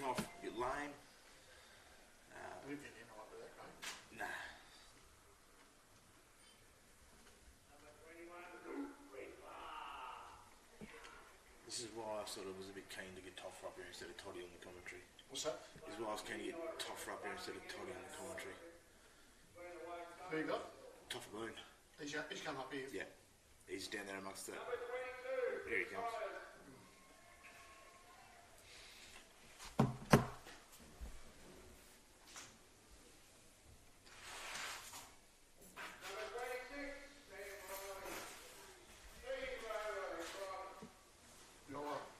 come off your lane. You get in right with that, mate. Nah. This is why I sort of was a bit keen to get Toff up here instead of Toddy on the commentary. What's that? This is why I was keen to get Toff up here instead of Toddy on the commentary. Who you got? Toff Moon. He's come up here. Yeah. He's down there amongst the... Here he comes.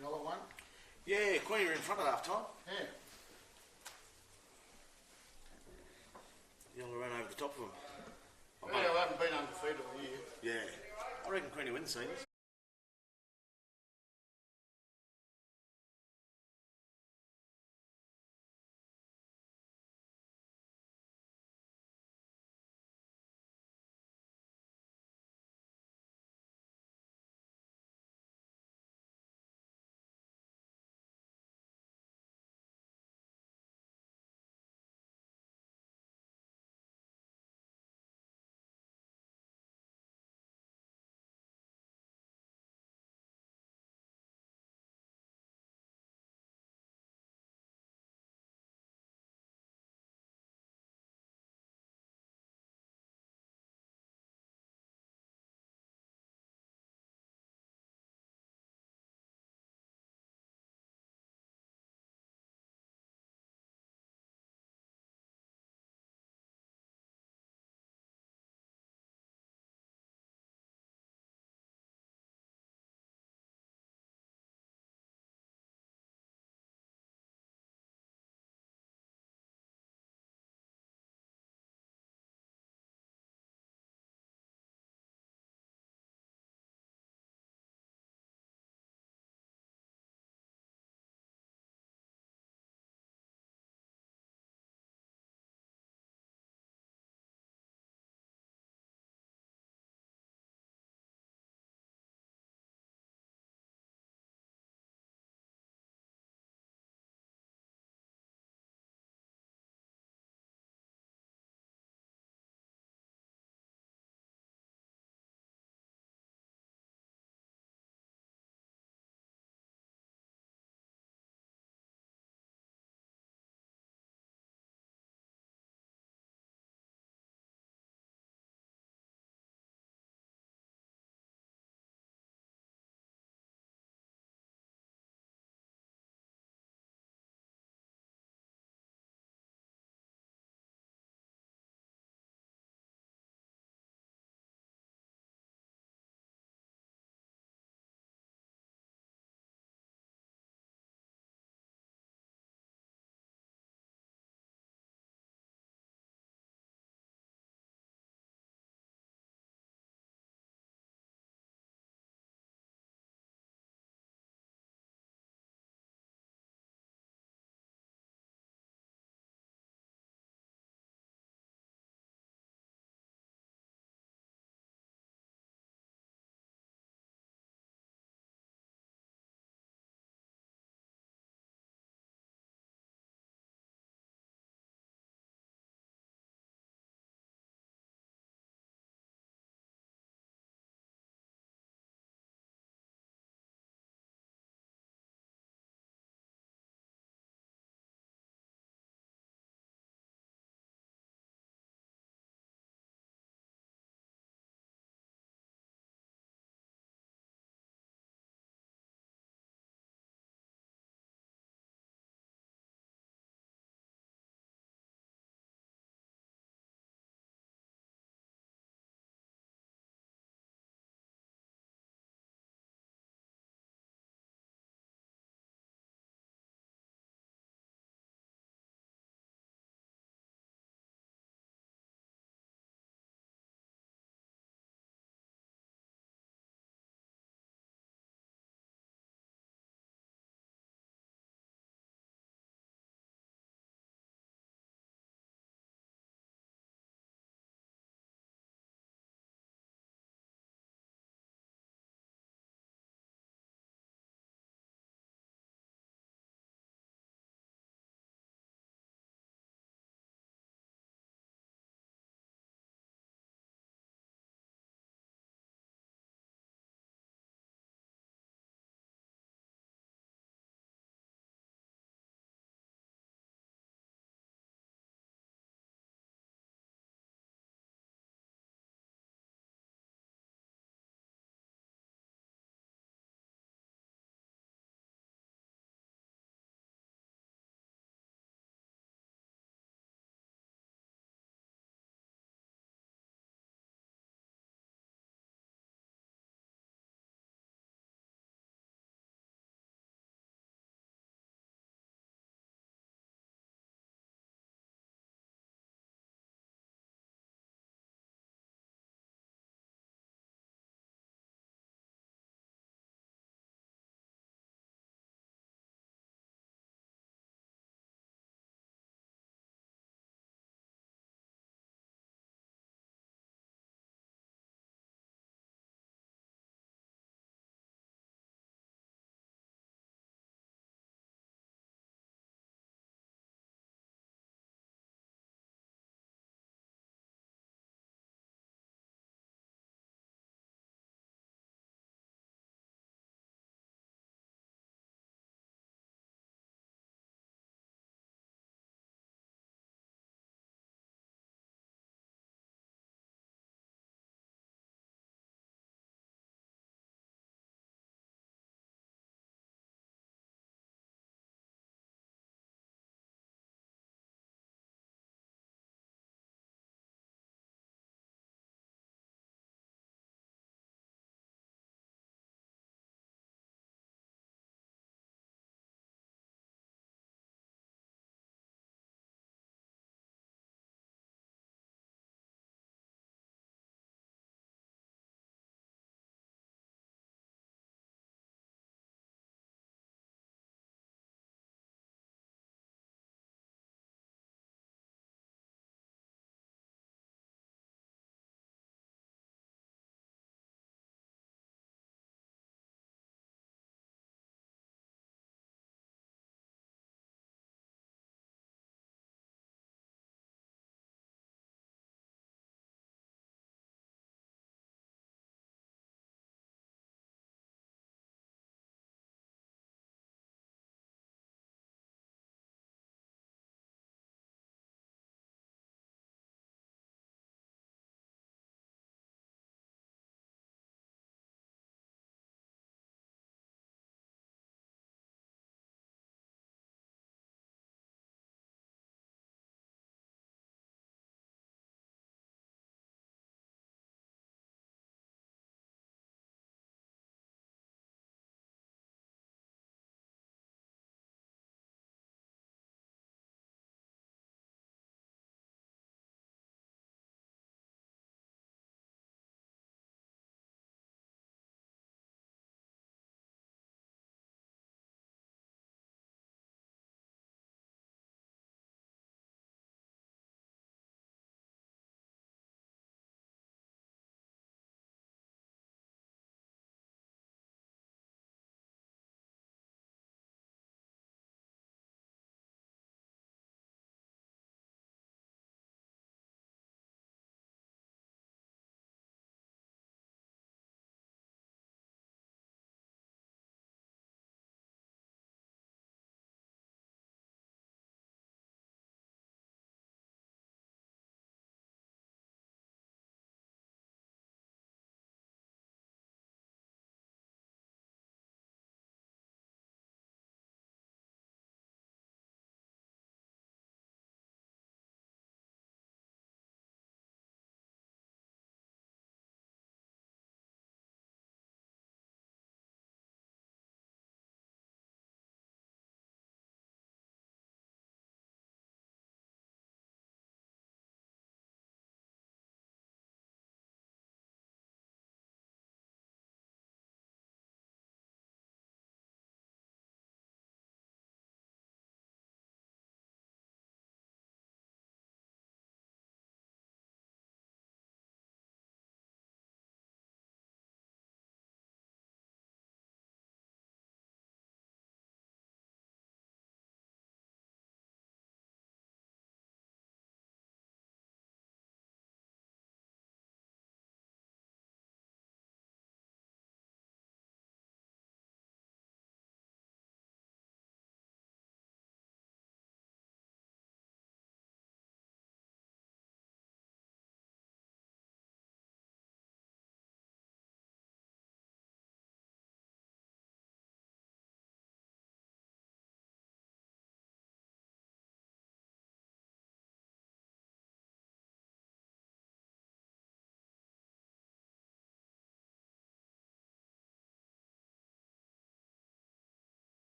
Yellow one? Yeah, Queenie were in front at half time. Yeah. Young ran over the top of them. Yeah, I haven't been undefeated all year. Yeah. I reckon Queenie wins seniors.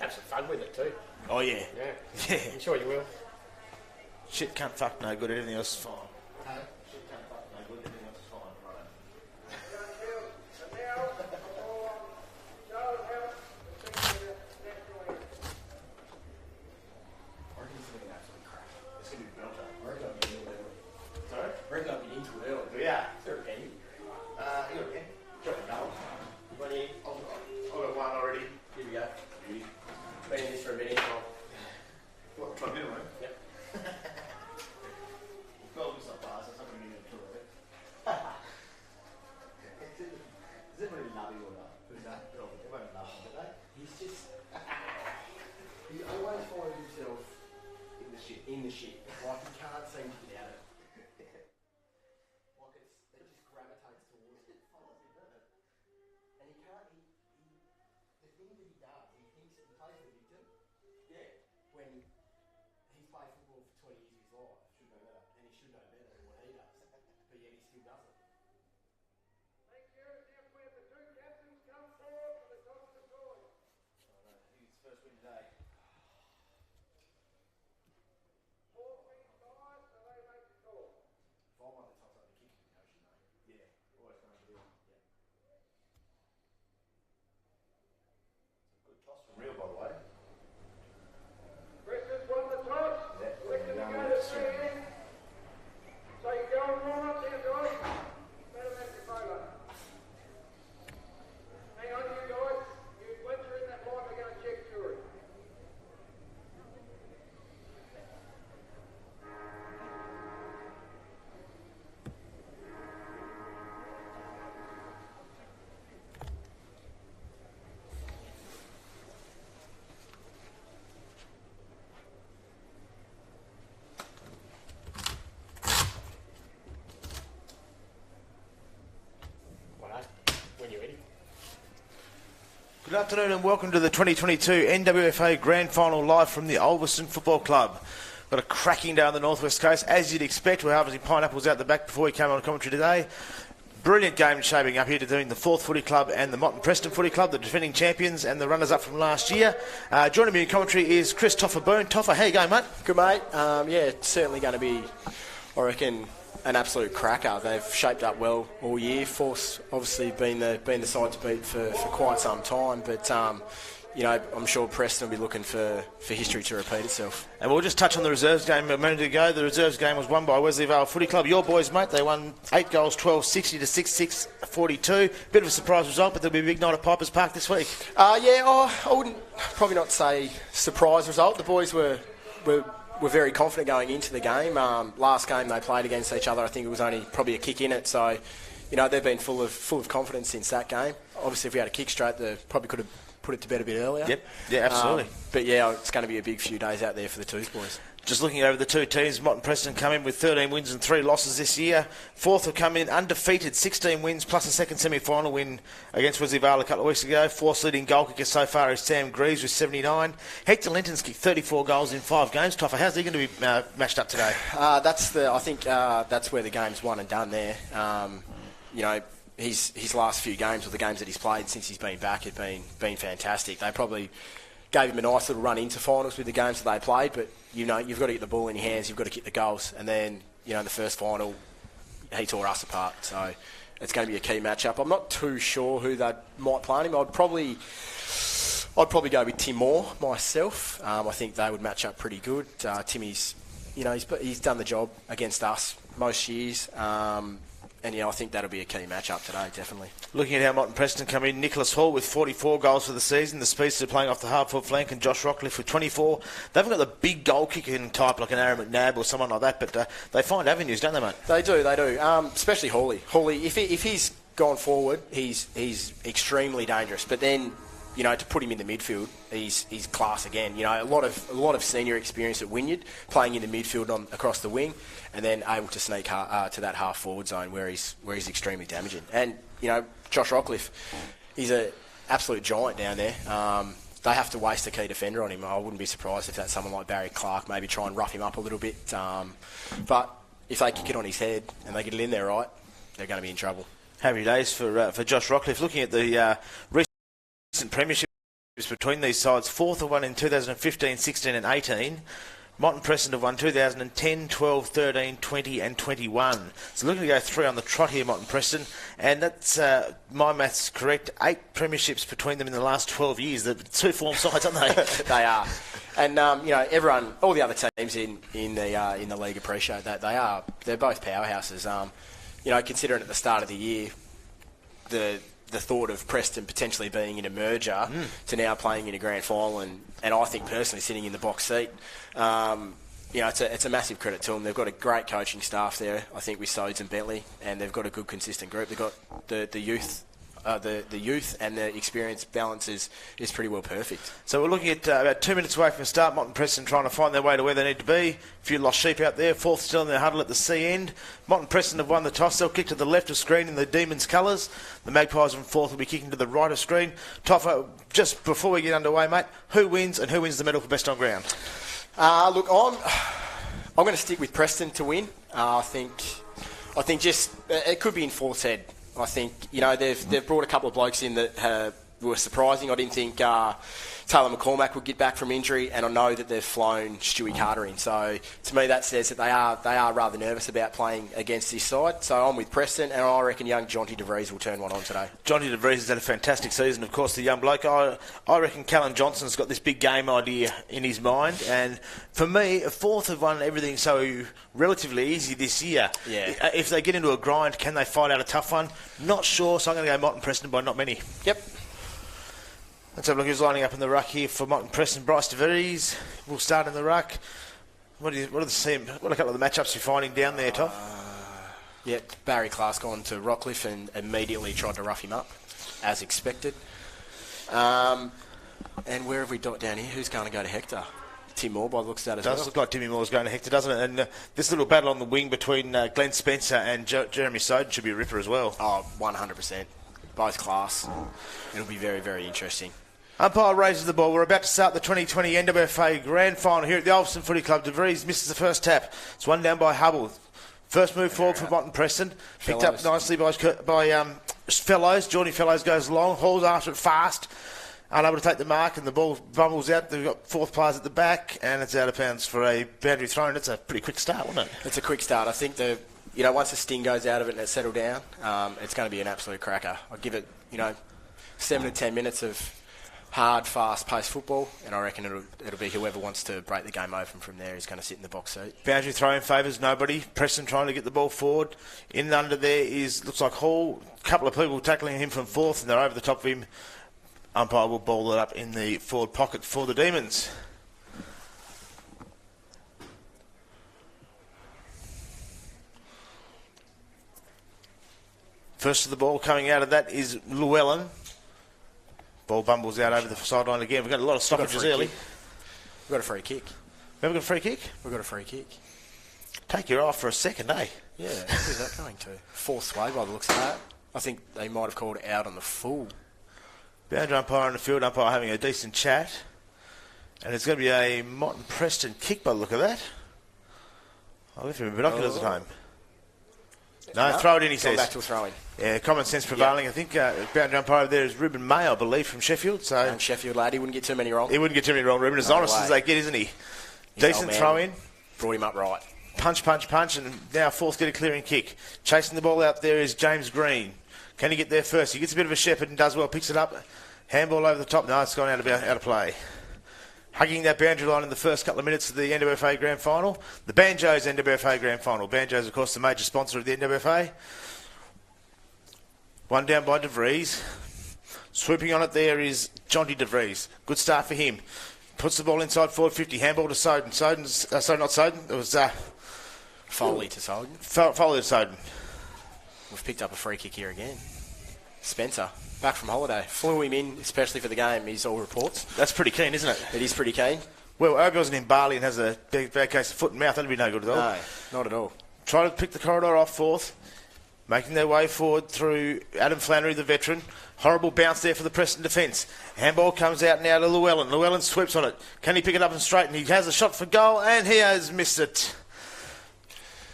have some fun with it too. Oh, yeah. Yeah. I'm sure you will. Shit can't fuck no good, everything else is fine. Hey? Shit can't fuck no good, everything else is fine. Right. I reckon it's going to be absolute crap. It's going to be belter. I reckon I'll be into it early. Sorry? I reckon I'll be into it early. Yeah. Is there a penny? You got a pen? Drop a goal. One here. I've got one already. Here we go. Been in this for a minute. What, try a bit of it? Yep. Well, it's not fast, it's not going to be a tour of it. Is it really nubby or not? Who's that? They won't love him, do they? He's just... he always finds himself In the shit. in the shit. Like he can't seem to get out of it. Like it just gravitates towards it. And he can't, the thing that he does, he thinks he plays the victim. Yeah. When he's played football for 20 years of his life, should know better, and he should know better than what he does, but yet he still doesn't. His first win today. If I'm one that tops up the kick, you know, should know. Yeah. Always going to do it. Yeah. Good toss from Real, by the way. Preston's won the toss. Yeah. Elected to go to 3 in. So you go and warm up there, guys. Better make the photo. Hang on, you guys. You once you're in that line, we're going to check through it. When you're ready. Good afternoon and welcome to the 2022 NWFA Grand Final live from the Ulverstone Football Club. Got a cracking down the northwest coast, as you'd expect. We're harvesting pineapples out the back before we came on commentary today. Brilliant game shaping up here to doing the 4th Footy Club and the Motton Preston Footy Club, the defending champions and the runners-up from last year. Joining me in commentary is Chris Toffer-Boone. Toffer, how you going, mate? Good, mate. Yeah, it's certainly going to be, I reckon, an absolute cracker. They've shaped up well all year. Force obviously been the side to beat for quite some time, but you know, I'm sure Preston will be looking for history to repeat itself. And we'll just touch on the reserves game a minute ago. The reserves game was won by Wesley Vale Footy Club. Your boys, mate, they won 8 goals, 12, 60 to 6, 42. Bit of a surprise result, but there'll be a big night at Pipers Park this week. I wouldn't probably not say surprise result. The boys were very confident going into the game. Last game they played against each other, I think it was only probably a kick in it. So, you know, they've been full of confidence since that game. Obviously, if we had a kick straight, they probably could have put it to bed a bit earlier. Yep, yeah, absolutely. But yeah, it's going to be a big few days out there for the Tooth boys. Just looking over the two teams, Motton Preston come in with 13 wins and 3 losses this year. Fourth have come in undefeated, 16 wins plus a second semi-final win against Wesley Vale a couple of weeks ago. Fourth leading goal kicker so far is Sam Greaves with 79. Hector Linton's kicked 34 goals in 5 games. Toffer, how's he going to be matched up today? I think that's where the game's won and done there. You know, his last few games, or the games that he's played since he's been back, have been fantastic. They probably gave him a nice little run into finals with the games that they played, but you know, you've got to get the ball in your hands, you've got to kick the goals, and then, you know, in the first final, he tore us apart. So it's going to be a key matchup. I'm not too sure who they might play on him. I'd probably go with Tim Moore myself. I think they would match up pretty good. Timmy's, you know, he's done the job against us most years. And, yeah, I think that'll be a key match-up today, definitely. Looking at how Motton Preston come in, Nicholas Hall with 44 goals for the season. The speedster playing off the hard-foot flank, and Josh Rockcliffe with 24. They haven't got the big goal-kicking type like an Aaron McNabb or someone like that, but they find avenues, don't they, mate? They do. Especially Hawley. Hawley, if he's gone forward, he's extremely dangerous. But then, you know, to put him in the midfield, he's class again. You know, a lot of senior experience at Wynyard, playing in the midfield across the wing, and then able to sneak to that half forward zone where he's extremely damaging. And you know, Josh Rockcliffe, he's an absolute giant down there. They have to waste a key defender on him. I wouldn't be surprised if that's someone like Barry Clark, maybe try and rough him up a little bit. But if they kick it on his head and they get it in there right, they're going to be in trouble. Happy days for Josh Rockcliffe. Looking at the recent premiership between these sides. Fourth have won in 2015, 16 and 18. Motton Preston have won 2010, 12, 13, 20 and 21. So looking to go 3 on the trot here, Motton Preston. And that's, my maths correct, 8 premierships between them in the last 12 years. They're 2 form sides, aren't they? They are. And, you know, everyone, all the other teams in the league appreciate that. They're both powerhouses. You know, considering at the start of the year, the thought of Preston potentially being in a merger to now playing in a grand final and I think personally sitting in the box seat, you know, it's a massive credit to them. They've got a great coaching staff there, I think, with Sodes and Bentley, and they've got a good consistent group. They've got the youth. The youth and the experience balance is pretty well perfect. So we're looking at about 2 minutes away from the start. Motton Preston trying to find their way to where they need to be. A few lost sheep out there. Fourth still in their huddle at the C end. Motton Preston have won the toss. They'll kick to the left of screen in the Demons colours. The Magpies from fourth will be kicking to the right of screen. Toffa, just before we get underway, mate, who wins and who wins the medal for best on ground? Look, I'm going to stick with Preston to win. I think just it could be in fourth head. I think, you know, they've brought a couple of blokes in that were surprising. I didn't think Taylor McCormack would get back from injury, and I know that they've flown Stewie Carter in. So to me, that says that they are rather nervous about playing against this side. So I'm with Preston, and I reckon young Jonty DeVries will turn one on today. Jonty DeVries has had a fantastic season, of course, the young bloke. I reckon Callum Johnson's got this big game idea in his mind, and for me, a fourth have won everything so relatively easy this year. Yeah. If they get into a grind, can they fight out a tough one? Not sure, so I'm going to go Motton Preston by not many. Yep. Let's have a look who's lining up in the ruck here for Motton Preston. Bryce DeVries will start in the ruck. What a couple of the matchups you're finding down there, Toff? Yep, Barry Clark's gone to Rockcliffe and immediately tried to rough him up, as expected. And where have we got down here? Who's going to go to Hector? Tim Moore, by the looks of that as well. Does look like Timmy Moore's going to Hector, doesn't it? And this little battle on the wing between Glenn Spencer and Jeremy Soden should be a ripper as well. Oh, 100%. Both class. It'll be very, very interesting. Umpire raises the ball. We're about to start the 2020 NWFA Grand Final here at the Ulverstone Footy Club. DeVries misses the first tap. It's one down by Hubble. First move forward for Motton Preston. Picked up nicely by Fellows. Jordy Fellows goes long, hauls after it fast. Unable to take the mark, and the ball bumbles out. They've got fourth players at the back, and it's out of bounds for a boundary throw. It's a pretty quick start, wasn't it? It's a quick start. I think once the sting goes out of it and it's settled down, it's going to be an absolute cracker. I'll give it, 7 to 10 minutes of hard, fast-paced football, and I reckon it'll be whoever wants to break the game open from there is going to sit in the box seat. Boundary throw in favours nobody. Preston trying to get the ball forward. In and under there looks like Hall. A couple of people tackling him from fourth, and they're over the top of him. Umpire will ball it up in the forward pocket for the Demons. First of the ball coming out of that is Llewellyn. Ball bumbles out over the sideline again. We've got a lot of stoppages early. We've got a free kick. We've got a free kick? We've got a free kick. Take your eye for a second, eh? Yeah, who's that going to? Fourth sway by the looks of that. I think they might have called out on the full. Boundary umpire and the field umpire having a decent chat. And it's going to be a Motton Preston kick by the look of that. I'll leave him binoculars at home. No, throw it in, he says. Back to a throw in. Yeah, common sense prevailing. Yep. I think boundary umpire over there is Ruben May, I believe, from Sheffield. So Sheffield lad, he wouldn't get too many wrong. He wouldn't get too many wrong, Ruben. As honest as they get, isn't he? Decent throw in. Brought him up right. Punch, and now fourth get a clearing kick. Chasing the ball out there is James Green. Can he get there first? He gets a bit of a shepherd and does well, picks it up. Handball over the top. No, it's gone out of play. Hugging that boundary line in the first couple of minutes of the NWFA Grand Final. The Banjos NWFA Grand Final. Banjos, of course, the major sponsor of the NWFA. One down by DeVries. Swooping on it there is Jonty DeVries. Good start for him. Puts the ball inside forward 50. Handball to Soden. Not Soden. It was Foley to Soden. Foley to Soden. We've picked up a free kick here again. Spencer, back from holiday. Flew him in, especially for the game, is all reports. That's pretty keen, isn't it? It is pretty keen. Well, I hope he wasn't in Bali and has a bad case of foot and mouth. That'd be no good at all. No, not at all. Try to pick the corridor off fourth. Making their way forward through Adam Flannery, the veteran. Horrible bounce there for the Preston defence. Handball comes out now to Llewellyn. Llewellyn sweeps on it. Can he pick it up and straighten? He has a shot for goal, and he has missed it.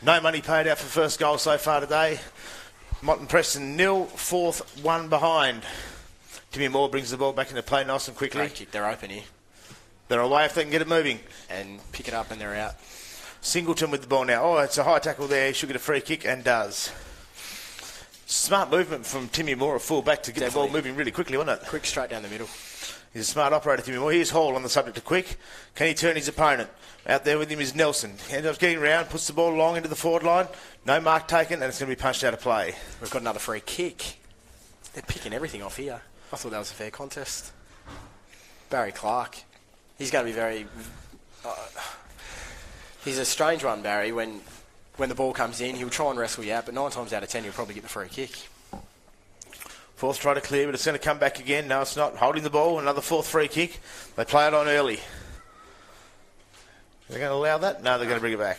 No money paid out for first goal so far today. Motton Preston 0, fourth, 1 behind. Timmy Moore brings the ball back into play nice and quickly. Great kick. They're open here. They're away if they can get it moving. And pick it up and they're out. Singleton with the ball now. Oh, it's a high tackle there. He should get a free kick and does. Smart movement from Timmy Moore at full back to get the ball moving really quickly, wasn't it? Quick straight down the middle. He's a smart operator, Timmy Moore. Here's Hall on the subject of quick. Can he turn his opponent? Out there with him is Nelson. He ends up getting round, puts the ball long into the forward line. No mark taken, and it's going to be punched out of play. We've got another free kick. They're picking everything off here. I thought that was a fair contest. Barry Clark. He's going to be very... he's a strange one, Barry. When the ball comes in, he'll try and wrestle you out, but 9 times out of 10, he'll probably get the free kick. Fourth try to clear, but it's going to come back again. No, it's not. Holding the ball, another fourth free kick. They play it on early. Are they going to allow that? No, they're going to bring it back.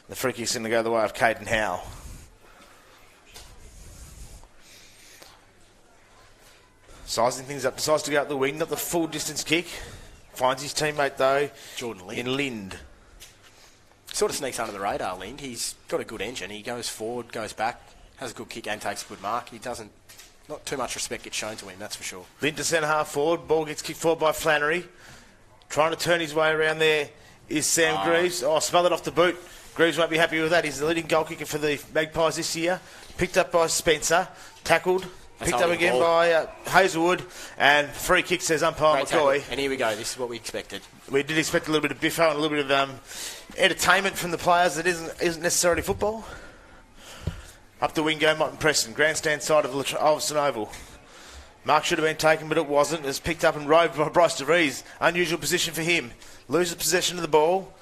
The free kick's going to go the way of Caden Howe. Sizing things up, decides to go up the wing, not the full distance kick. Finds his teammate though, Jordan Lind. in Lind. Sort of sneaks under the radar, Lind. He's got a good engine. He goes forward, goes back, has a good kick and takes a good mark. He doesn't, not too much respect gets shown to him, that's for sure. Lind to centre half forward, ball gets kicked forward by Flannery. Trying to turn his way around there is Sam Greaves. Oh, smothered off the boot. Greaves won't be happy with that. He's the leading goal kicker for the Magpies this year. Picked up by Spencer, tackled. Picked up again by Hazelwood, and free kick, says umpire McCoy. And here we go, this is what we expected. We did expect a little bit of biffo and a little bit of entertainment from the players that isn't necessarily football. Up the wing go Motton Preston, grandstand side of Ulverstone Oval. Mark should have been taken, but it wasn't. It was picked up and roved by Bryce DeVries. Unusual position for him. Loses possession of the ball.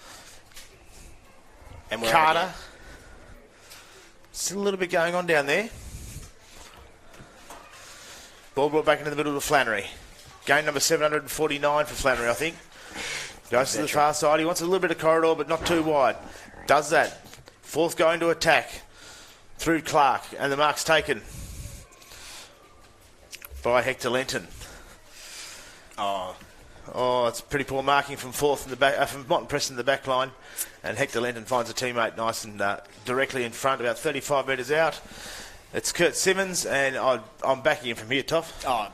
And Carter. Still a little bit going on down there. Ball brought back into the middle of Flannery. Game number 749 for Flannery, I think. Goes to the far side. He wants a little bit of corridor, but not too wide. Does that. Fourth going to attack through Clark, and the mark's taken by Hector Lenton. Oh, it's pretty poor marking from fourth in the back, from Motton Preston in the back line, and Hector Lenton finds a teammate nice and directly in front, about 35 metres out. It's Kurt Simmons, and I'm backing him from here, Toff. Oh,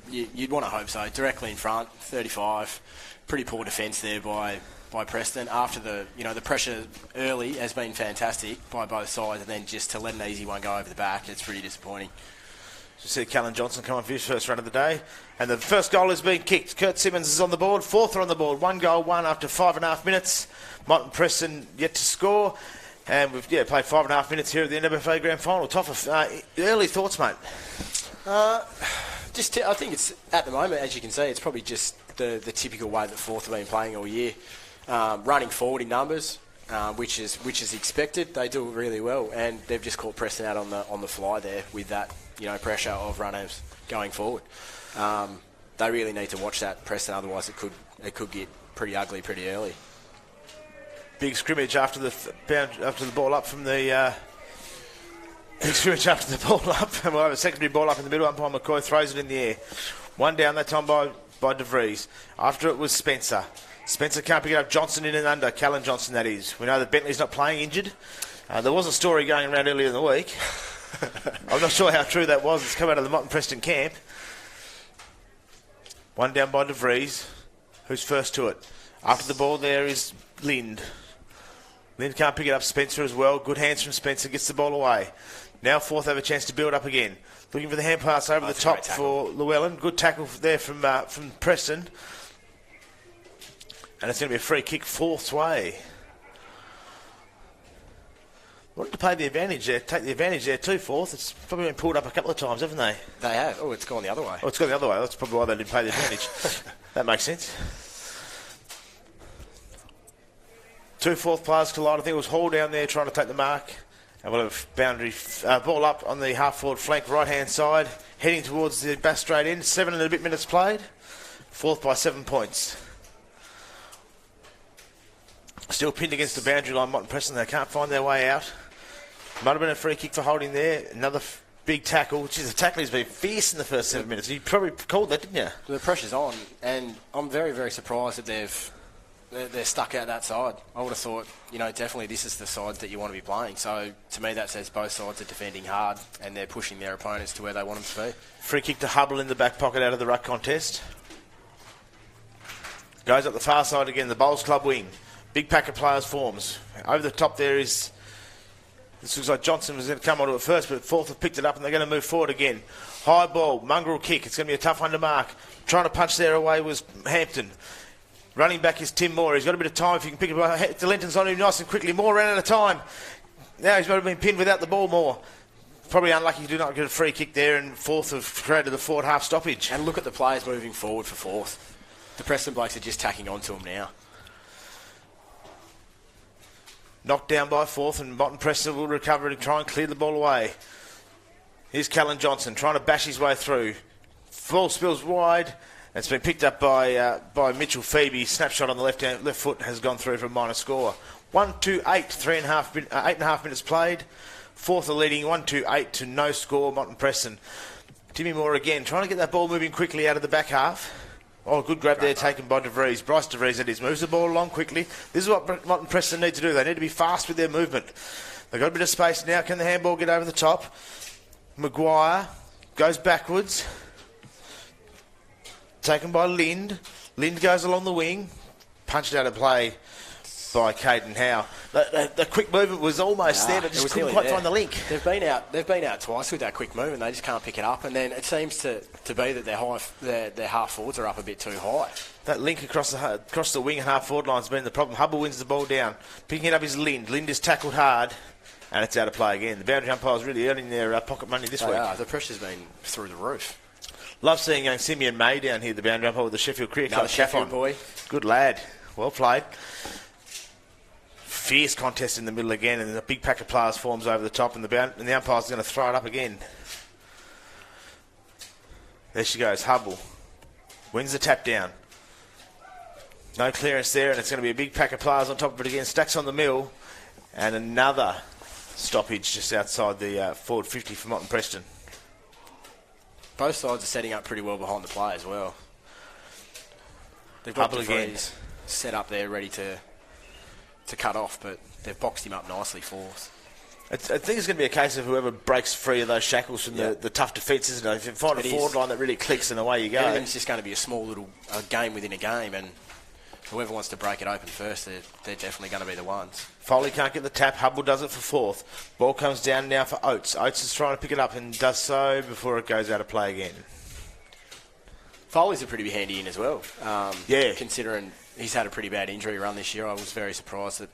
you'd want to hope so. Directly in front, 35. Pretty poor defence there by Preston. After the pressure early has been fantastic by both sides, and then just to let an easy one go over the back, it's pretty disappointing. You see Callan Johnson come on for his first run of the day, and the first goal has been kicked. Kurt Simmons is on the board, fourth on the board. 1 goal, 1 after 5.5 minutes. Motton Preston yet to score. And we've played 5.5 minutes here at the NWFA Grand Final. Toff, early thoughts, mate? I think it's, at the moment, as you can see, it's probably just the typical way that Forth have been playing all year. Running forward in numbers, which is expected. They do it really well, and they've just caught Preston out on the fly there with that pressure of runners going forward. They really need to watch that, Preston, otherwise it could get pretty ugly pretty early. Big scrimmage after the ball up from the... big scrimmage after the ball up. And we'll have a secondary ball up in the middle. Umpire McCoy throws it in the air. One down that time by DeVries. After it was Spencer. Spencer can't pick it up. Johnson in and under. Callan Johnson, that is. We know that Bentley's not playing, injured. There was a story going around earlier in the week. I'm not sure how true that was. It's come out of the Motton Preston camp. One down by DeVries. Who's first to it? After the ball there is Lind. Lind can't pick it up. Spencer as well. Good hands from Spencer. Gets the ball away. Now Forth have a chance to build up again. Looking for the hand pass over the top for Llewellyn. Good tackle there from Preston. And it's going to be a free kick Forth's way. Wanted to play the advantage there, take the advantage there too, Forth. It's probably been pulled up a couple of times, haven't they? They have. Oh, it's gone the other way. Oh, it's gone the other way. That's probably why they didn't play the advantage. That makes sense. 2 Forth players collide. I think it was Hall down there trying to take the mark. And we'll have boundary ball up on the half-forward flank, right-hand side, heading towards the back straight end. 7 and a bit minutes played. Forth by 7 points. Still pinned against the boundary line, Motton Preston. They can't find their way out. Might have been a free kick for holding there. Another big tackle. Geez, the tackling has been fierce in the first 7 minutes. You probably called that, didn't you? The pressure's on, and I'm very, very surprised that they've they're stuck out that side. I would have thought, definitely this is the side that you want to be playing. So to me, that says both sides are defending hard and they're pushing their opponents to where they want them to be. Free kick to Hubble in the back pocket out of the ruck contest. Goes up the far side again, the Bowls Club wing. Big pack of players forms. Over the top there is... This looks like Johnson was going to come onto it first, but Forth have picked it up and they're going to move forward again. High ball, mongrel kick. It's going to be a tough one to mark. Trying to punch there away was Hampton. Running back is Tim Moore. He's got a bit of time if you can pick it up. DeLenton's on him nice and quickly. Moore ran out of time. Now he's been pinned without the ball, Moore. Probably unlucky to not get a free kick there, and Forth have created the forward half stoppage. And look at the players moving forward for Forth. The Preston blokes are just tacking onto him now. Knocked down by Forth, and Motton Preston will recover and try and clear the ball away. Here's Callan Johnson trying to bash his way through. Ball spills wide. It's been picked up by Mitchell Phoebe. Snapshot on the left foot has gone through for a minor score. 1-2-8, 8.5 minutes played. Forth are leading 1-2-8 to no score. Motton Preston. Timmy Moore again trying to get that ball moving quickly out of the back half. Oh, good grab there taken by DeVries. Bryce DeVries, that is, moves the ball along quickly. This is what Motton Preston need to do. They need to be fast with their movement. They've got a bit of space now. Can the handball get over the top? Maguire goes backwards. Taken by Lind. Lind goes along the wing. Punched out of play by Caden Howe. The quick movement was almost there, but just couldn't quite find the link. They've been out twice with that quick move, and they just can't pick it up. And then it seems to be that their half forwards are up a bit too high. That link across the wing and half forward line's been the problem. Hubble wins the ball down. Picking it up is Lind. Lind is tackled hard, and it's out of play again. The boundary umpires really earning their pocket money this week. The pressure's been through the roof. Love seeing young Simeon May down here, the boundary umpire with the Sheffield Cricket Club. Sheffield boy. Good lad. Well played. Fierce contest in the middle again, and a big pack of players forms over the top, and the umpire's going to throw it up again. There she goes, Hubble. Wins the tap down. No clearance there, and it's going to be a big pack of players on top of it again. Stacks on the mill, and another stoppage just outside the forward 50 for Motton Preston. Both sides are setting up pretty well behind the play as well. They've got DeVries set up there ready to cut off, but they've boxed him up nicely for us. I think it's going to be a case of whoever breaks free of those shackles from the tough defence, isn't it? If you find a forward line that really clicks and away you go. It's just going to be a small little game within a game, and whoever wants to break it open first, they're definitely going to be the ones. Foley can't get the tap. Hubble does it for Forth. Ball comes down now for Oates. Oates is trying to pick it up and does so before it goes out of play again. Foley's a pretty handy in as well. Yeah. Considering he's had a pretty bad injury run this year, I was very surprised that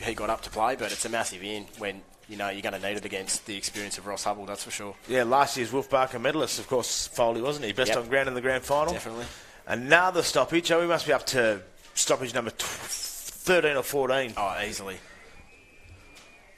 he got up to play, but it's a massive in when you're going to need it against the experience of Ross Hubble, that's for sure. Yeah, last year's Wolf Barker medalist, of course, Foley, wasn't he? Best on ground in the grand final. Definitely. Another stoppage. We must be up to stoppage number 13 or 14. Oh, easily.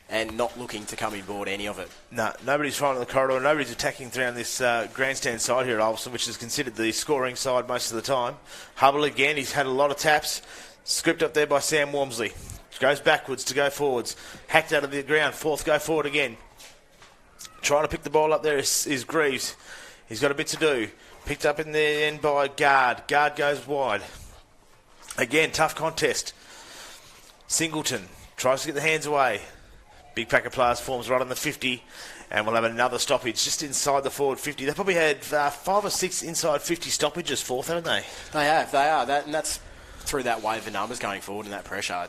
And not looking to come in board any of it. No, nobody's trying in the corridor. Nobody's attacking down this grandstand side here at Ulverstone, which is considered the scoring side most of the time. Hubble again. He's had a lot of taps. Scooped up there by Sam Wormsley. Goes backwards to go forwards. Hacked out of the ground. Forth go forward again. Trying to pick the ball up there is Greaves. He's got a bit to do. Picked up in the end by Guard. Guard goes wide. Again, tough contest. Singleton tries to get the hands away. Big pack of players forms right on the 50, and we'll have another stoppage just inside the forward 50. They probably had 5 or 6 inside 50 stoppages, Forth, haven't they? They are. And that's through that wave of numbers going forward and that pressure.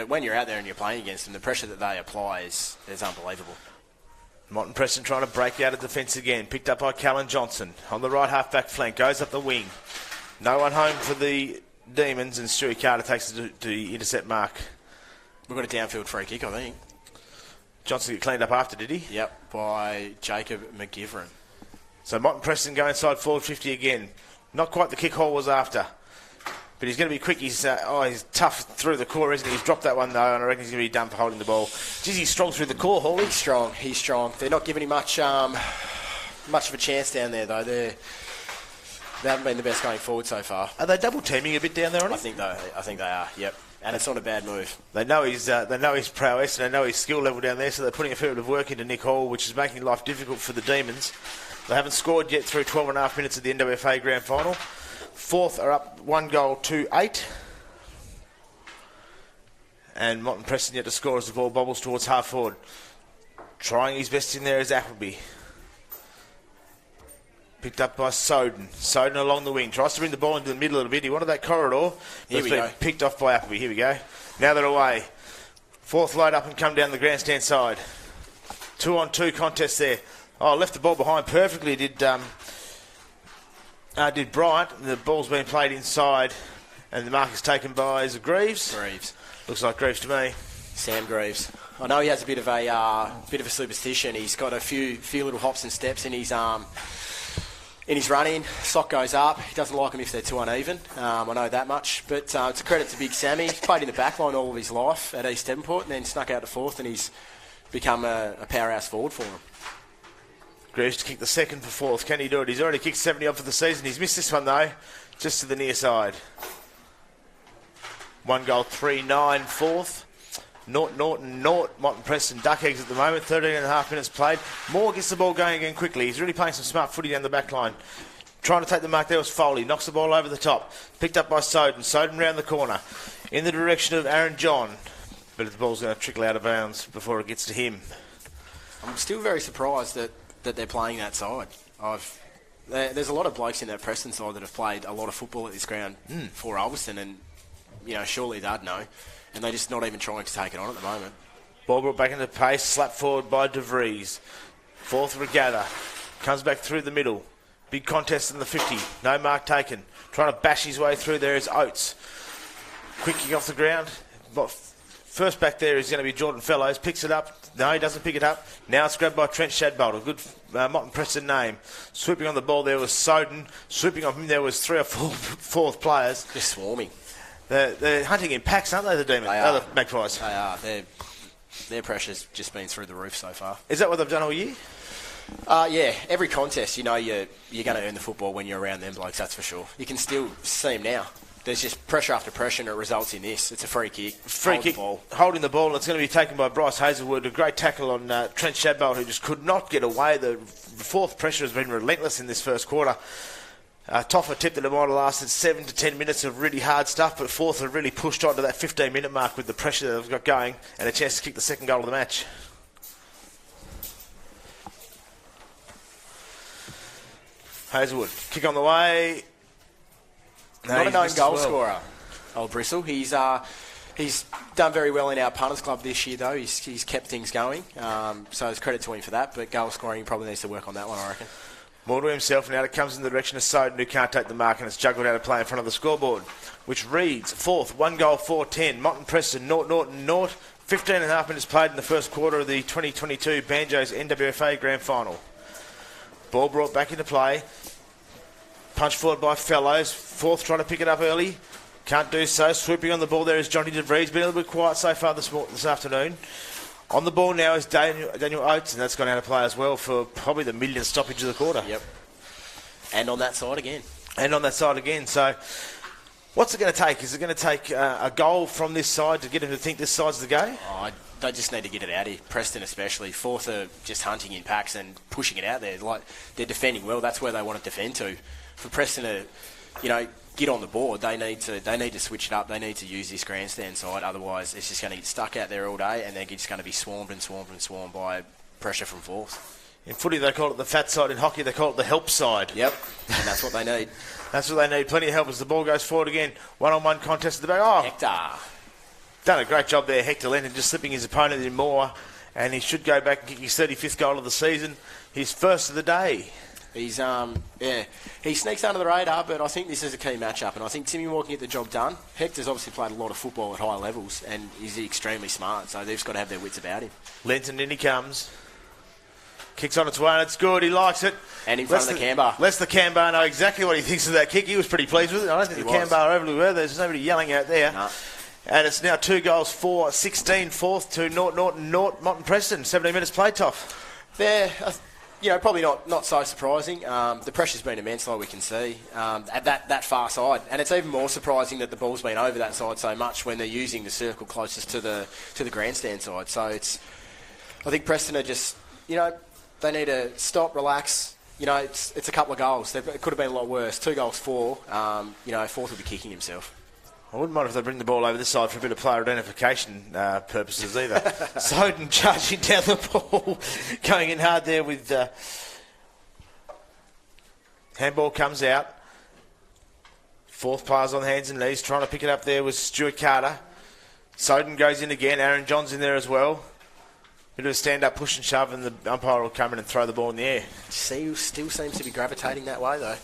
When you're out there and you're playing against them, the pressure that they apply is unbelievable. Motton Preston trying to break out of defence again. Picked up by Callan Johnson on the right half-back flank. Goes up the wing. No one home for the Demons, and Stewie Carter takes the intercept mark. We've got a downfield free kick, I think. Johnson got cleaned up after, did he? Yep, by Jacob McGivern. So Motton Preston go inside forward 50 again. Not quite the kick Hall was after. But he's going to be quick. He's tough through the core, isn't he? He's dropped that one, though, and I reckon he's going to be done for holding the ball. Geez, he's strong through the core, Hawley. He's strong. They're not giving him much of a chance down there, though. They haven't been the best going forward so far. Are they double teaming a bit down there on him? I think they are, yep. And it's not a bad move. They know his prowess and they know his skill level down there, so they're putting a fair bit of work into Nick Hall, which is making life difficult for the Demons. They haven't scored yet through 12.5 minutes of the NWFA Grand Final. Forth are up 1 goal to 8. And Motton Preston yet to score as the ball bobbles towards half forward. Trying his best in there is Appleby. Picked up by Soden. Soden along the wing. Tries to bring the ball into the middle a little bit. He wanted that corridor. Here we been go. Picked off by Appleby. Here we go. Now they're away. Fourth load up and come down the grandstand side. 2-on-2 contest there. Oh, left the ball behind perfectly. Did Bryant. The ball's been played inside. And the mark is taken by, is it Greaves? Greaves. Looks like Greaves to me. Sam Greaves. I know he has a bit of a superstition. He's got a few little hops and steps in his running. Sock goes up. He doesn't like them if they're too uneven. I know that much. But it's a credit to Big Sammy. He's played in the back line all of his life at East Devonport and then snuck out to fourth, and he's become a powerhouse forward for him. Greaves to kick the second for fourth. Can he do it? He's already kicked 70 off for the season. He's missed this one though, just to the near side. 1 goal, 3-9 fourth. Norton, Motton Preston, duck eggs at the moment. 13.5 minutes played. Moore gets the ball going again quickly. He's really playing some smart footy down the back line. Trying to take the mark there was Foley. Knocks the ball over the top. Picked up by Soden. Soden round the corner. In the direction of Aaron John. But the ball's going to trickle out of bounds before it gets to him. I'm still very surprised that they're playing that side. There's a lot of blokes in that Preston side that have played a lot of football at this ground for Ulverstone, and surely they'd know. And they're just not even trying to take it on at the moment. Ball brought back into pace, slapped forward by De Vries. Fourth Regatta. Comes back through the middle. Big contest in the 50. No mark taken. Trying to bash his way through there is Oates. Quick kick off the ground. First back there is going to be Jordan Fellows. Picks it up. No, he doesn't pick it up. Now it's grabbed by Trent Shadbolt. A good Motton Preston name. Swooping on the ball there was Soden. Swooping on him there was 3 or 4 fourth players. Just swarming. They're hunting in packs, aren't they, the Demons? They are. The Magpies. They are. Their pressure's just been through the roof so far. Is that what they've done all year? Yeah. Every contest, you're going to earn the football when you're around them blokes, that's for sure. You can still see them now. There's just pressure after pressure, and it results in this. It's a free kick. Holding the ball, and it's going to be taken by Bryce Hazelwood. A great tackle on Trent Shadbolt, who just could not get away. The fourth pressure has been relentless in this first quarter. Toffa tipped that it might have lasted 7 to 10 minutes of really hard stuff, but fourth have really pushed on to that 15-minute mark with the pressure that they've got going and a chance to kick the second goal of the match. Hazelwood, kick on the way. No, not a known goal well. scorer, old Bristle. He's done very well in our punters club this year, though. He's kept things going, so it's credit to him for that. But goal scoring, he probably needs to work on that one, I reckon. More to himself, now it comes in the direction of Soden, who can't take the mark, and it's juggled out of play in front of the scoreboard, which reads fourth, 1 goal, 4-10. Motton Preston, 0-0. 15.5 minutes played in the first quarter of the 2022 Banjos NWFA Grand Final. Ball brought back into play. Punched forward by Fellows. Fourth trying to pick it up early. Can't do so. Swooping on the ball there is Johnny De Vries. Been a little bit quiet so far this afternoon. On the ball now is Daniel Oates, and that's gone out of play as well for probably the millionth stoppage of the quarter. Yep. And on that side again. So what's it going to take? Is it going to take a goal from this side to get him to think this side's the go? Oh, they just need to get it out here. Preston especially. Fourth are just hunting in packs and pushing it out there. Like, they're defending well. That's where they want to defend to. For Preston to, get on the board, they need to switch it up. They need to use this grandstand side. Otherwise, it's just going to get stuck out there all day, and they're just going to be swarmed by pressure from fourth. In footy, they call it the fat side. In hockey, they call it the help side. Yep, and that's what they need. That's what they need. Plenty of help as the ball goes forward again. One-on-one contest at the back. Oh, Hector. Done a great job there, Hector Lenton, just slipping his opponent in more, and he should go back and kick his 35th goal of the season, his first of the day. He's he sneaks under the radar, but I think this is a key matchup, and I think Timmy Moore can get the job done. Hector's obviously played a lot of football at high levels, and he's extremely smart, so they've just got to have their wits about him. Lenton, in he comes. Kicks on its way, and it's good. He likes it. And in front of the Canberra. Lester Canberra know exactly what he thinks of that kick. He was pretty pleased with it. I don't think the Canberra overly were. There's nobody yelling out there. No. And it's now 2 goals, 4-16, fourth to 0-0 Motton Preston. 17 minutes played, Toff. They're, probably not so surprising. The pressure's been immense, like we can see, at that far side. And it's even more surprising that the ball's been over that side so much when they're using the circle closest to the grandstand side. So I think Preston are just, they need to stop, relax. It's a couple of goals. It could have been a lot worse. 2 goals, 4. Fourth will be kicking himself. I wouldn't mind if they bring the ball over this side for a bit of player identification purposes either. Soden charging down the ball, going in hard there with... handball comes out. Fourth player's on hands and knees, trying to pick it up there was Stuart Carter. Soden goes in again, Aaron John's in there as well. Bit of a stand-up push and shove, and the umpire will come in and throw the ball in the air. Still seems to be gravitating that way, though.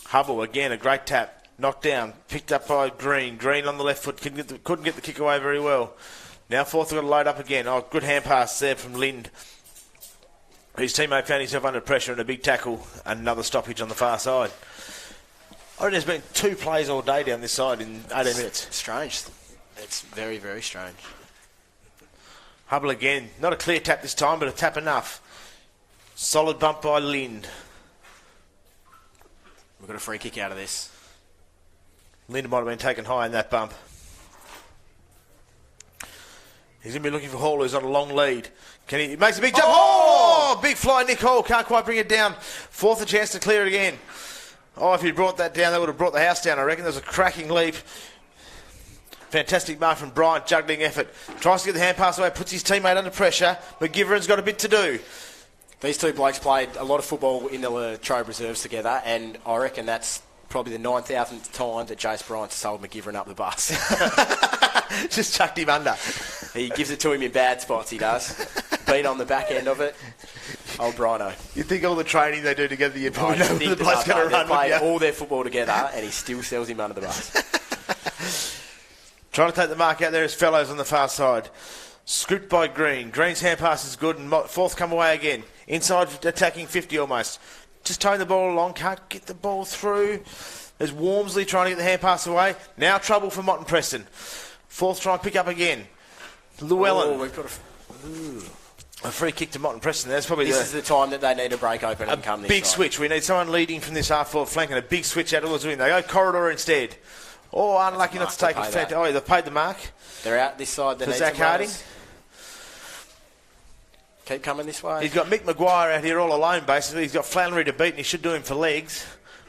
Hubble, again, a great tap. Knocked down, picked up by Green. Green on the left foot, couldn't get the kick away very well. Now Forth have got to load up again. Oh, good hand pass there from Lind. His teammate found himself under pressure and a big tackle. Another stoppage on the far side. I reckon there's been 2 plays all day down this side in 18 minutes. Strange. It's very, very strange. Hubble again. Not a clear tap this time, but a tap enough. Solid bump by Lind. We've got a free kick out of this. Lind might have been taken high in that bump. He's going to be looking for Hall, who's on a long lead. He makes a big jump. Oh! Big fly, Nick Hall. Can't quite bring it down. Forth a chance to clear it again. Oh, if he'd brought that down, that would have brought the house down, I reckon. There's a cracking leap. Fantastic mark from Bryant, juggling effort. Tries to get the hand pass away, puts his teammate under pressure. McGivern's got a bit to do. These 2 blokes played a lot of football in the Latrobe Reserves together, and I reckon that's probably the 9,000th time that Jace Bryant sold McGivern up the bus. Just chucked him under. He gives it to him in bad spots, he does. Been on the back end of it. Old Brino. You think all the training they do together, you probably know the bloke's going to run with you. with you. All their football together, and he still sells him under the bus. Trying to take the mark out there is Fellows on the far side. Scooped by Green. Green's hand pass is good, and Forth come away again. Inside attacking 50 almost. Just towing the ball along, can't get the ball through. There's Wormsley trying to get the hand pass away. Now trouble for Motton Preston. Forth trying to pick up again. Llewellyn. Oh, we've got a free kick to Motton Preston. That's probably this is the time that they need to break open and come this big side. switch. We need someone leading from this half-forward flank and a big switch out towards the wing. They go corridor instead. Oh, unlucky not to take it. Oh, they've paid the mark. They're out this side. They For need Zach some Harding. runners. Keep coming this way. He's got Mick Maguire out here all alone, basically. He's got Flannery to beat, and he should do him for legs.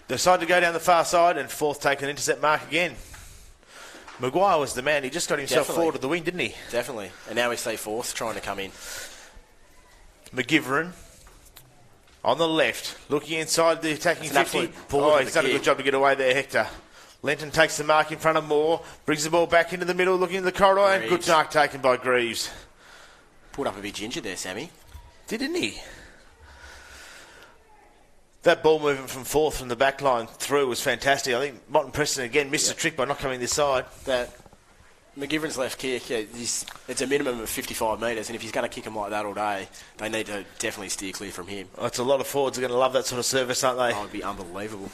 Decide to go down the far side, and Forth take an intercept mark again. Maguire was the man. He just got himself forward to the wing, didn't he? Definitely. And now we see Forth trying to come in. McGivern on the left, looking inside the attacking 50. Oh, he's done a good job to get away there, Hector. Lenton takes the mark in front of Moore, brings the ball back into the middle, looking in the corridor, and good mark taken by Greaves. Pulled up a bit ginger there, Sammy. Didn't he? That ball movement from Forth from the back line through was fantastic. I think Motton Preston again missed the trick by not coming this side. That McGivern's left kick, it's a minimum of 55 metres, and if he's going to kick him like that all day, they need to definitely steer clear from him. Oh, it's a lot of forwards are going to love that sort of service, aren't they? Oh, it'd be unbelievable.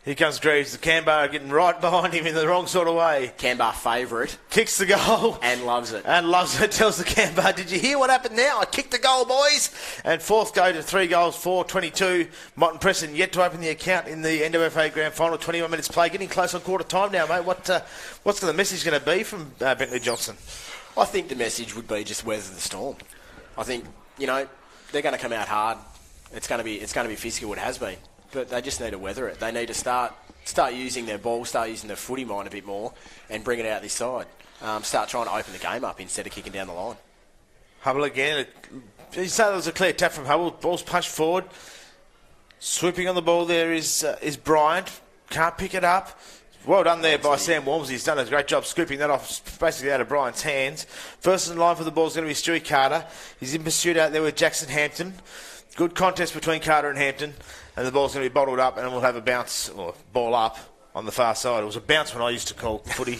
Here comes Greaves. The Canberra getting right behind him in the wrong sort of way. Canberra favourite. Kicks the goal. And loves it. And loves it. Tells the Canberra, did you hear what happened now? I kicked the goal, boys. And Forth go to 3 goals, 4-22. Motton Preston yet to open the account in the NWFA Grand Final. 21 minutes play. Getting close on quarter time now, mate. What's the message going to be from Bentley Johnson? I think the message would be just weather the storm. I think, they're going to come out hard. It's going to be physical. It has been. But they just need to weather it. They need to start using their ball, start using their footy mind a bit more, and bring it out this side. Start trying to open the game up instead of kicking down the line. Hubble again. You say there was a clear tap from Hubble. Ball's punched forward. Swooping on the ball there is Bryant. Can't pick it up. Well done there by Sam Wormsley. He's done a great job scooping that off basically out of Bryant's hands. First in line for the ball is going to be Stewie Carter. He's in pursuit out there with Jackson Hampton. Good contest between Carter and Hampton. And the ball's going to be bottled up, and we'll have a bounce, or ball up, on the far side. It was a bounce when I used to call footy.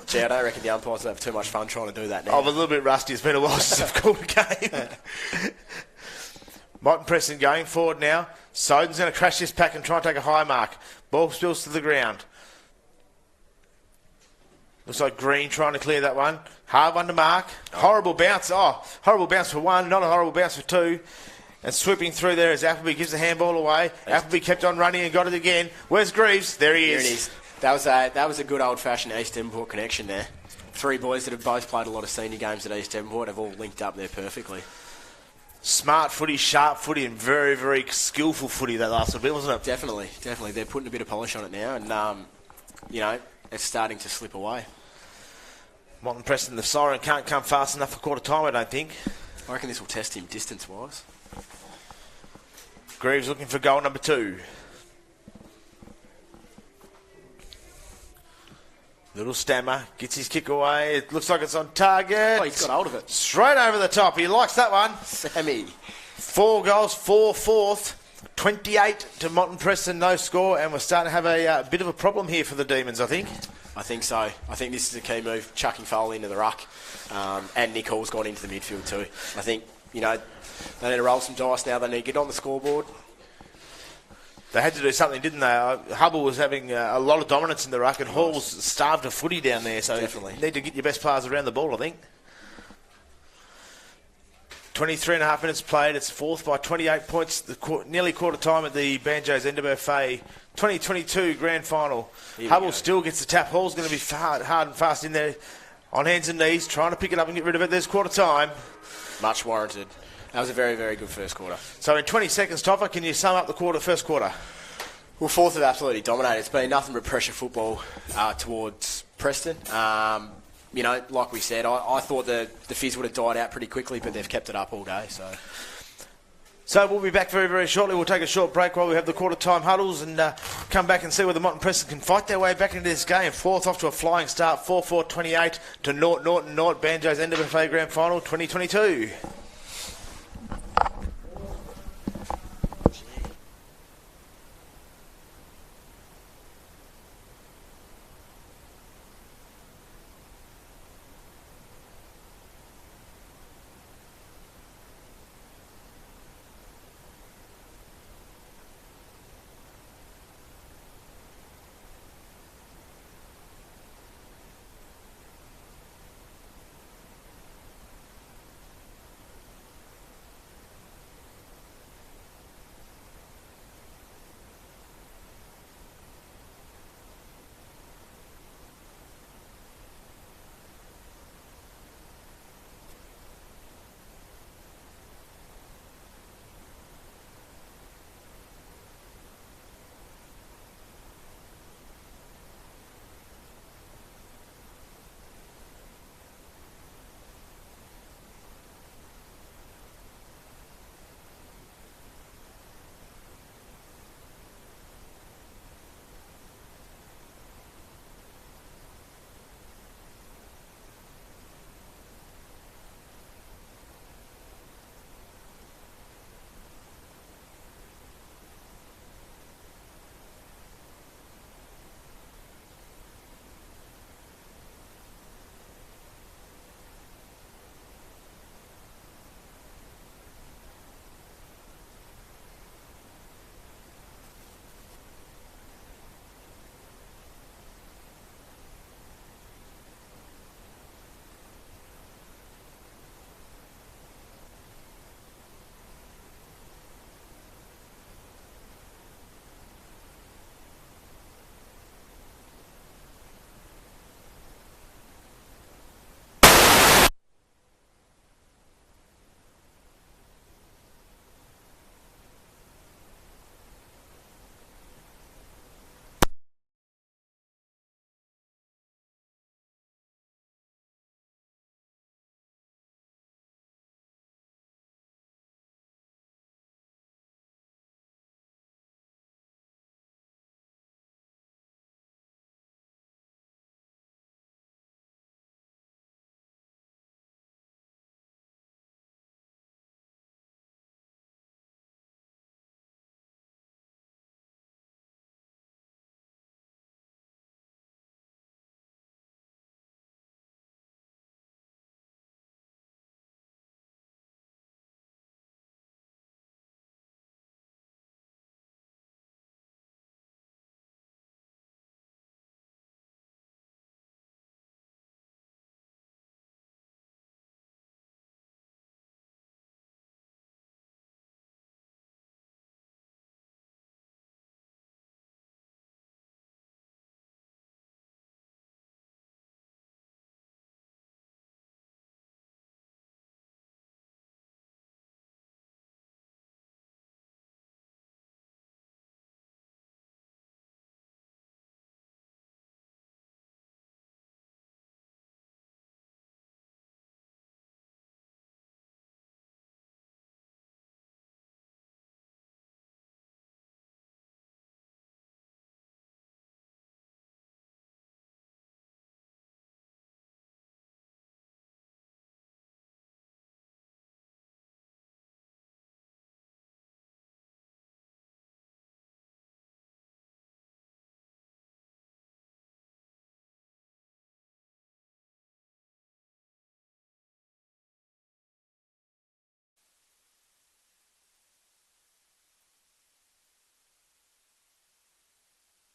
Gee, I don't reckon the umpires have too much fun trying to do that now. I'm a little bit rusty. It's been a while since I've called a game. Motton Preston going forward now. Soden's going to crash this pack and try and take a high mark. Ball spills to the ground. Looks like Green trying to clear that one. Hard one to mark. Horrible bounce. Oh, horrible bounce for one, not a horrible bounce for two. And swooping through there as Appleby gives the handball away. Appleby kept on running and got it again. Where's Greaves? There he is. There it is. That was a good old-fashioned East Devonport connection there. 3 boys that have both played a lot of senior games at East Devonport have all linked up there perfectly. Smart footy, sharp footy, and very, very skillful footy that last little bit, wasn't it? Definitely. They're putting a bit of polish on it now, and it's starting to slip away. Motton Preston, the siren can't come fast enough for quarter time, I don't think. I reckon this will test him distance-wise. Greaves looking for goal number 2. Little stammer, gets his kick away. It looks like it's on target. Oh, he's got hold of it. Straight over the top. He likes that one. Sammy. 4 goals, 4 fourth. 28 to Motton Preston, no score. And we're starting to have a bit of a problem here for the Demons, I think. I think so. I think this is a key move, chucking Foley into the ruck. And Nick Hall's gone into the midfield too. I think, they need to roll some dice now. They need to get on the scoreboard. They had to do something, didn't they? Hubble was having a lot of dominance in the ruck, and Hall's starved of footy down there, so Definitely. You need to get your best players around the ball, I think. 23 and a half minutes played. It's fourth by 28 points, nearly quarter time at the Banjos NWFA 2022 Grand Final. Hubble still gets the tap. Hall's going to be hard and fast in there on hands and knees, trying to pick it up and get rid of it. There's quarter time. Much warranted. That was a very, very good first quarter. So in 20 seconds, Topper, can you sum up the first quarter? Well, fourth have absolutely dominated. It's been nothing but pressure football towards Preston. Like we said, I thought the fizz would have died out pretty quickly, but they've kept it up all day. So we'll be back very, very shortly. We'll take a short break while we have the quarter-time huddles and come back and see whether Motton Preston can fight their way back into this game. Fourth off to a flying start, 4-4-28 to Norton Banjos NWFA Grand Final 2022.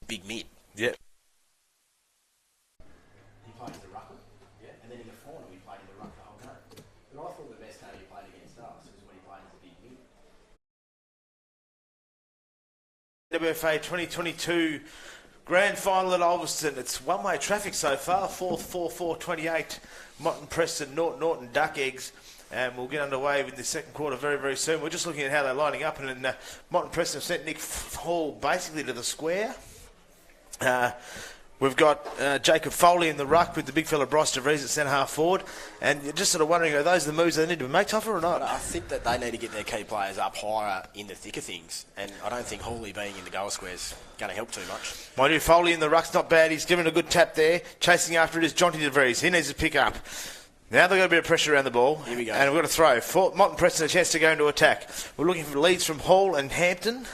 big mid. Yeah. He played as a ruckman, and then in the final he played in the ruck the whole game. But I thought the best game he played against us was when he played as a big mid. NWFA 2022 Grand Final at Ulverstone. It's one-way traffic so far. 4-4-4-28. Motton Preston, Norton Duck Eggs. And we'll get underway in the second quarter very, very soon. We're just looking at how they're lining up. And then Motton Preston have sent Nick Hall basically to the square. We've got Jacob Foley in the ruck with the big fella Bryce DeVries at centre half forward. And you're just sort of wondering, are those the moves they need to make, Toffer, or not? I think that they need to get their key players up higher in the thick of things. And I don't think Hawley being in the goal square is going to help too much. Mind you, Foley in the ruck's not bad. He's given a good tap there. Chasing after it is Jonty DeVries. He needs to pick up. Now they've got a bit of pressure around the ball. Here we go. And we've got to throw. Motton Preston a chance to go into attack. We're looking for leads from Hall and Hampton.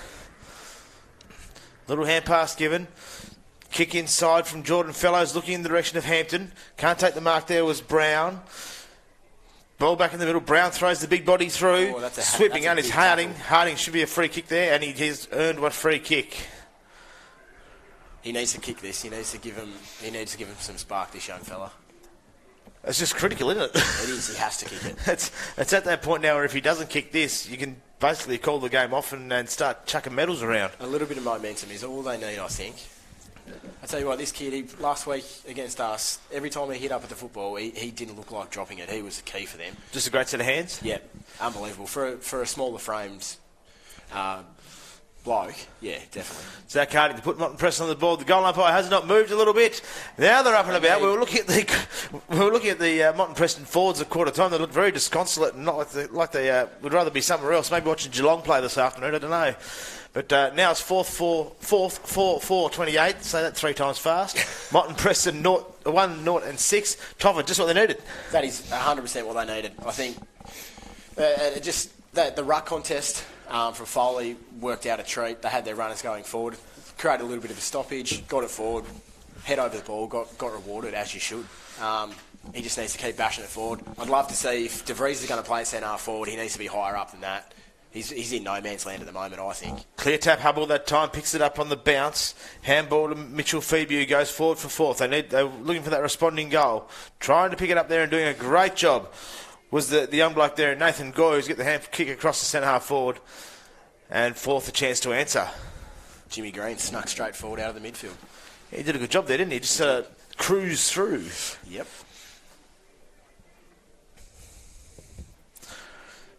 Little hand pass given. Kick inside from Jordan Fellows, looking in the direction of Hampton. Can't take the mark there was Brown. Ball back in the middle. Brown throws the big body through. Sweeping out is Harding. Tackle. Harding should be a free kick there, and he has earned one free kick. He needs to kick this. He needs to give him some spark, this young fella. It's just critical, isn't it? It is. He has to kick it. It's at that point now where if he doesn't kick this, you can basically call the game off and start chucking medals around. A little bit of momentum is all they need, I think. I tell you what, this kid, last week against us, every time he hit up at the football, he didn't look like dropping it. He was the key for them. Just a great set of hands? Yeah, unbelievable. For a smaller framed bloke, yeah, definitely. Zach Harding to put Motton Preston on the board. The goal umpire has not moved a little bit. Now they're up and about. We were looking at the Motton Preston forwards at quarter time. They look very disconsolate and not like they would rather be somewhere else. Maybe watching Geelong play this afternoon. I don't know. But now it's 4-4-4-28. Say that 3 times fast. Motton Preston 1-0-6. Toffer, just what they needed. That is 100% what they needed. I think the ruck contest from Foley worked out a treat. They had their runners going forward, created a little bit of a stoppage, got it forward, head over the ball, got rewarded as you should. He just needs to keep bashing it forward. I'd love to see if DeVries is going to play centre half forward, he needs to be higher up than that. He's in no man's land at the moment, I think. Clear tap Hubble that time, picks it up on the bounce. Handball to Mitchell Phoebe, who goes forward for fourth. They're looking for that responding goal. Trying to pick it up there and doing a great job was the young bloke there, Nathan Goy, who's get the hand kick across the centre half forward. And fourth, a chance to answer. Jimmy Green snuck straight forward out of the midfield. He did a good job there, didn't he? Just cruised through. Yep.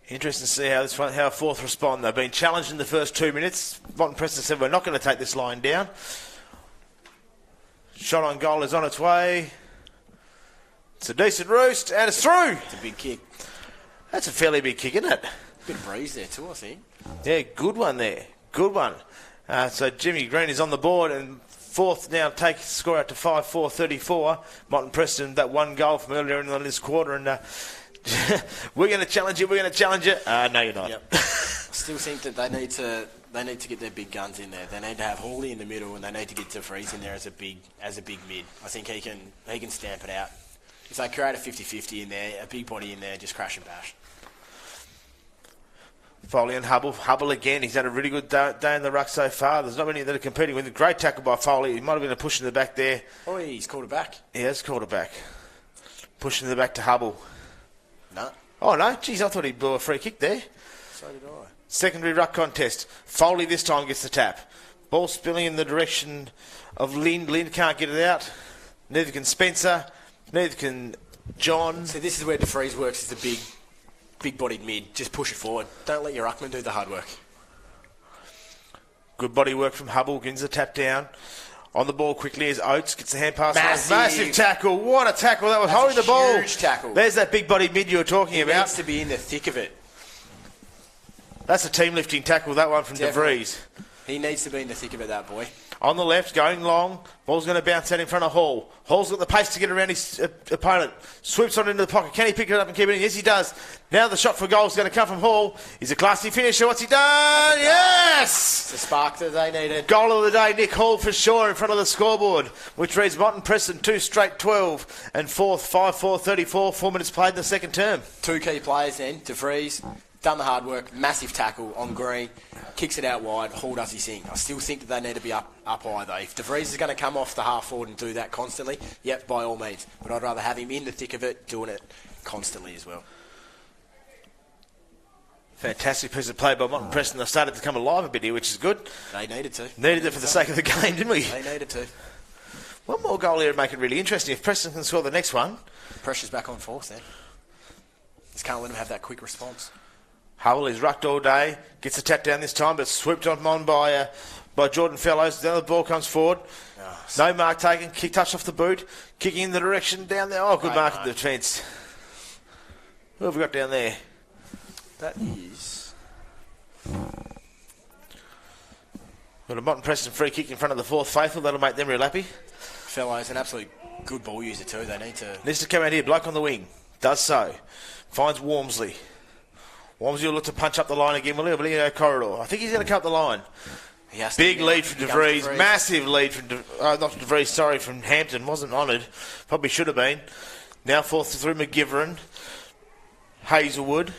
Interesting to see how fourth respond. They've been challenged in the first 2 minutes. Motton Preston said, we're not going to take this line down. Shot on goal is on its way. It's a decent roost, and it's through. It's a big kick. That's a fairly big kick, isn't it? Bit of breeze there too, I think. Yeah, good one there. Good one. So Jimmy Green is on the board, and fourth now take score out to 5-4-34. Motton Preston, that one goal from earlier in this quarter, and we're going to challenge you. No, you're not. Yep. I still think that they need to get their big guns in there. They need to have Hawley in the middle, and they need to get DeVries in there as a big mid. I think he can stamp it out. If they create a 50-50 in there, a big body in there, just crash and bash. Foley and Hubble. Hubble again. He's had a really good day in the ruck so far. There's not many that are competing with. A great tackle by Foley. He might have been a push in the back there. Oh, he's called it back. He has called it back. Pushing the back to Hubble. No. Oh, no. Geez, I thought he blew a free kick there. So did I. Secondary ruck contest. Foley this time gets the tap. Ball spilling in the direction of Lind. Lind can't get it out. Neither can Spencer. Neither can John. So this is where DeVries works as a big-bodied mid. Just push it forward. Don't let your ruckman do the hard work. Good body work from Hubble. Gins the tap down. On the ball quickly as Oates gets the hand pass. Massive tackle. What a tackle. That was holding the ball. Huge tackle. There's that big body mid you were talking about. He needs to be in the thick of it. That's a team lifting tackle, that one from DeVries. He needs to be in the thick of it, that boy. On the left, going long. Ball's going to bounce out in front of Hall. Hall's got the pace to get around his opponent. Swoops on into the pocket. Can he pick it up and keep it in? Yes, he does. Now the shot for goal is going to come from Hall. He's a classy finisher. What's he done? Yes! It's the spark that they needed. Goal of the day, Nick Hall for sure in front of the scoreboard, which reads Motton Preston 2 straight 12 and fourth 5-4-34. 4 minutes played in the second term. Two key players then, DeVries done the hard work, massive tackle on green, kicks it out wide, Hall does his thing. I still think that they need to be up high though. If De Vries is going to come off the half forward and do that constantly, yep, by all means. But I'd rather have him in the thick of it, doing it constantly as well. Fantastic piece of play by Motton Preston. They started to come alive a bit here, which is good. They needed to. Needed it for the sake of the game, didn't we? They needed to. One more goal here to make it really interesting. If Preston can score the next one. Pressure's back on fourth then. Just can't let him have that quick response. Howell is rucked all day. Gets the tap down this time, but swooped on by Jordan Fellows. Then the ball comes forward. Oh, No mark taken. Kick touch off the boot. Kicking in the direction down there. Oh, good mark at the defence. Who have we got down there? That is... Got a Motton Preston free kick in front of the fourth faithful. That'll make them real happy. Fellows, an absolute good ball user too. They need to... Needs to come out here. Bloke on the wing. Does so. Finds Wormsley. Wormsley will look to punch up the line again. Will he go corridor? I think he's going to cut the line. He has to. Big lead from De Vries. Massive lead from... not De Vries, sorry, from Hampton. Wasn't honoured. Probably should have been. Now forth through McGivern. Hazelwood.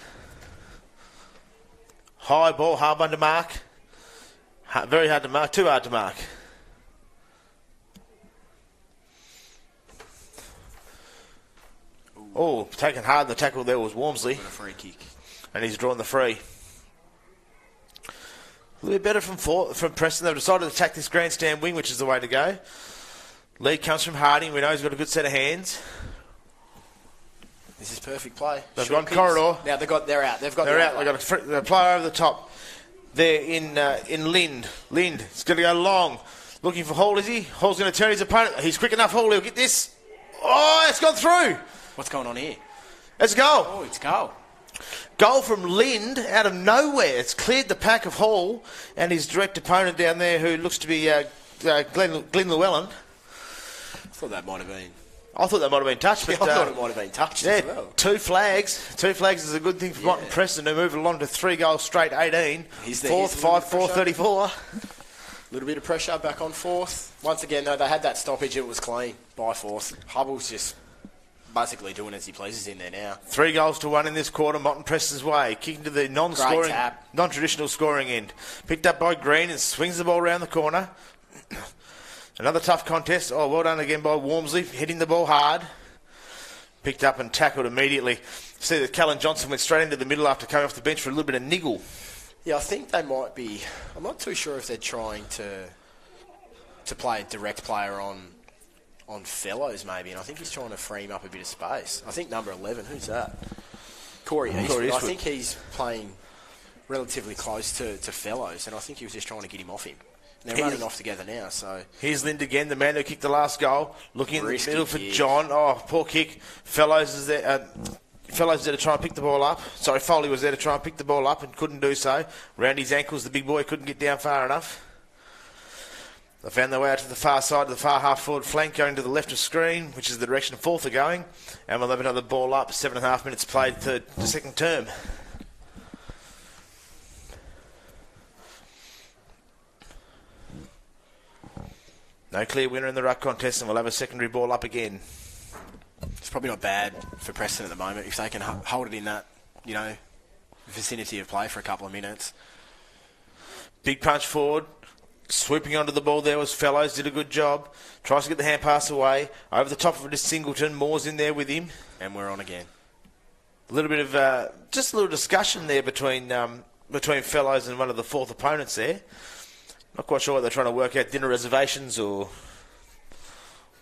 High ball, hard one to mark. Very hard to mark, too hard to mark. Oh, taken hard the tackle there was Wormsley. A free kick. And he's drawn the free. A little bit better from Preston. They've decided to attack this grandstand wing, which is the way to go. Lead comes from Harding. We know he's got a good set of hands. This is perfect play. They've gone corridor. Now they're out. They've got They're out. They've got a player over the top. They're in Lind. Lind is going to go long. Looking for Hall, is he? Hall's going to turn his opponent. He's quick enough. Hall, he'll get this. Oh, it's gone through. What's going on here? It's a goal. Oh, it's goal. Goal from Lind out of nowhere. It's cleared the pack of Hall and his direct opponent down there, who looks to be Glenn Llewellyn. I thought that might have been. I thought that might have been touched. But, I thought it might have been touched yeah, as well. 2 flags. 2 flags is a good thing for Motton Preston, who move along to 3 goals straight, 18. Fourth, 5-4, 34. A little bit of pressure back on fourth. Once again, though, they had that stoppage. It was clean by fourth. Hubble's just basically doing as he pleases in there now. 3 goals to 1 in this quarter, Motton Preston's way. Kicking to the non-traditional scoring end. Picked up by Green and swings the ball around the corner. Another tough contest. Oh, well done again by Wormsley, hitting the ball hard. Picked up and tackled immediately. See that Callan Johnson went straight into the middle after coming off the bench for a little bit of niggle. Yeah, I think they might be... I'm not too sure if they're trying to play a direct player on Fellows, maybe, and I think he's trying to free him up a bit of space. I think number 11, who's that? Corey Eastwood. I think he's playing relatively close to Fellows, and I think he was just trying to get him off him. They're running off together now, so... Here's Lind again, the man who kicked the last goal. Looking in the middle for kick. John. Oh, poor kick. Fellows is there. Fellows was there to try and pick the ball up. Sorry, Foley was there to try and pick the ball up and couldn't do so. Round his ankles, the big boy couldn't get down far enough. They found their way out to the far side, the far half-forward flank, going to the left of screen, which is the direction fourth are going. And we'll have another ball up. 7.5 minutes played, the second term. No clear winner in the ruck contest, and we'll have a secondary ball up again. It's probably not bad for Preston at the moment if they can hold it in that, vicinity of play for a couple of minutes. Big punch forward. Swooping onto the ball there was Fellows, did a good job. Tries to get the hand pass away. Over the top of it is Singleton. Moore's in there with him. And we're on again. A little bit of, just a little discussion there between Fellows and one of the fourth opponents there. Not quite sure what they're trying to work out, dinner reservations or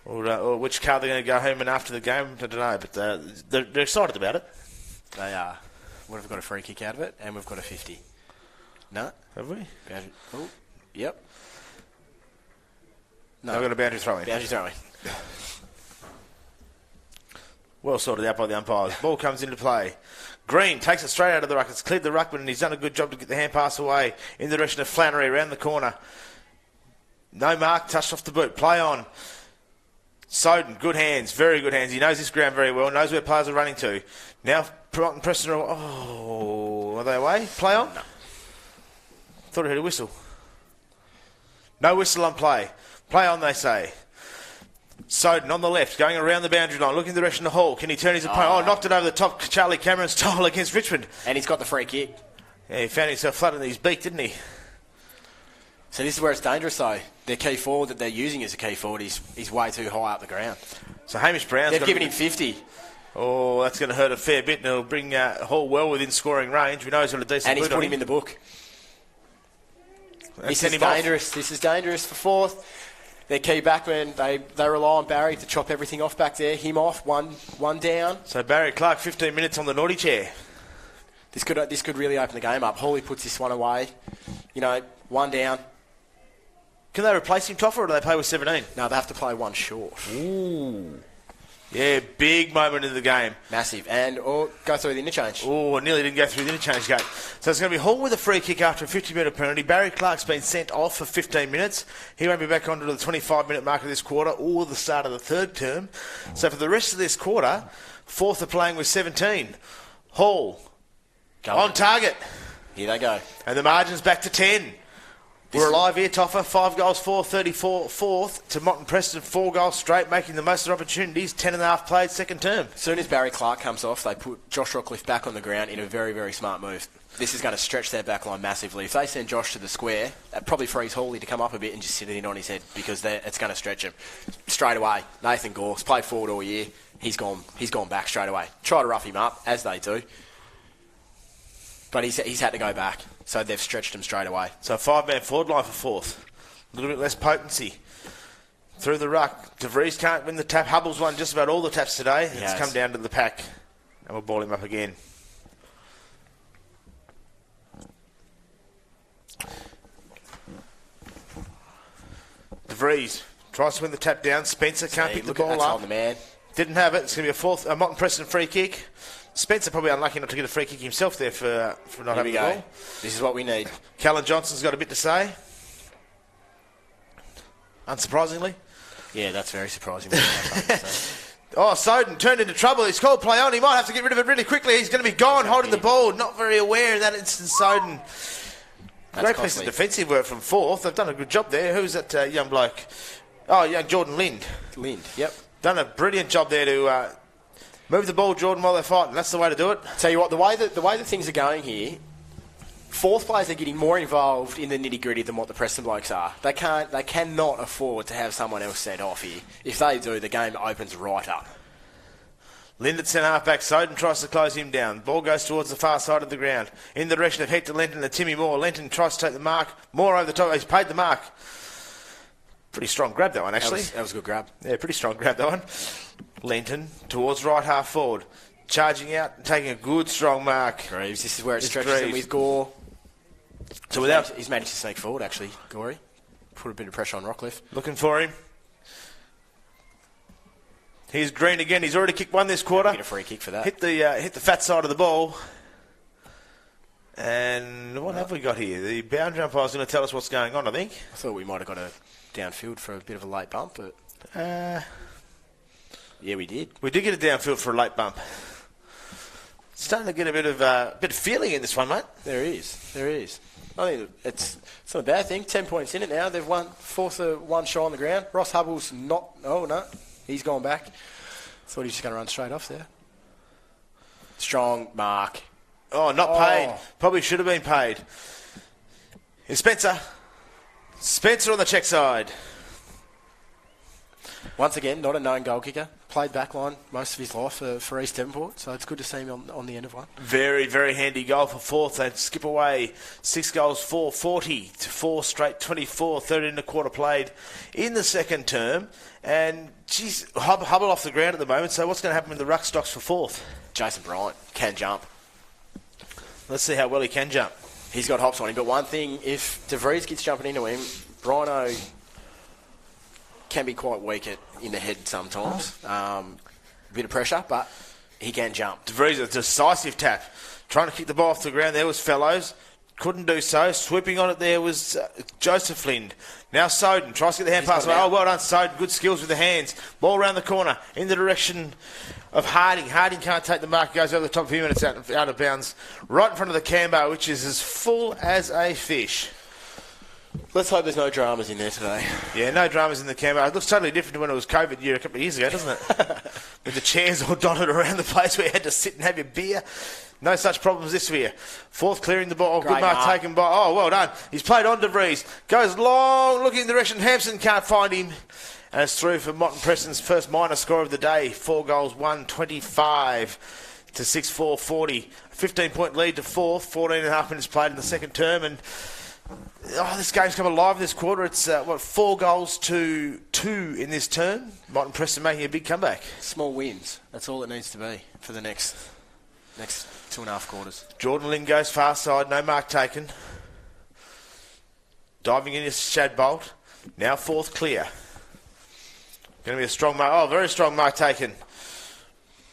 which car they're going to go home in after the game. I don't know, but they're excited about it. They are. What have we got a free kick out of it? And we've got a 50. No? Have we? Oh, yep. No. I've got a boundary throwing. Boundary throwing. Well sorted out by the umpires. Ball comes into play. Green takes it straight out of the ruck. It's cleared the ruckman and he's done a good job to get the hand pass away in the direction of Flannery around the corner. No mark, touched off the boot. Play on. Soden, good hands, very good hands. He knows this ground very well, knows where players are running to. Now Preston are they away? Play on? No. Thought I heard a whistle. No whistle on play. Play on, they say. Soden on the left, going around the boundary line, looking in the direction of Hall. Can he turn his opponent? Oh, knocked it over the top, Charlie Cameron style against Richmond. And he's got the free kick. Yeah, he found himself flat on his beak, didn't he? So this is where it's dangerous, though. Their key forward that they're using as a key forward is way too high up the ground. So Hamish Brown's They've given him 50. Oh, that's going to hurt a fair bit, and it'll bring Hall well within scoring range. We know he's got a decent And he's boot put on him in the book. This Send is him off. dangerous. This is dangerous for fourth. Their key backman, they rely on Barry to chop everything off back there. Him off, one down. So Barry Clark, 15 minutes on the naughty chair. This could really open the game up. Hawley puts this one away. One down. Can they replace him, Toffer, or do they play with 17? No, they have to play one short. Ooh. Yeah, big moment in the game. Massive. And go through the interchange. Oh, nearly didn't go through the interchange gate. So it's going to be Hall with a free kick after a 50-minute penalty. Barry Clark's been sent off for 15 minutes. He won't be back onto the 25-minute mark of this quarter or the start of the third term. So for the rest of this quarter, Forth are playing with 17. Hall on target. Here they go. And the margin's back to 10. We're alive here, Toffer. 5 goals, 4-34 fourth to Motton Preston. 4 goals straight, making the most of their opportunities. 10.5 played second term. As soon as Barry Clark comes off, they put Josh Rockcliffe back on the ground in a very, very smart move. This is going to stretch their back line massively. If they send Josh to the square, that probably frees Hawley to come up a bit and just sit it in on his head because it's going to stretch him. Straight away, Nathan Gore's played forward all year. He's gone back straight away. Try to rough him up, as they do. But he's had to go back, so they've stretched him straight away. So 5-man forward line for Forth. A little bit less potency. Through the ruck. De Vries can't win the tap. Hubble's won just about all the taps today. It's come down to the pack. And we'll ball him up again. De Vries tries to win the tap down. Spencer can't pick the ball up. On the man. Didn't have it. It's going to be a fourth. A Motton Preston free kick. Spencer probably unlucky not to get a free kick himself there for not having the ball. This is what we need. Callan Johnson's got a bit to say. Unsurprisingly. Yeah, that's very surprising. Oh, Soden turned into trouble. He's called play on. He might have to get rid of it really quickly. He's going to be gone holding the ball. Not very aware in that instance, Soden. Great piece of defensive work from Forth. They've done a good job there. Who's that young bloke? Oh, young Jordan Lind. Yep. Done a brilliant job there to move the ball, Jordan, while they're fighting. That's the way to do it. Tell you what, the way that things are going here, Forth players are getting more involved in the nitty-gritty than what the Preston blokes are. They cannot afford to have someone else sent off here. If they do, the game opens right up. Lind at centre half back. Soden tries to close him down. Ball goes towards the far side of the ground. In the direction of Hector Lenton and Timmy Moore. Lenton tries to take the mark. Moore over the top. He's paid the mark. Pretty strong grab, that one, actually. That was a good grab. Yeah, pretty strong grab, that one. Lenton towards right half forward. Charging out and taking a good, strong mark. Greaves, this is where it stretches him with Gore. So he's managed to sneak forward, actually, Gorey. Put a bit of pressure on Rockcliffe. Looking for him. Here's Green again. He's already kicked one this quarter. Get a free kick for that. Hit the fat side of the ball. And what have we got here? The boundary umpire is going to tell us what's going on, I think. I thought we might have got a downfield for a bit of a late bump, but... yeah, we did. We did get a downfield for a late bump. Starting to get a bit of feeling in this one, mate. There is. I think it's not a bad thing. 10 points in it now. They've won fourth of one shot on the ground. Ross Hubble's not... Oh, no. He's gone back. Thought he was just going to run straight off there. Strong mark. Oh, not paid. Probably should have been paid. Here's Spencer. Spencer on the check side. Once again, not a known goal kicker. Played backline most of his life for East Devonport, so it's good to see him on the end of one. Very, very handy goal for Forth. They'd skip away 6 goals, 40 to 4 straight, 24, 13 and a quarter played in the second term. And, geez, Hubble off the ground at the moment, so what's going to happen with the ruck stocks for Forth? Jason Bryant can jump. Let's see how well he can jump. He's got hops on him, but one thing, if De Vries gets jumping into him, Bryno can be quite weak in the head sometimes. A bit of pressure, but he can jump. De Vries, a decisive tap. Trying to kick the ball off the ground. There was Fellows. Couldn't do so. Swooping on it there was Joseph Lind. Now Soden tries to get the hand pass away. Oh, well done, Soden. Good skills with the hands. Ball around the corner in the direction of Harding. Harding can't take the mark. Goes over the top of him and it's out of bounds. Right in front of the Cambo, which is as full as a fish. Let's hope there's no dramas in there today. Yeah, no dramas in the camera. It looks totally different to when it was COVID year a couple of years ago, doesn't it? With the chairs all dotted around the place where you had to sit and have your beer. No such problems this year. Fourth clearing the ball. Great Good mark taken by... Oh, well done. He's played on De Vries. Goes long, looking in the direction. Hampson can't find him. And it's through for Motton Preston's first minor score of the day. 4 goals, 125 to 6-4, 40. 15-point lead to fourth. 14 and a half minutes played in the second term. And... this game's come alive this quarter. It's, 4 goals to 2 in this term. Motton Preston making a big comeback. Small wins. That's all it needs to be for the next 2.5 quarters. Jordan Lynn goes far side. No mark taken. Diving in is Shad Bolt. Now fourth clear. Going to be a strong mark. Oh, very strong mark taken.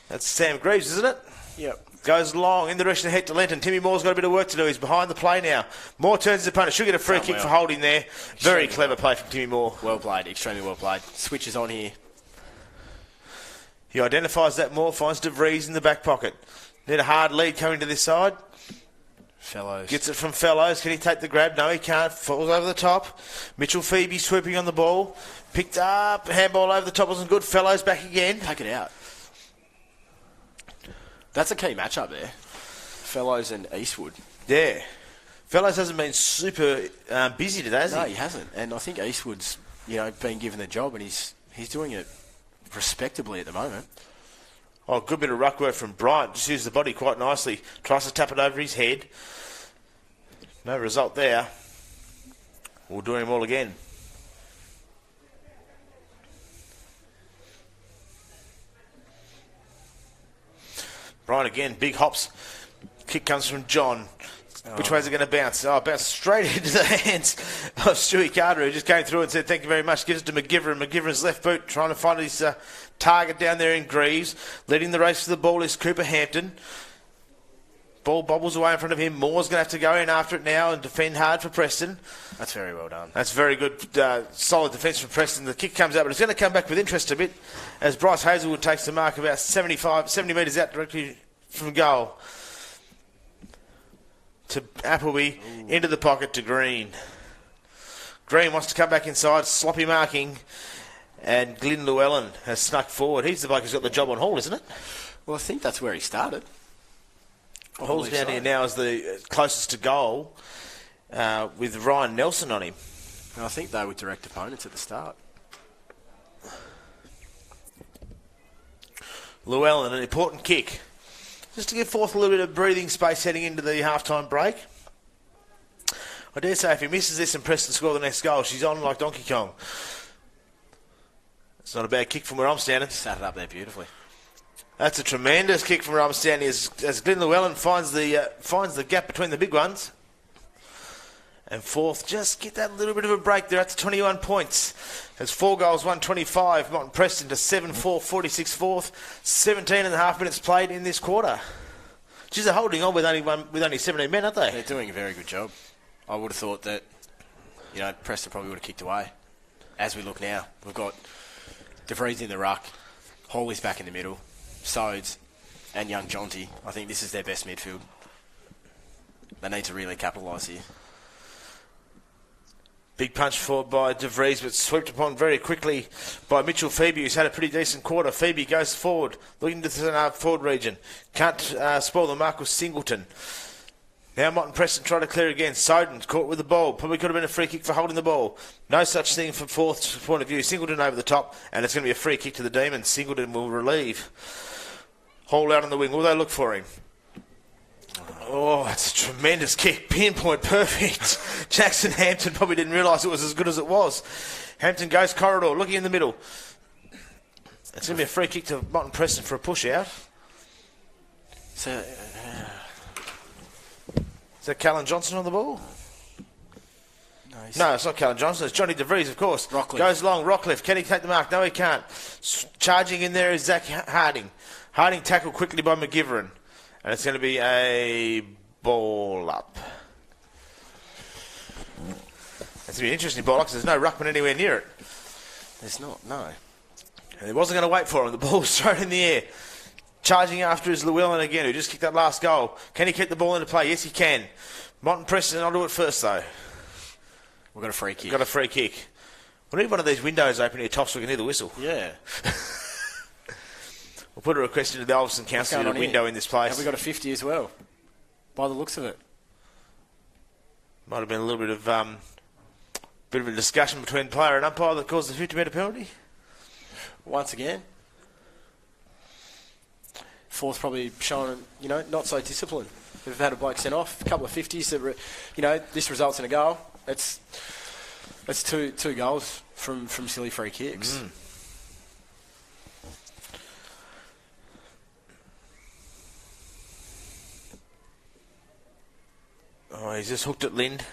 That's Sam Greaves, isn't it? Yep. Goes long in the direction of Hector Lenton. Timmy Moore's got a bit of work to do. He's behind the play now. Moore turns his opponent. Should get a free kick for holding there. Very clever play from Timmy Moore. Well played. Extremely well played. Switches on here. He identifies that Moore. Finds De Vries in the back pocket. Need a hard lead coming to this side. Fellows. Gets it from Fellows. Can he take the grab? No, he can't. Falls over the top. Mitchell Phoebe swooping on the ball. Picked up. Handball over the top wasn't good. Fellows back again. Take it out. That's a key matchup there. Fellows and Eastwood. Yeah. Fellows hasn't been super busy today, has he? No, he hasn't. And I think Eastwood's, been given the job, and he's doing it respectably at the moment. Oh, good bit of ruck work from Bryant. Just used the body quite nicely. Tries to tap it over his head. No result there. We'll do him all again. Bryant again. Big hops. Kick comes from John. Which way's it going to bounce? Oh, bounce straight into the hands of Stewie Carter, who just came through and said, thank you very much. Gives it to McGivern. McGivern's left boot, trying to find his target down there in Greaves. Leading the race for the ball is Cooper Hampton. Ball bobbles away in front of him. Moore's going to have to go in after it now and defend hard for Preston. That's very well done. That's very good, solid defence from Preston. The kick comes out, but it's going to come back with interest a bit as Bryce Hazelwood takes the mark about 70 metres out directly from goal. To Appleby, into the pocket to Green. Green wants to come back inside, sloppy marking, and Glyn Llewellyn has snuck forward. He's the bloke who's got the job on Hall, isn't it? Well, I think that's where he started. Hall's down here now as the closest to goal, with Ryan Nelson on him. And I think they were direct opponents at the start. Llewellyn, an important kick. Just to give Forth a little bit of breathing space heading into the half-time break. I dare say if he misses this and Preston score the next goal, she's on like Donkey Kong. It's not a bad kick from where I'm standing. Sat it up there beautifully. That's a tremendous kick from where I'm standing as Glyn Llewellyn finds the gap between the big ones. And Forth just get that little bit of a break there. Up to 21 points. There's 4 goals, 125. Motton Preston to 7-4, 46 Forth. 17 and a half minutes played in this quarter. Geez, they're holding on with only 17 men, aren't they? They're doing a very good job. I would have thought that, Preston probably would have kicked away. As we look now, we've got De Vries in the ruck. Hawley's back in the middle. Sodes and young Jonty. I think this is their best midfield. They need to really capitalise here. Big punch forward by De Vries, but swept upon very quickly by Mitchell Phoebe, who's had a pretty decent quarter. Phoebe goes forward, looking to the forward region. Can't spoil the mark with Singleton. Now Motton Preston try to clear again. Soden caught with the ball. Probably could have been a free kick for holding the ball. No such thing from Forth's point of view. Singleton over the top, and it's going to be a free kick to the Demons. Singleton will relieve. Hall out on the wing. Will they look for him? Oh, that's a tremendous kick. Pinpoint perfect. Jackson Hampton probably didn't realise it was as good as it was. Hampton goes corridor, looking in the middle. It's going to be a free kick to Motton Preston for a push out. So, is that Callan Johnson on the ball? No, it's not Callan Johnson. It's Johnny De Vries, of course. Rockcliffe. Goes long. Rockcliffe. Can he take the mark? No, he can't. Charging in there is Zach Harding. Harding tackled quickly by McGivern. And it's going to be a ball up. It's going to be an interesting ball up because there's no ruckman anywhere near it. There's not, no. And he wasn't going to wait for him. The ball's thrown in the air. Charging after is Llewellyn again, who just kicked that last goal. Can he keep the ball into play? Yes, he can. Motton Preston, I'll do it first, though. We've got a free kick. Got a free kick. We need one of these windows open here top so we can hear the whistle. Yeah. We'll put a request into the Ulverstone Council to get a window in this place. Have we got a 50 as well? By the looks of it. Might have been a little bit of a discussion between player and umpire that caused the 50-metre penalty. Once again. Forth probably showing, not so disciplined. We've had a bloke sent off, a couple of 50s. That this results in a goal. It's two goals from silly free kicks. Oh, he's just hooked at Lind.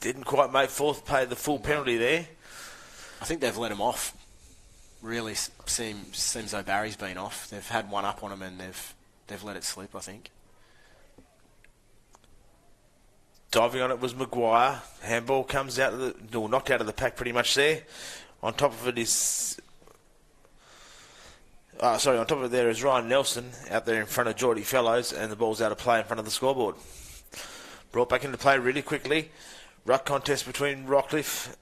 Didn't quite make Forth pay the full penalty there. I think they've let him off. Really seems though Barry's been off. They've had one up on him and they've let it slip, I think. Diving on it was Maguire. Handball comes out knocked out of the pack pretty much there. On top of it is... on top of it there is Ryan Nelson out there in front of Geordie Fellows, and the ball's out of play in front of the scoreboard. Brought back into play really quickly. Ruck contest between Rockcliffe,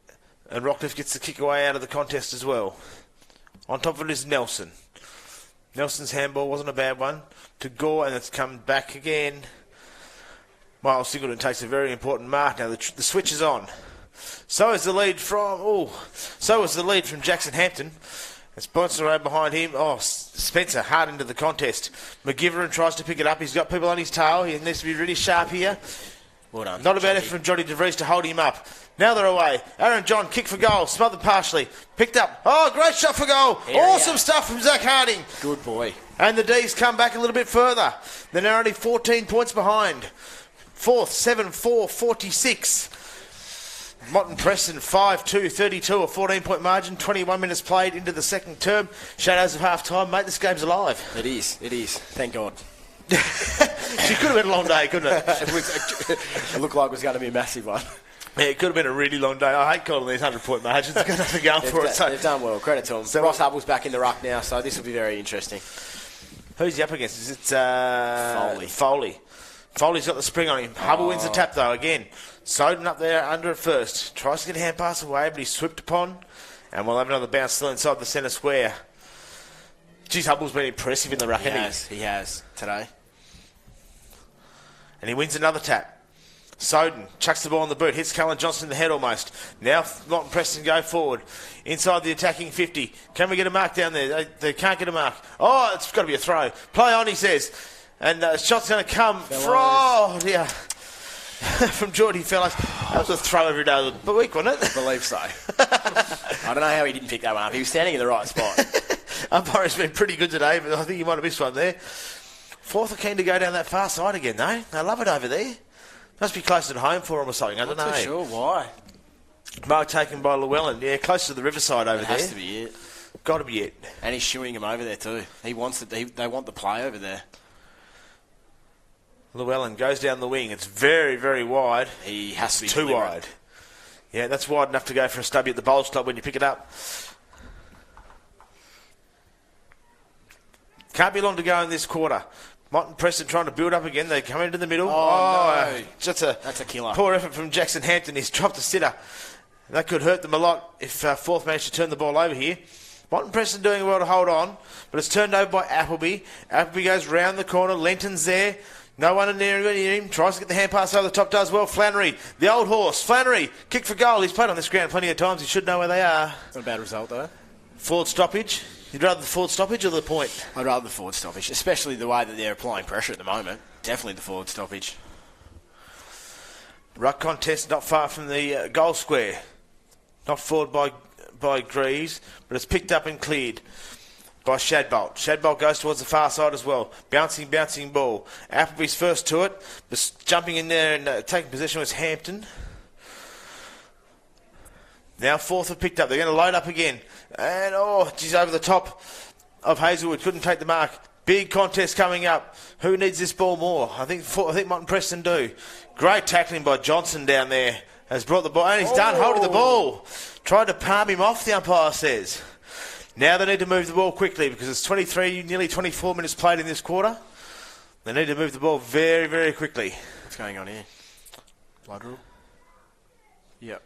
and Rockcliffe gets the kick away out of the contest as well. On top of it is Nelson. Nelson's handball wasn't a bad one to Gore, and it's come back again. Miles Singleton takes a very important mark. Now the switch is on. So is the lead from Jackson Hampton. It's bouncing around behind him. Oh, Spencer hard into the contest. McGivern tries to pick it up. He's got people on his tail. He needs to be really sharp here. Well done. Not a bad effort from Johnny DeVries to hold him up. Now they're away. Aaron John, kick for goal. Smothered partially. Picked up. Oh, great shot for goal. Awesome stuff from Zach Harding. Good boy. And the D's come back a little bit further. They're now only 14 points behind. Fourth, 7-4, 46. Motton Preston, 5-2, 32, a 14-point margin, 21 minutes played into the second term. Shadows of half-time. Mate, this game's alive. It is. Thank God. She could have been a long day, couldn't it? It looked like it was going to be a massive one. Yeah, it could have been a really long day. I hate calling these 100-point margins. They've got nothing going for it. They've done well. Credit to them. So Ross Hubbell's back in the ruck now, so this will be very interesting. Who's he up against? Is it Foley. Foley's got the spring on him. Hubble wins the tap, though, again. Soden up there under at first. Tries to get a hand pass away, but he's swept upon. And we'll have another bounce still inside the centre square. Geez, Hubble's been impressive in the ruck, hasn't he? He has, today. And he wins another tap. Soden chucks the ball on the boot, hits Cullen Johnson in the head almost. Now Motton Preston go forward. Inside the attacking 50. Can we get a mark down there? They can't get a mark. Oh, it's got to be a throw. Play on, he says. And shot's going to come from Geordie Fellows. That was a throw every day of the week, wasn't it? I believe so. I don't know how he didn't pick that one up. He was standing in the right spot. Umpire's been pretty good today, but I think he might have missed one there. Forth are keen to go down that far side again, though. They love it over there. Must be closer to home for them or something. I don't know. Not too sure why. Mark taken by Llewellyn. Yeah, close to the riverside over there. Has to be it. Got to be it. And he's shooing him over there too. He wants it. They want the play over there. Llewellyn goes down the wing. It's very, very wide. He has to be too wide. Yeah, that's wide enough to go for a stubby at the bowl stop when you pick it up. Can't be long to go in this quarter. Motton Preston trying to build up again. They come into the middle. No. That's a killer. Poor effort from Jackson Hampton. He's dropped a sitter. That could hurt them a lot if Forth managed to turn the ball over here. Motton Preston doing well to hold on, but it's turned over by Appleby. Appleby goes round the corner. Lenton's there. No one near him. Tries to get the hand pass over the top. Does well. Flannery, the old horse. Flannery, kick for goal. He's played on this ground plenty of times. He should know where they are. Not a bad result, though. Forward stoppage. You'd rather the forward stoppage or the point? I'd rather the forward stoppage, especially the way that they're applying pressure at the moment. Definitely the forward stoppage. Ruck contest not far from the goal square. Not forward by Greaves, but it's picked up and cleared by Shadbolt. Shadbolt goes towards the far side as well. Bouncing ball. Appleby's first to it. But jumping in there and taking possession was Hampton. Now Forth have picked up. They're going to load up again. And, he's over the top of Hazelwood. Couldn't take the mark. Big contest coming up. Who needs this ball more? I think Motton Preston do. Great tackling by Johnson down there. Has brought the ball. And he's done holding the ball. Tried to palm him off, the umpire says. Now they need to move the ball quickly because it's 23, nearly 24 minutes played in this quarter. They need to move the ball very, very quickly. What's going on here? Blood rule. Yep.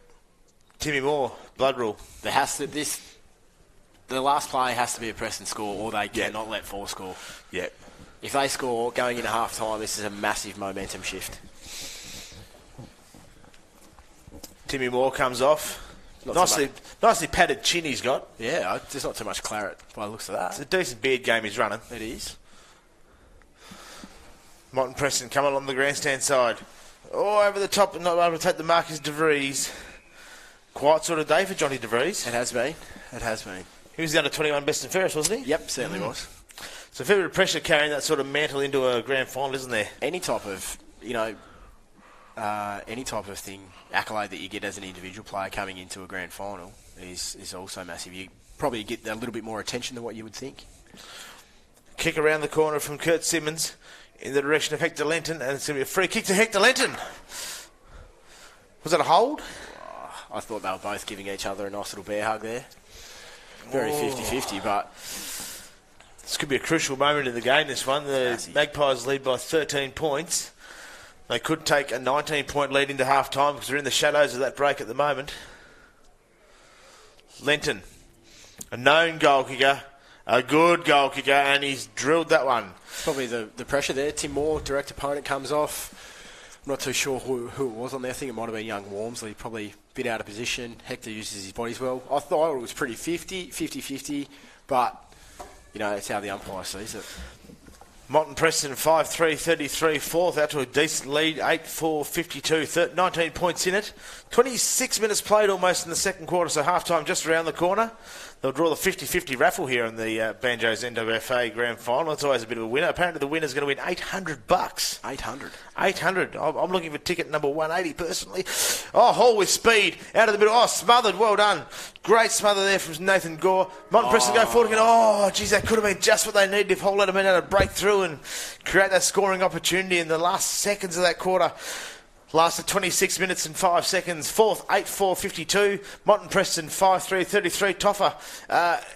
Timmy Moore, blood rule. There has to the last play has to be a Preston score, or they cannot let 4 score. Yep. If they score going into half time, this is a massive momentum shift. Timmy Moore comes off. Not Nicely padded chin he's got. Yeah, there's not too much claret by the looks of that. It's a decent beard game he's running. It is. Motton Preston coming along the grandstand side. Oh, over the top, and not able to take the mark is DeVries. Quiet sort of day for Johnny DeVries. It has been. It has been. He was the under 21 best and fairest, wasn't he? Yep, certainly was. So a fair bit of pressure carrying that sort of mantle into a grand final, isn't there? Any type of, any type of thing, accolade that you get as an individual player coming into a grand final is also massive. You probably get a little bit more attention than what you would think. Kick around the corner from Kurt Simmons in the direction of Hector Lenton, and it's going to be a free kick to Hector Lenton. Was that a hold? I thought they were both giving each other a nice little bear hug there. Very 50-50, but... This could be a crucial moment in the game, this one. The Magpies lead by 13 points. They could take a 19-point lead into half-time because they're in the shadows of that break at the moment. Lenton, a known goal kicker, a good goal kicker, and he's drilled that one. Probably the pressure there. Tim Moore, direct opponent, comes off. I'm not too sure who it was on there. I think it might have been young Wormsley, probably a bit out of position. Hector uses his bodies well. I thought it was pretty 50-50, but, it's how the umpire sees it. Motton Preston 5-3, 33-4, out to a decent lead, 8-4, 19 points in it. 26 minutes played almost in the second quarter, so half-time just around the corner. They'll draw the 50-50 raffle here in the Banjo's NWFA Grand Final. It's always a bit of a winner. Apparently the winner's going to win $800. 800. I'm looking for ticket number 180 personally. Oh, Hall with speed. Out of the middle. Oh, smothered. Well done. Great smother there from Nathan Gore. Motton Preston go forward again. Oh, geez, that could have been just what they needed if Hall let them in able to break through and create that scoring opportunity in the last seconds of that quarter. Lasted 26 minutes and 5 seconds. Fourth, 8-4, 52. Motton Preston, 5-3, 33. Toffer,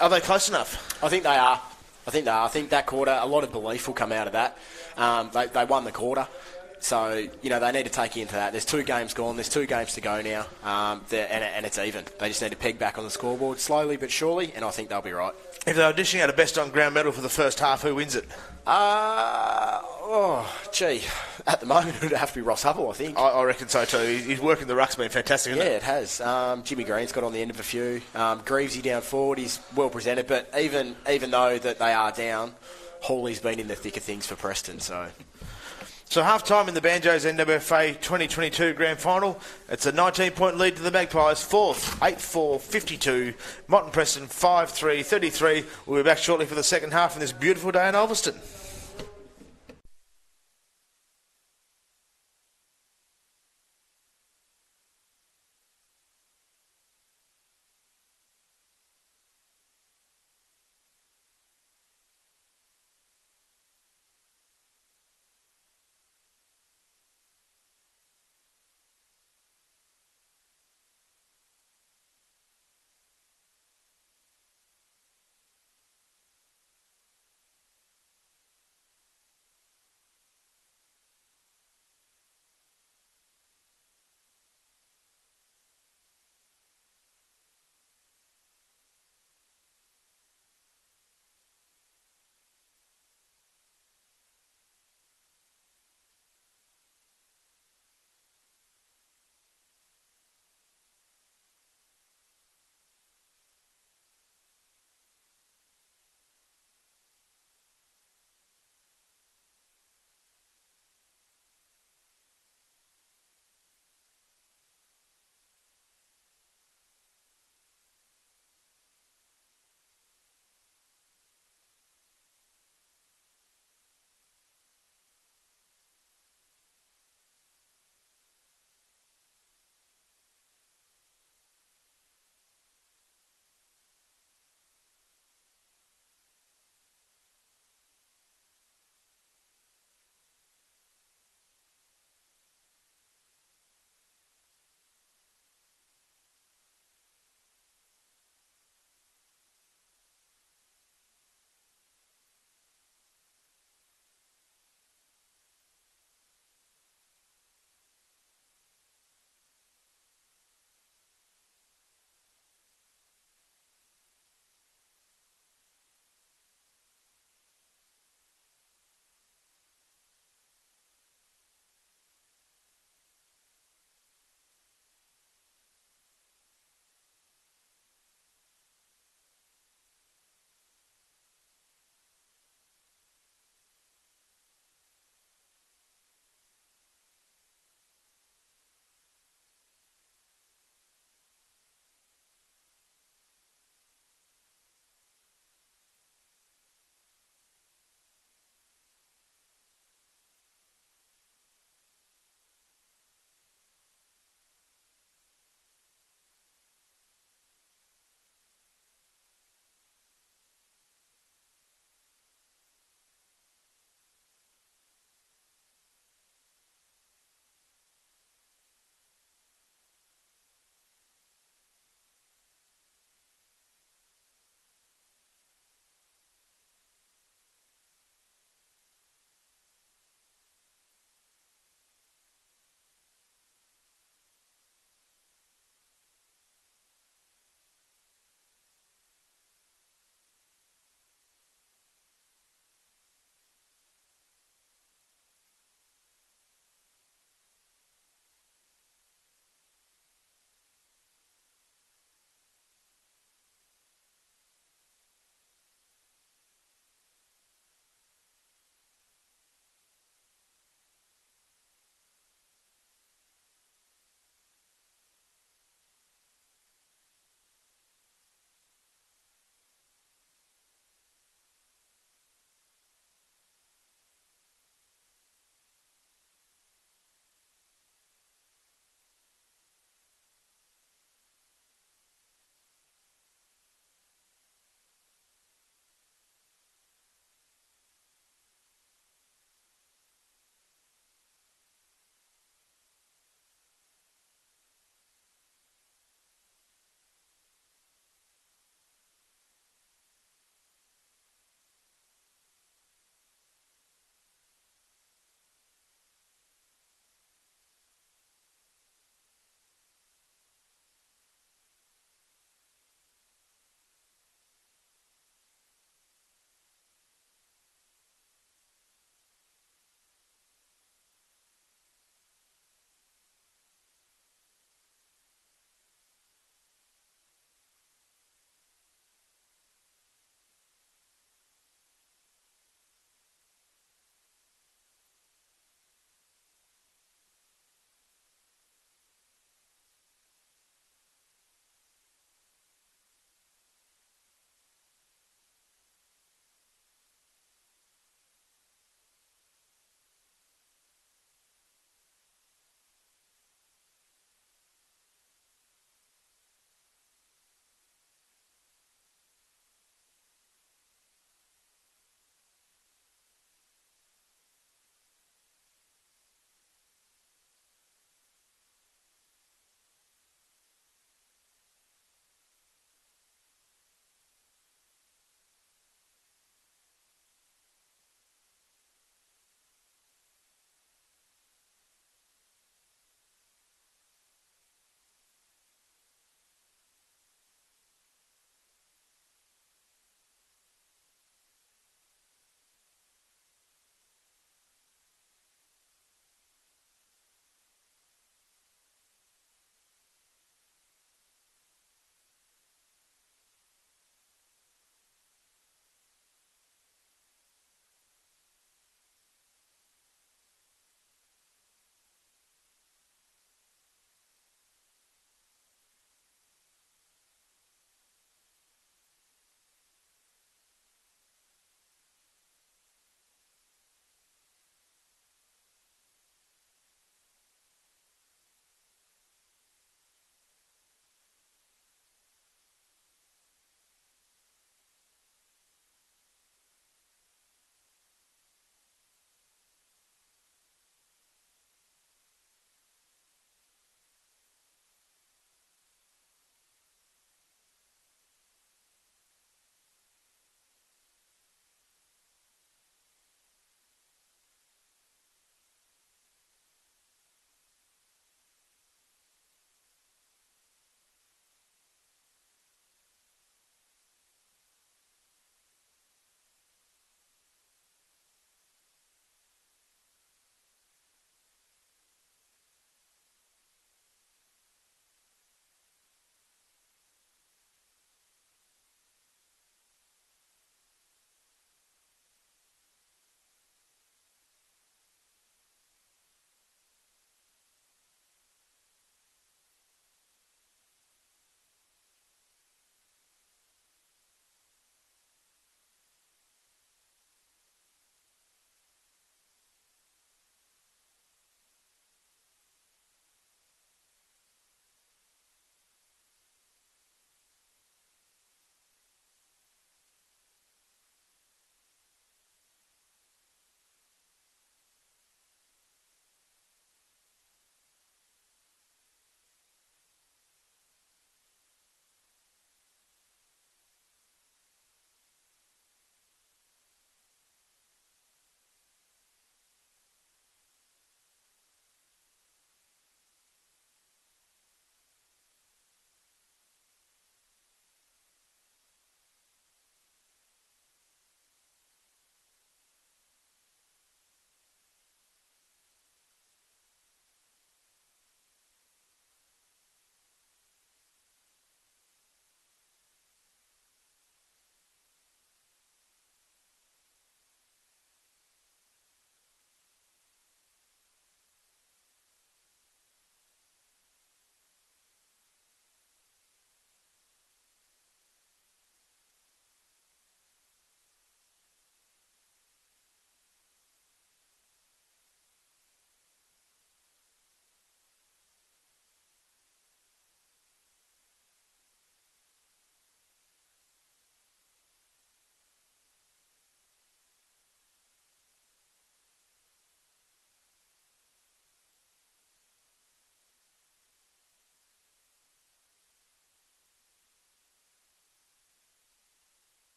are they close enough? I think they are. I think that quarter, a lot of belief will come out of that. They won the quarter. So, they need to take into that. There's 2 games gone. There's 2 games to go now. And it's even. They just need to peg back on the scoreboard slowly but surely, and I think they'll be right. If they were dishing out a best on ground medal for the first half, who wins it? At the moment it would have to be Ross Hubble, I think. I reckon so too. He's working the ruck's been fantastic, hasn't it has. Jimmy Green's got on the end of a few. Greavesy down forward, he's well presented, but even though that they are down, Hawley's been in the thick of things for Preston, so... So half-time in the Banjo's NWFA 2022 Grand Final. It's a 19-point lead to the Magpies. Fourth, 8-4, 52. Motton Preston, 5-3, 33. We'll be back shortly for the second half in this beautiful day in Ulverstone.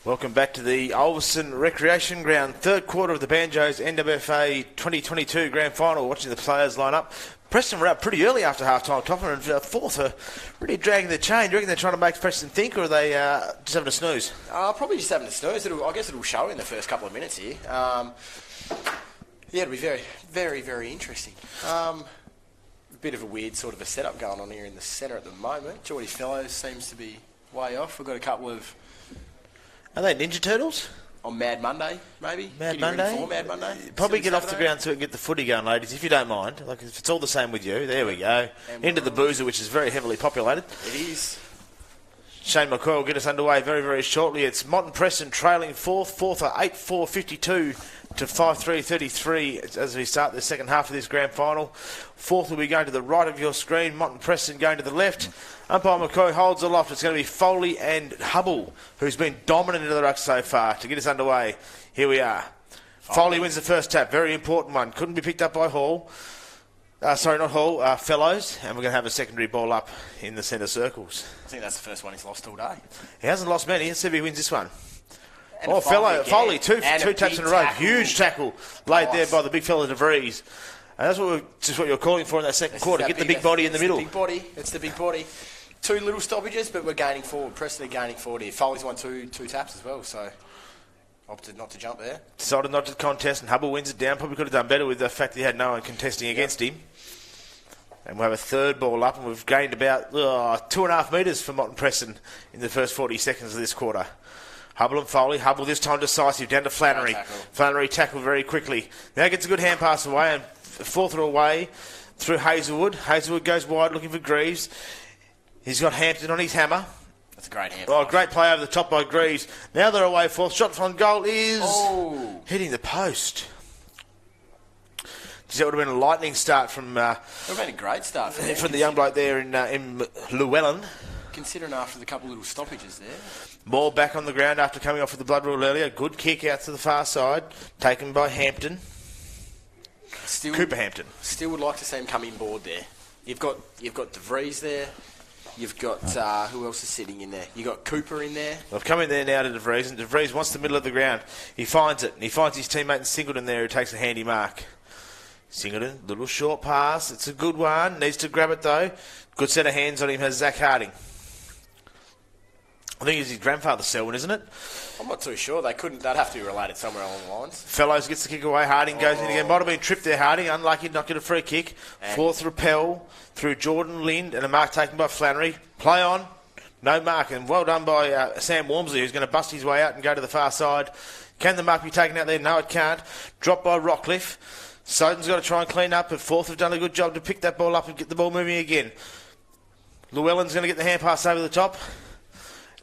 Welcome back to the Ulverstone Recreation Ground, third quarter of the Banjos NWFA 2022 Grand Final. Watching the players line up. Preston were out pretty early after half-time, Topper, and fourth are really dragging the chain. Do you reckon they're trying to make Preston think, or are they just having a snooze? Probably just having a snooze. I guess it'll show in the first couple of minutes here. Yeah, it'll be very, very, very interesting. A bit of a weird sort of a setup going on here in the centre at the moment. Geordie Fellows seems to be way off. We've got a couple of... Are they Ninja Turtles? On Mad Monday, maybe? Mad Monday? Mad Monday? Probably get off the ground so we can get the footy going, ladies, if you don't mind. Like, if it's all the same with you, there we go. Into the boozer, which is very heavily populated. It is. Shane McCoy will get us underway very, very shortly. It's Motton Preston trailing fourth. Fourth are 8-4-52 to 5-3-33 as we start the second half of this grand final. Fourth will be going to the right of your screen. Motton Preston going to the left. Umpire McCoy holds aloft. It's going to be Foley and Hubble, who's been dominant into the ruck so far. To get us underway, here we are. Foley wins the first tap. Very important one. Couldn't be picked up by Hall. Sorry, not Hall. Fellows. And we're going to have a secondary ball up in the centre circles. I think that's the first one he's lost all day. He hasn't lost many. Let's see if he wins this one. And Foley, two taps in a row. Tackle. Huge tackle laid there by the big fella De Vries. And that's what you're calling for in that second quarter. Get the big body in the middle. It's the big body. Two little stoppages, but we're gaining forward. Preston are gaining forward here. Foley's won two taps as well, so opted not to jump there. Decided not to contest, and Hubble wins it down. Probably could have done better with the fact that he had no one contesting against him. And we'll have a third ball up, and we've gained about 2.5 metres for Motton Preston in the first 40 seconds of this quarter. Hubble and Foley. Hubble this time decisive, down to Flannery. Flannery tackled very quickly. Now gets a good hand pass away, and fourth away through Hazelwood. Hazelwood goes wide looking for Greaves. He's got Hampton on his hammer. That's a great hand. Oh, great play over the top by Greaves. Now they're away fourth. Shot from goal is hitting the post. That would have been a lightning start from... It would have been a great start from the young bloke there in Llewellyn. Considering after the couple little stoppages there. Ball back on the ground after coming off with the blood rule earlier. Good kick out to the far side. Taken by Hampton. Cooper Hampton. Still would like to see him come in board there. You've got De Vries there. You've got, who else is sitting in there? You've got Cooper in there. They've come in there now to De Vries, and De Vries wants the middle of the ground. He finds it, and he finds his teammate in Singleton there who takes a handy mark. Singleton, little short pass. It's a good one. Needs to grab it, though. Good set of hands on him has Zach Harding. I think it's his grandfather, Selwyn, isn't it? I'm not too sure. They'd have to be related somewhere along the lines. Fellows gets the kick away. Harding goes in again. Might have been tripped there, Harding. Unlucky to not get a free kick. And fourth rappel through Jordan Lind and a mark taken by Flannery. Play on. No mark. And well done by Sam Wormsley, who's going to bust his way out and go to the far side. Can the mark be taken out there? No, it can't. Dropped by Rockcliffe. Soden's got to try and clean up, but fourth have done a good job to pick that ball up and get the ball moving again. Llewellyn's going to get the hand pass over the top.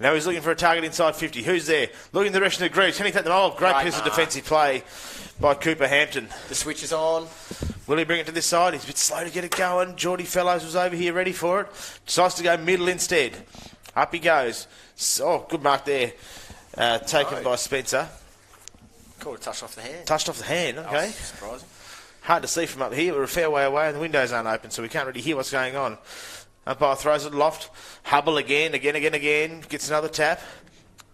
Now he's looking for a target inside 50. Who's there? Looking in the direction of Greaves. Can he take them? Oh, great piece of defensive play by Cooper Hampton. The switch is on. Will he bring it to this side? He's a bit slow to get it going. Geordie Fellows was over here ready for it. Decides to go middle instead. Up he goes. Oh, good mark there. Taken by Spencer. Caught a touch off the hand. Touched off the hand, okay. Oh, surprising. Hard to see from up here. We're a fair way away and the windows aren't open, so we can't really hear what's going on. Umpire throws it aloft. Hubble again. Gets another tap.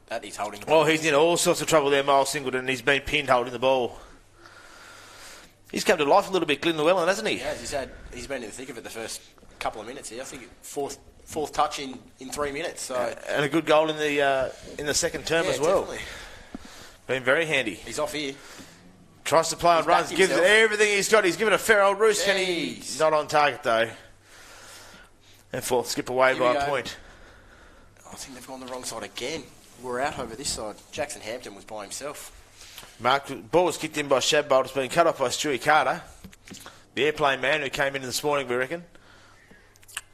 That he's holding the ball. Oh, he's in all sorts of trouble there, Miles Singleton, and he's been pinned holding the ball. He's come to life a little bit, Glyn Llewellyn, hasn't he? Yeah, he's been in the thick of it the first couple of minutes here. I think fourth touch in 3 minutes. So and a good goal in the second term as well. Definitely. Been very handy. He's off here. Tries to play on runs, gives it everything he's got. He's given a fair old roost, and he's not on target though. And fourth skip away by a point. I think they've gone the wrong side again. We're out over this side. Jackson Hampton was by himself. Ball was kicked in by Shadbolt. It's been cut off by Stewie Carter, the airplane man who came in this morning, we reckon.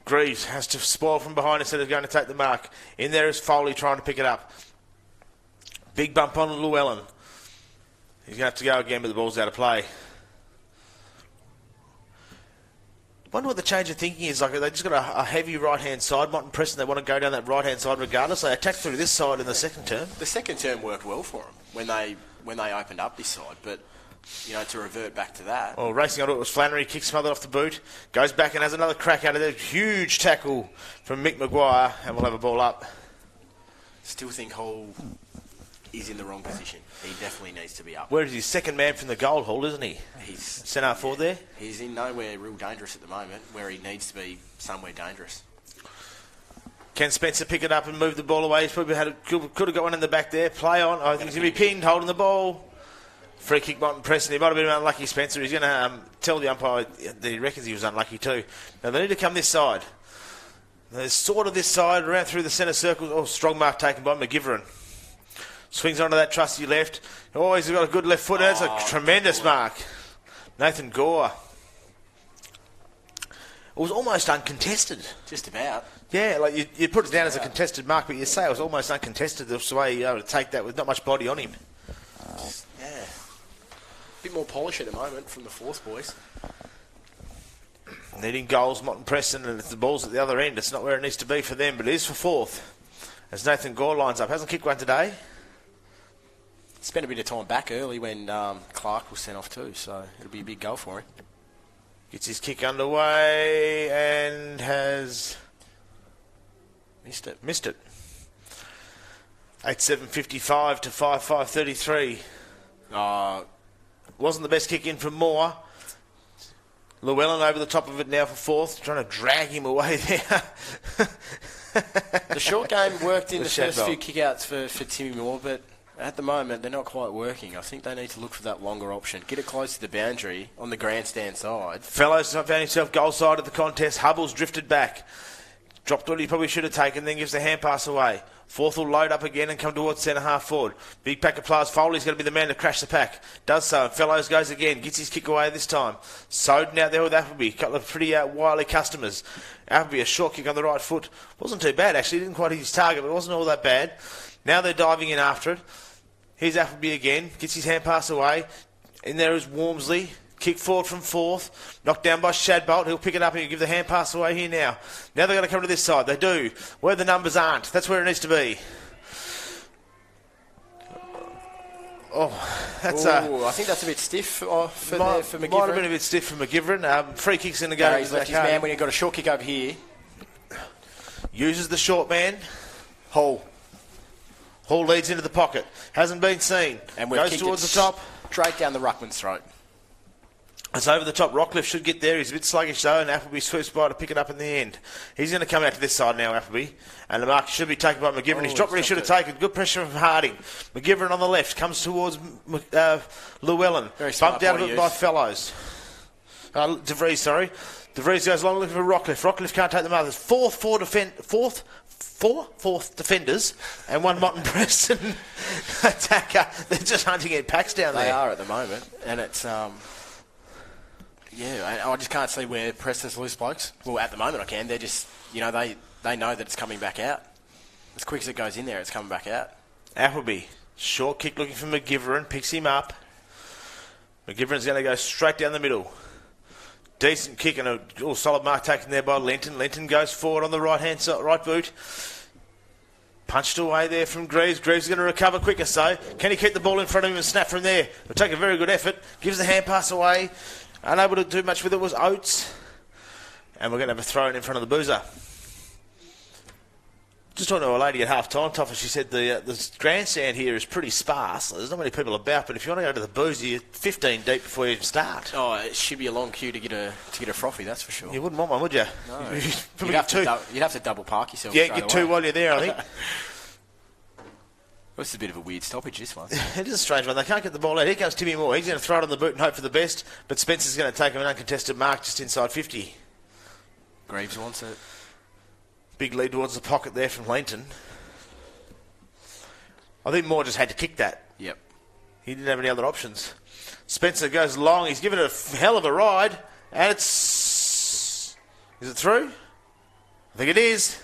Greaves has to spoil from behind instead of going to take the mark. In there is Foley trying to pick it up. Big bump on Llewellyn. He's going to have to go again, but the ball's out of play. Wonder what the change of thinking is. Like, they just got a heavy right-hand side. Motton Preston, they want to go down that right-hand side regardless. They attacked through this side in the second term. The second term worked well for them when they opened up this side, but to revert back to that. Well, racing on it was Flannery, kick smothered off the boot, goes back and has another crack out of there. Huge tackle from Mick Maguire, and we'll have a ball up. Still think Hall is in the wrong position. He definitely needs to be up. Where is his second man from the goal hole, isn't he? He's centre forward there. He's in nowhere real dangerous at the moment, where he needs to be somewhere dangerous. Can Spencer pick it up and move the ball away? He's probably could have got one in the back there. Play on. I think he's going to be pinned, holding the ball. Free kick, Motton Preston. He might have been unlucky, Spencer. He's going to tell the umpire that he reckons he was unlucky too. Now they need to come this side. There's sort of this side, around through the centre circle. Oh, strong mark taken by McGivern. Swings onto that trusty left. Oh, he's got a good left foot. That's a tremendous mark. Nathan Gore. It was almost uncontested. Just about. Yeah, like you put it down as a contested mark, but you say it was almost uncontested. That's the way you able to take that with not much body on him. Yeah. A bit more polish at the moment from the fourth boys. Needing goals, Motton Preston, and if the ball's at the other end, it's not where it needs to be for them, but it is for fourth. As Nathan Gore lines up. Hasn't kicked one today. Spent a bit of time back early when Clark was sent off too, so it'll be a big goal for him. Gets his kick underway and has Missed it. 8-7-55 to 5-5-33. Wasn't the best kick in from Moore. Llewellyn over the top of it now for fourth, trying to drag him away there. The short game worked in the first Shadbolt. few kickouts for Timmy Moore, but at the moment they're not quite working. I think they need to look for that longer option. Get it close to the boundary on the grandstand side. Fellows found himself goal side of the contest. Hubble's drifted back. Dropped what he probably should have taken, then gives the hand pass away. Fourth will load up again and come towards centre half forward. Big pack of players. Foley's going to be the man to crash the pack. Does so. Fellows goes again. Gets his kick away this time. Soden out there with Appleby. A couple of pretty wily customers. Appleby, a short kick on the right foot. Wasn't too bad, actually. Didn't quite hit his target, but it wasn't all that bad. Now they're diving in after it. Here's Appleby again. Gets his hand pass away. In there is Wormsley. Kick forward from fourth. Knocked down by Shadbolt. He'll pick it up and he'll give the hand pass away here now. Now they're going to come to this side. They do. Where the numbers aren't. That's where it needs to be. Oh, that's I think that's a bit stiff for McGivern. Might have been a bit stiff for McGivern. Free kicks in the go. He's left his man when he got a short kick over here. Uses the short man. Hall leads into the pocket. Hasn't been seen. And goes towards the top. Straight down the ruckman's throat. It's over the top. Rockcliffe should get there. He's a bit sluggish though, and Appleby swoops by to pick it up in the end. He's going to come out to this side now, Appleby, and the mark should be taken by McGivern. He's dropped what he should have taken. Good pressure from Harding. McGivern on the left comes towards Llewellyn. Bumped out of it by Fellows. De Vries, sorry. De Vries goes along looking for Rockcliffe. Rockcliffe can't take the mark. There's fourth defenders and one Motton Preston attacker. They're just hunting at packs down there. They are at the moment, and it's yeah, I just can't see where Preston's loose blokes. Well, at the moment I can. They're just, they know that it's coming back out. As quick as it goes in there, it's coming back out. Appleby, short kick looking for McGivern, picks him up. McGivern's going to go straight down the middle. Decent kick and a solid mark taken there by Linton. Linton goes forward on the right-hand side, right boot. Punched away there from Greaves. Greaves is going to recover quicker, so can he keep the ball in front of him and snap from there? It'll take a very good effort. Gives the hand pass away. Unable to do much with it was Oates. And we're going to have a throw in front of the boozer. Just talking to a lady at half-time, Toffa, she said the grandstand here is pretty sparse. There's not many people about, but if you want to go to the boozer, you're 15 deep before you start. Oh, it should be a long queue to get a frothy, that's for sure. You wouldn't want one, would you? No. You'd have You'd have to double park yourself. Yeah, get two while you're there, I think. This is a bit of a weird stoppage, this one. It is a strange one. They can't get the ball out. Here comes Timmy Moore. He's going to throw it on the boot and hope for the best, but Spencer's going to take him an uncontested mark just inside 50. Greaves wants it. Big lead towards the pocket there from Linton. I think Moore just had to kick that. Yep. He didn't have any other options. Spencer goes long. He's given it a hell of a ride, and it's... Is it through? I think it is.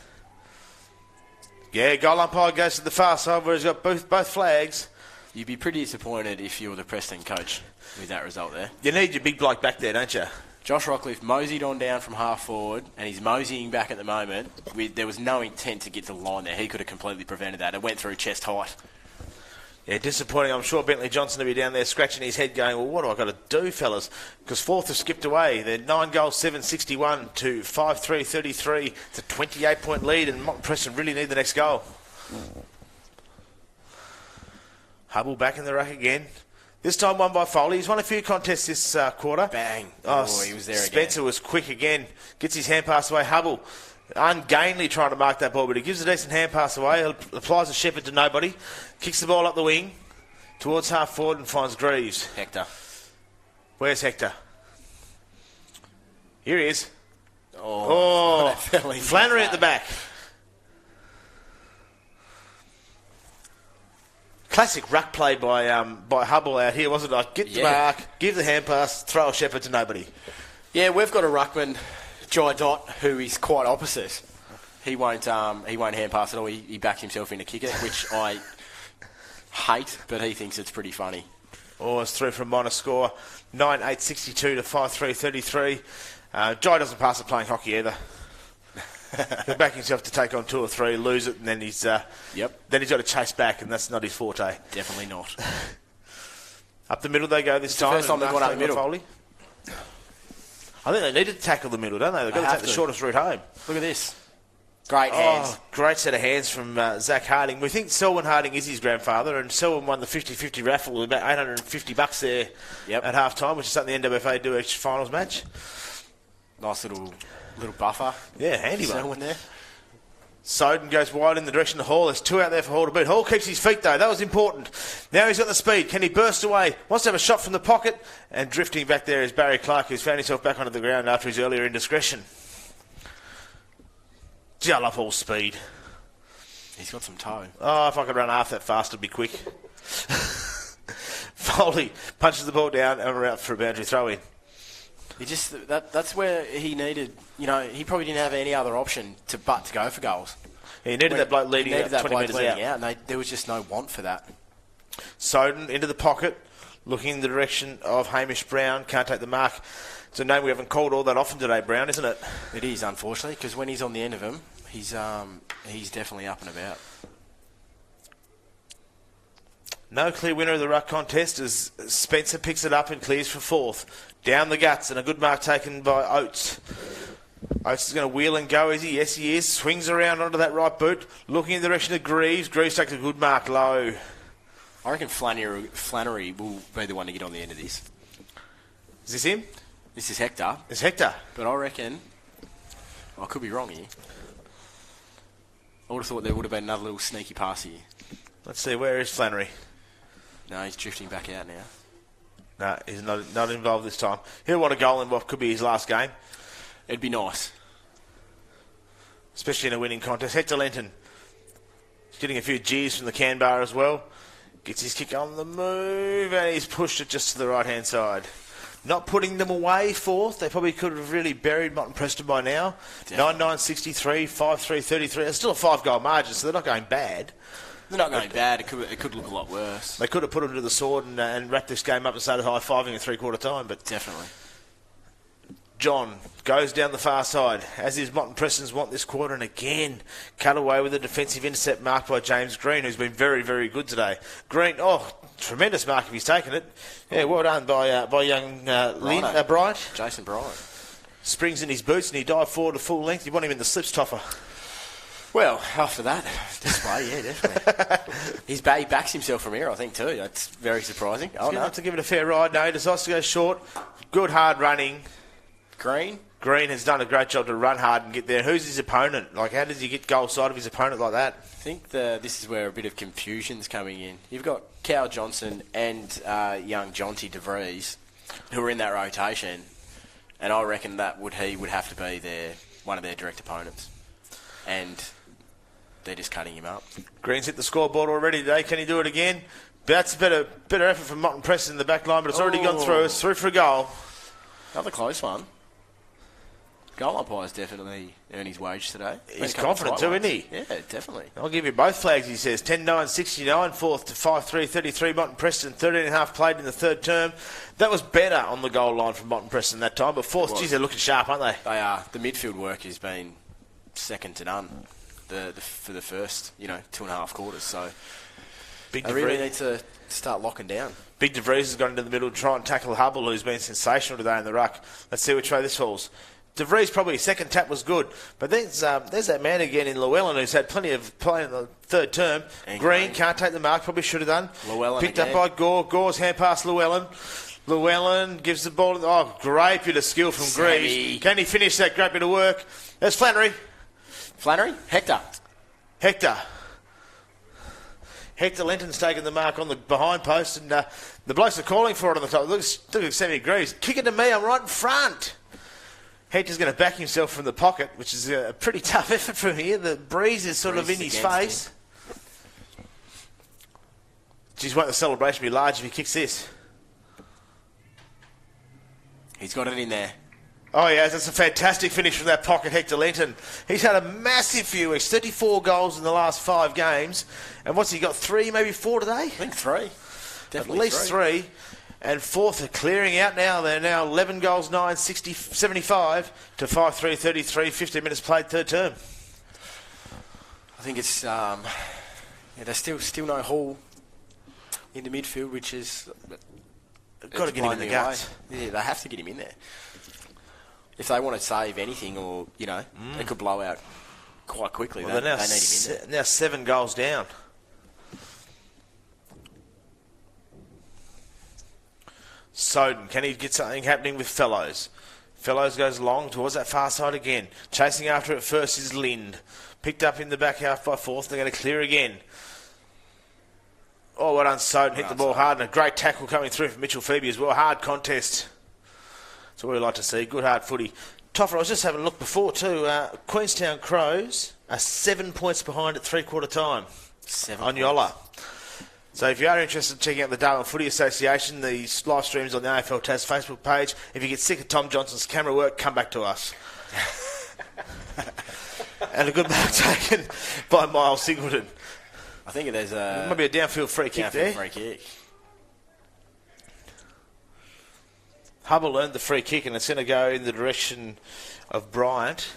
Yeah, goal umpire goes to the far side where he's got both flags. You'd be pretty disappointed if you were the Preston coach with that result there. You need your big bloke back there, don't you? Josh Rockcliffe moseyed on down from half forward, and he's moseying back at the moment. There was no intent to get to the line there. He could have completely prevented that. It went through chest height. Yeah, disappointing. I'm sure Bentley Johnson will be down there scratching his head going, well, what do I got to do, fellas? Because fourth have skipped away. They're 9 goals, 7-61 to 5-3-33. It's a 28-point lead, and Motton Preston really need the next goal. Hubble back in the ruck again. This time won by Foley. He's won a few contests this quarter. Bang. Oh, He was there again. Spencer was quick again. Gets his hand pass away. Hubble ungainly trying to mark that ball, but he gives a decent hand pass away. Applies a shepherd to nobody. Kicks the ball up the wing towards half forward and finds Greaves. Hector. Where's Hector? Here he is. Oh, Flannery at the back. Classic ruck play by Hubble out here, wasn't it? Get the mark, give the hand pass, throw a shepherd to nobody. Yeah, we've got a ruckman, Jai Dot, who is quite opposite. He won't hand pass at all. He backs himself in to kick it, which I hate, but he thinks it's pretty funny. Oh, it's through from minor score, 9-8-62 to 5-3-33. Jai doesn't pass it playing hockey either. He'll back himself to take on 2 or 3, lose it, and then he's then he's got to chase back, and that's not his forte. Definitely not. Up the middle they go this time. The first time they've gone up the middle. Foley. I think they need to tackle the middle, don't they? They've got to take the shortest route home. Look at this. Great hands. Oh, great set of hands from Zach Harding. We think Selwyn Harding is his grandfather, and Selwyn won the 50-50 raffle with about $850 there at half time, which is something the NWFA do each finals match. Nice little buffer. Yeah, handy one. Selwyn there. Soden goes wide in the direction of Hall. There's 2 out there for Hall to beat. Hall keeps his feet, though. That was important. Now he's got the speed. Can he burst away? Wants to have a shot from the pocket. And drifting back there is Barry Clark, who's found himself back onto the ground after his earlier indiscretion. Gee, I love Hall's speed. He's got some toe. Oh, if I could run half that fast, it'd be quick. Foley punches the ball down and we're out for a boundary throw-in. He just that's where he needed. He probably didn't have any other option but to go for goals. He needed that bloke leading out 20 metres out. And there was just no want for that. Soden into the pocket, looking in the direction of Hamish Brown. Can't take the mark. It's a name we haven't called all that often today, Brown, isn't it? It is, unfortunately, because when he's on the end of him, he's definitely up and about. No clear winner of the ruck contest as Spencer picks it up and clears for 4th. Down the guts, and a good mark taken by Oates. Oates is going to wheel and go, is he? Yes, he is. Swings around onto that right boot, looking in the direction of Greaves. Greaves takes a good mark low. I reckon Flannery will be the one to get on the end of this. Is this him? This is Hector. It's Hector. But I reckon... I could be wrong here. I would have thought there would have been another little sneaky pass here. Let's see, where is Flannery? No, he's drifting back out now. No, he's not involved this time. He'll want a goal in what could be his last game. It'd be nice. Especially in a winning contest. Hector Lenton. He's getting a few G's from the can bar as well. Gets his kick on the move, and he's pushed it just to the right-hand side. Not putting them away 4th. They probably could have really buried Motton Preston by now. 9-9-63, 5-3-33. It's still a 5-goal margin, so they're not going bad. They're not going bad. It could look a lot worse. They could have put them to the sword and wrapped this game up and started high-fiving in 3/4 time. But definitely. John goes down the far side, as is Motton Preston's want this quarter, and again cut away with a defensive intercept marked by James Green, who's been very, very good today. Green, tremendous mark if he's taken it. Yeah, well done by young Bryant. Jason Bryant. Springs in his boots and he dived forward to full length. You want him in the slips toffer. Well, after that display, yeah, definitely. He backs himself from here, I think, too. That's very surprising. Oh, no. To give it a fair ride. No, he decides to go short. Good hard running. Green has done a great job to run hard and get there. Who's his opponent? How does he get goal side of his opponent like that? I think this is where a bit of confusion's coming in. You've got Cal Johnson and young Jonty DeVries who are in that rotation, and I reckon he would have to be one of their direct opponents. And they're just cutting him up. Green's hit the scoreboard already today. Can he do it again? That's a better effort from Motton Preston in the back line, but it's already gone through. It's through for a goal. Another close one. Goal umpire's definitely earned his wage today. He's confident too, isn't he? Yeah, definitely. I'll give you both flags, he says. 10-9-69, 4th to 5-3-33. Motton Preston, 13.5 played in the 3rd term. That was better on the goal line from Motton Preston that time, but 4th, geez, they're looking sharp, aren't they? They are. The midfield work has been second to none for the first 2.5 quarters. So they really need to start locking down. Big DeVries has gone into the middle to try and tackle Hubble, who's been sensational today in the ruck. Let's see which way this falls. De Vries probably his second tap was good, but there's that man again in Llewellyn who's had plenty of play in the third term. And Green can't take the mark, probably should have done. Llewellyn picked again. up by Gore. Gore's hand pass Llewellyn. Llewellyn gives the ball. Oh, great bit of skill from Greaves. Can he finish that great bit of work? There's Flannery. Flannery? Hector. Hector Lenton's taken the mark on the behind post, and the blokes are calling for it on the top. Look at 70 Greaves. Kick it to me, I'm right in front. Hector's going to back himself from the pocket, which is a pretty tough effort from here. The breeze is sort of in his face. Geez, won't the celebration be large if he kicks this? He's got it in there. Oh, yeah, that's a fantastic finish from that pocket, Hector Lenton. He's had a massive few weeks, 34 goals in the last 5 games. And what's he got, 3, maybe 4 today? I think 3. Definitely At least 3. And Forth are clearing out now. They're now 11 goals, 9, 60, 75 to 5-3, 33, 15 minutes played third term. I think it's, there's still no Hall in the midfield, which is... Got to get him in the guts. Yeah, they have to get him in there. If they want to save anything, or, they could blow out quite quickly. Well, they need him in there. Now 7 goals down. Soden, can he get something happening with Fellows? Fellows goes long towards that far side again. Chasing after it first is Lind. Picked up in the back half by Forth. They're going to clear again. Oh, well done, Soden. Hit the ball hard, and a great tackle coming through from Mitchell Phoebe as well. Hard contest. That's what we like to see. Good hard footy. Toffer, I was just having a look before too. Queenstown Crows are 7 points behind at three-quarter time 7 on points. Yolla. So if you are interested in checking out the Darwin Footy Association, the live streams on the AFL Tas Facebook page. If you get sick of Tom Johnson's camera work, come back to us. And a good mark taken by Miles Singleton. I think there's a... Maybe a downfield free kick there. Free kick. Hubble earned the free kick, and it's going to go in the direction of Bryant.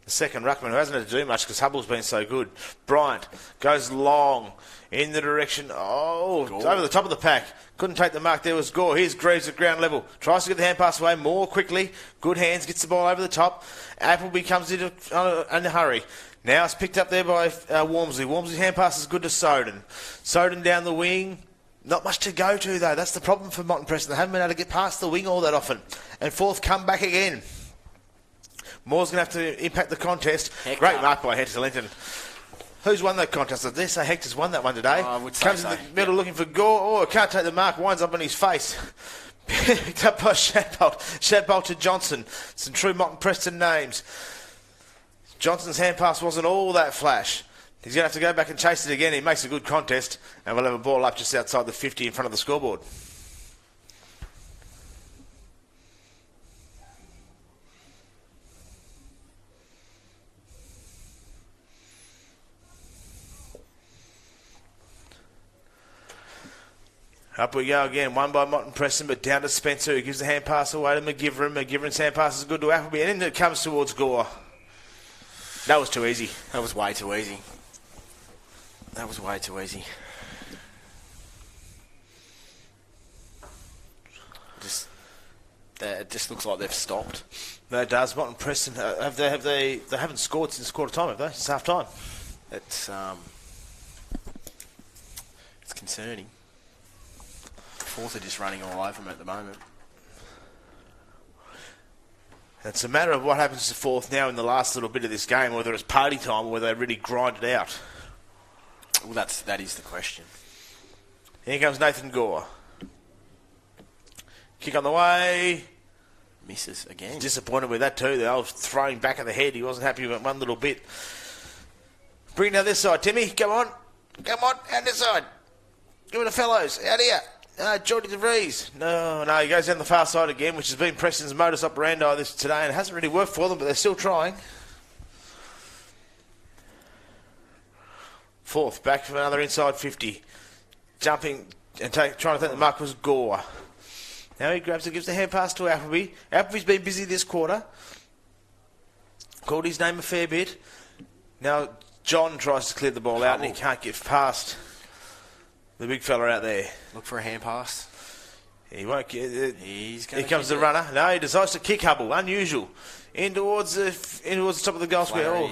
The second ruckman, who hasn't had to do much because Hubble's been so good. Bryant goes long in the direction. Oh, Gore. Over the top of the pack. Couldn't take the mark. There was Gore. Here's Greaves at ground level. Tries to get the hand pass away more quickly. Good hands. Gets the ball over the top. Appleby comes in a hurry. Now it's picked up there by Wormsley. Wormsley's hand pass is good to Soden. Soden down the wing. Not much to go to, though. That's the problem for Motton Preston. They haven't been able to get past the wing all that often. And Forth come back again. Moore's going to have to impact the contest. Hector. Great mark by Hector Linton. Who's won that contest? I dare say Hector's won that one today. I would say Comes so. in the middle looking for Gore. Oh, can't take the mark. Winds up on his face. Picked up by Shadbolt. Shadbolt to Johnson. Some true Motton Preston names. Johnson's hand pass wasn't all that flash. He's going to have to go back and chase it again. He makes a good contest. And we'll have a ball up just outside the 50 in front of the scoreboard. Up we go again, one by Motton Preston, but down to Spencer, who gives the hand pass away to McGivern. McGivern's hand pass is good to Appleby, and then it comes towards Gore. That was too easy. That was way too easy. It just looks like they've stopped. That does. Motton Preston, they haven't scored since quarter time, have they? It's half time. It's concerning. Forth are just running all over them at the moment. It's a matter of what happens to Forth now in the last little bit of this game, whether it's party time or whether they really grind it out. Well, that is the question. Here comes Nathan Gore. Kick on the way. Misses again. Disappointed with that too. The old throwing back of the head. He wasn't happy with one little bit. Bring it down this side, Timmy. Come on, out this side. Give it to Fellows. Out here. Jordy De Vries. No, he goes down the far side again, which has been Preston's modus operandi today, and it hasn't really worked for them, but they're still trying. Forth, back from another inside 50. Jumping and trying to take the mark was Gore. Now he grabs it, gives the hand pass to Appleby. Appleby's been busy this quarter. Called his name a fair bit. Now John tries to clear the ball out, and he can't get past the big fella out there. Look for a hand pass. He won't get it. He's Here going comes the runner. No, he decides to kick Hubble. Unusual. In towards the top of the goal square. Oh,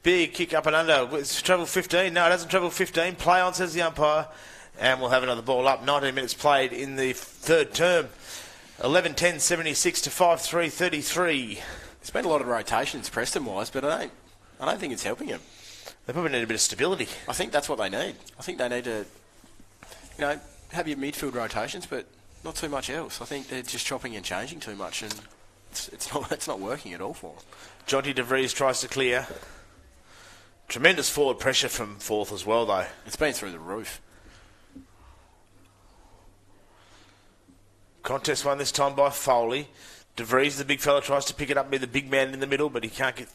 big kick up and under. It's travel 15. No, it doesn't travel 15. Play on, says the umpire. And we'll have another ball up. 19 minutes played in the third term. 11-10, 76 to 5-3, 33. There's been a lot of rotations, Preston-wise, but I don't think it's helping him. They probably need a bit of stability. I think that's what they need. I think they need to, have your midfield rotations, but not too much else. I think they're just chopping and changing too much, and it's not working at all for them. Jonty De Vries tries to clear. Tremendous forward pressure from Forth as well, though. It's been through the roof. Contest won this time by Foley. De Vries, the big fella, tries to pick it up, be the big man in the middle, but he can't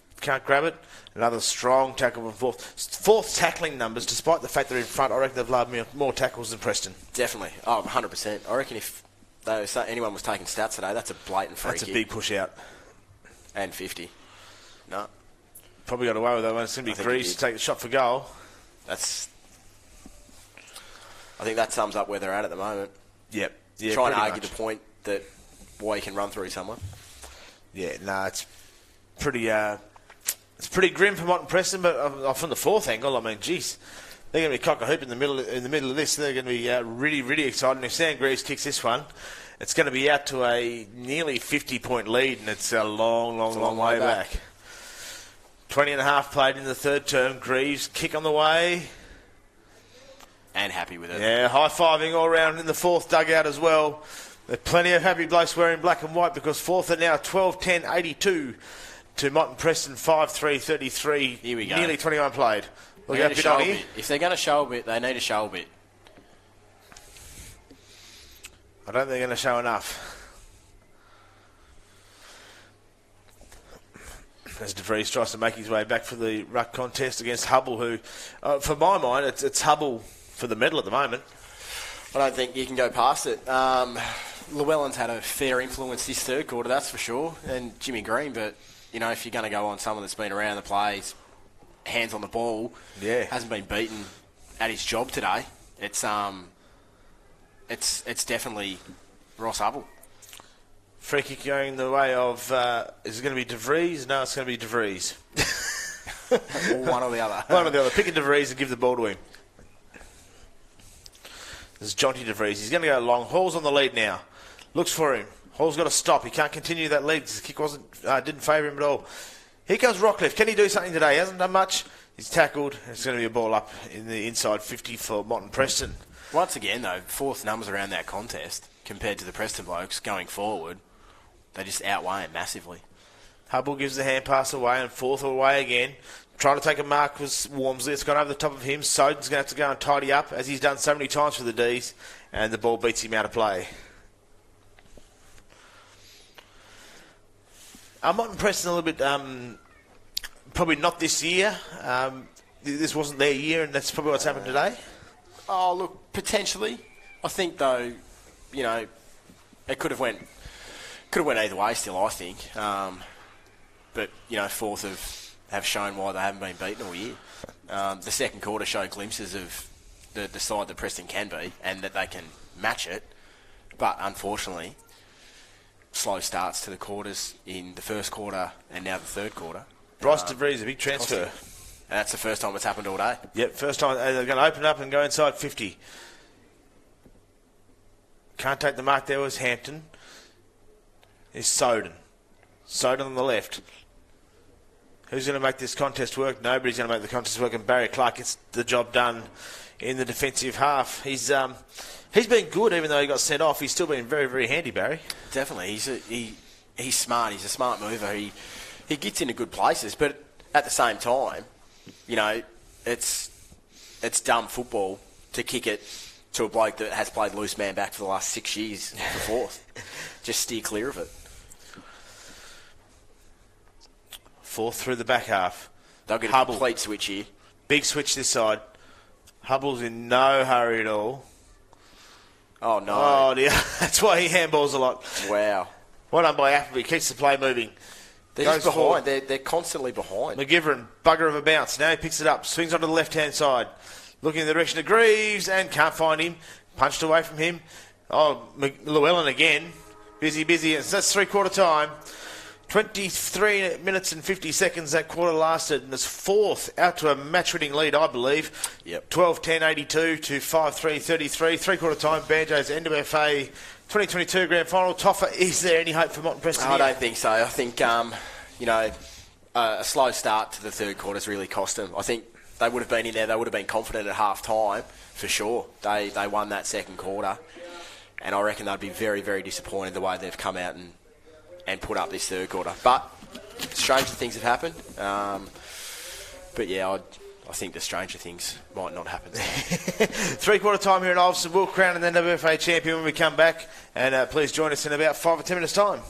grab it. Another strong tackle from Forth. Forth's tackling numbers, despite the fact they're in front, I reckon they've allowed more tackles than Preston. Definitely. Oh, 100%. I reckon if anyone was taking stats today, that's a blatant free kick. That's a big push out. And 50. No. Probably got away with that one. It's going to be Greaves to take the shot for goal. I think that sums up where they're at the moment. Yep. Yeah, trying to argue much. the point that why you can run through someone. Yeah, no, it's pretty grim for Motton Preston, but from the Forth angle, I mean, geez, they're going to be cock a hoop in the middle of this. They're going to be really, really exciting. If Sam Greaves kicks this one, it's going to be out to a nearly 50-point lead, and it's a long way back. 20 and a half played in the third term. Greaves kick on the way. And happy with it. Yeah, high-fiving all round in the Forth dugout as well. There are plenty of happy blokes wearing black and white because Forth are now 12-10-82 to Motton Preston 5-3-33. Here we go. Nearly 21 played. Look They out, need to bit show on a here. bit. If they're going to show a bit, they need to show a bit. I don't think they're going to show enough. As De Vries tries to make his way back for the ruck contest against Hubble, who, for my mind, it's Hubble for the medal at the moment. I don't think you can go past it. Llewellyn's had a fair influence this third quarter, that's for sure, and Jimmy Green, but, if you're going to go on someone that's been around the plays, hands on the ball, hasn't been beaten at his job today, it's definitely Ross Hubble. Free kick going the way of, is it going to be De Vries? No, it's going to be De Vries. Or one or the other. One or the other. Pick a De Vries and give the ball to him. This is Jonty De Vries. He's going to go long. Hall's on the lead now. Looks for him. Hall's got to stop. He can't continue that lead. His kick didn't favour him at all. Here comes Rockcliffe. Can he do something today? He hasn't done much. He's tackled. It's going to be a ball up in the inside 50 for Motton Preston. Once again, though, Forth numbers around that contest compared to the Preston blokes going forward, they just outweigh him massively. Hubble gives the hand pass away and Forth away again. Trying to take a mark was Wormsley. It's gone over the top of him. Soden's going to have to go and tidy up, as he's done so many times for the D's, and the ball beats him out of play. Motton Preston a little bit, probably not this year. This wasn't their year, and that's probably what's happened today. Oh, look, potentially. I think, though, it could have went either way still, I think. But, Forth have shown why they haven't been beaten all year. The second quarter showed glimpses of the side that Preston can be and that they can match it. But, unfortunately, slow starts to the quarters in the first quarter and now the third quarter. Bryce De Vries, a big transfer. And that's the first time it's happened all day. Yep, first time. They're going to open up and go inside 50. Can't take the mark there was Hampton. Is Soden. Soden on the left. Who's going to make this contest work? Nobody's going to make the contest work, and Barry Clark gets the job done in the defensive half. He's been good, even though he got sent off. He's still been very, very handy, Barry. Definitely. He's smart. He's a smart mover. He gets into good places, but at the same time, it's dumb football to kick it to a bloke that has played loose man back for the last 6 years for Forth. Just steer clear of it. Forth through the back half. They'll get a Hubble. complete switch here. Big switch this side. Hubble's in no hurry at all. Oh, no. Oh, dear. That's why he handballs a lot. Wow. Well done by Appleby. Keeps the play moving. They're Goes just forward. behind. They're constantly behind. McGivern, bugger of a bounce. Now he picks it up. Swings onto the left-hand side. Looking in the direction of Greaves and can't find him. Punched away from him. Oh, Llewellyn again. Busy. That's three-quarter time. 23 minutes and 50 seconds that quarter lasted, and it's fourth out to a match-winning lead, I believe. Yep. 12-10, 82 to 5-3, 33. Three-quarter time, Banjo's NWFA 2022 Grand Final. Toffa, is there any hope for Motton Preston? I don't think so. I think, a slow start to the third quarter's really cost them. I think they would have been in there. They would have been confident at half-time, for sure. They won that second quarter, and I reckon they'd be very, very disappointed the way they've come out and put up this third quarter. But stranger things have happened. But yeah, I think the stranger things might not happen. Three-quarter time here in Ulverstone. We'll crown the NWFA champion when we come back. And please join us in about 5 or 10 minutes' time.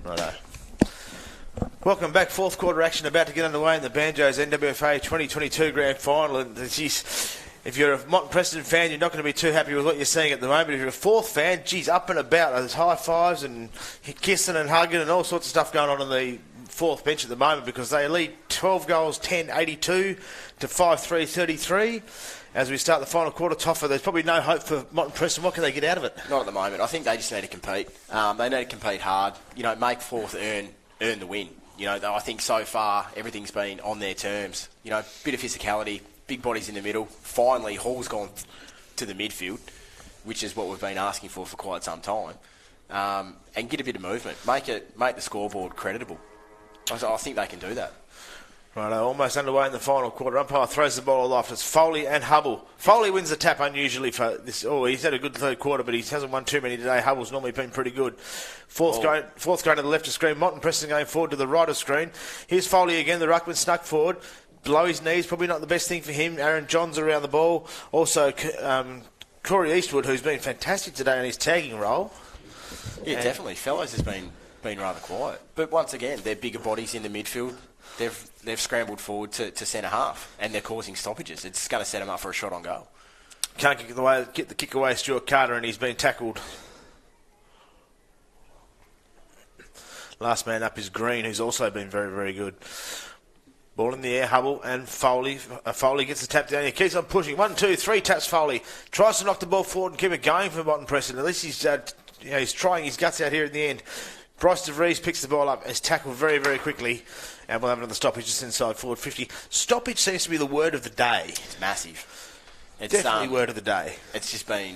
Righto. Welcome back. Fourth quarter action about to get underway in the Banjos NWFA 2022 Grand Final. And geez, if you're a Motton Preston fan, you're not going to be too happy with what you're seeing at the moment. If you're a fourth fan, geez, up and about. There's high fives and kissing and hugging and all sorts of stuff going on in the fourth bench at the moment because they lead 12 goals, 10-82 to 5-3, 33. As we start the final quarter, Toffer, there's probably no hope for Motton Preston. What can they get out of it? Not at the moment. I think they just need to compete. They need to compete hard. Make fourth, earn the win. I think so far everything's been on their terms. Bit of physicality, big bodies in the middle. Finally, Hall's gone to the midfield, which is what we've been asking for quite some time. And get a bit of movement. Make the scoreboard creditable. I think they can do that. Right, almost underway in the final quarter. Umpire throws the ball aloft. It's Foley and Hubble. Foley wins the tap unusually for this. Oh, he's had a good third quarter, but he hasn't won too many today. Hubble's normally been pretty good. Fourth going to the left of screen. Motton Preston going forward to the right of screen. Here's Foley again. The ruckman snuck forward. Below his knees, probably not the best thing for him. Aaron Johns around the ball. Also, Corey Eastwood, who's been fantastic today in his tagging role. Yeah, definitely. Fellows has been rather quiet. But once again, they're bigger bodies in the midfield. They've scrambled forward to centre half, and they're causing stoppages. It's going to set them up for a shot on goal. Can't get the kick away, Stuart Carter, and he's been tackled. Last man up is Green, who's also been very, very good. Ball in the air, Hubble and Foley. Foley gets the tap down. He keeps on pushing. 1, 2, 3 taps Foley. Tries to knock the ball forward and keep it going for Motton Preston. At least he's trying his guts out here in the end. Bryce DeVries picks the ball up. Is tackled very, very quickly. And we'll have another stoppage just inside forward 50. Stoppage seems to be the word of the day. It's massive. It's definitely word of the day. It's just been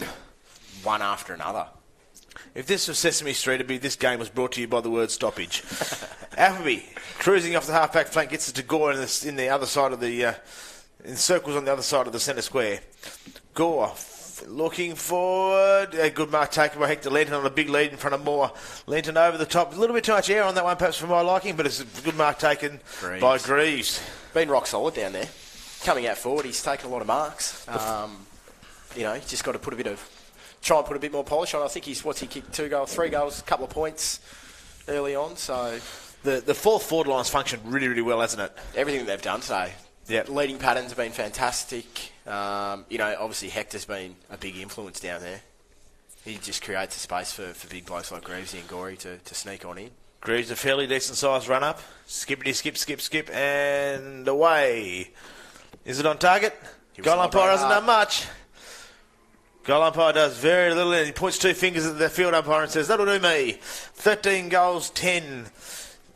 one after another. If this was Sesame Street, it'd be this game was brought to you by the word stoppage. Appleby cruising off the half-back flank gets it to Gore in the other side of the in circles on the other side of the centre square. Gore looking forward. A good mark taken by Hector Lenton on a big lead in front of Moore. Lenton over the top. A little bit too much air on that one, perhaps for my liking, but it's a good mark taken by Greaves. Been rock solid down there. Coming out forward, he's taken a lot of marks. He's just got to try and put a bit more polish on. I think he kicked 2 goals, 3 goals, a couple of points early on. So the fourth forward line's functioned really, really well, hasn't it? Everything that they've done today. Yeah, leading patterns have been fantastic. Obviously Hector's been a big influence down there. He just creates a space for big blokes like Greavesy and Gorey to sneak on in. Greaves a fairly decent sized run up. Skippity skip, and away. Is it on target? Goal umpire hasn't done much. Goal umpire does very little, and he points 2 fingers at the field umpire and says, "That'll do me." 13 goals, 10.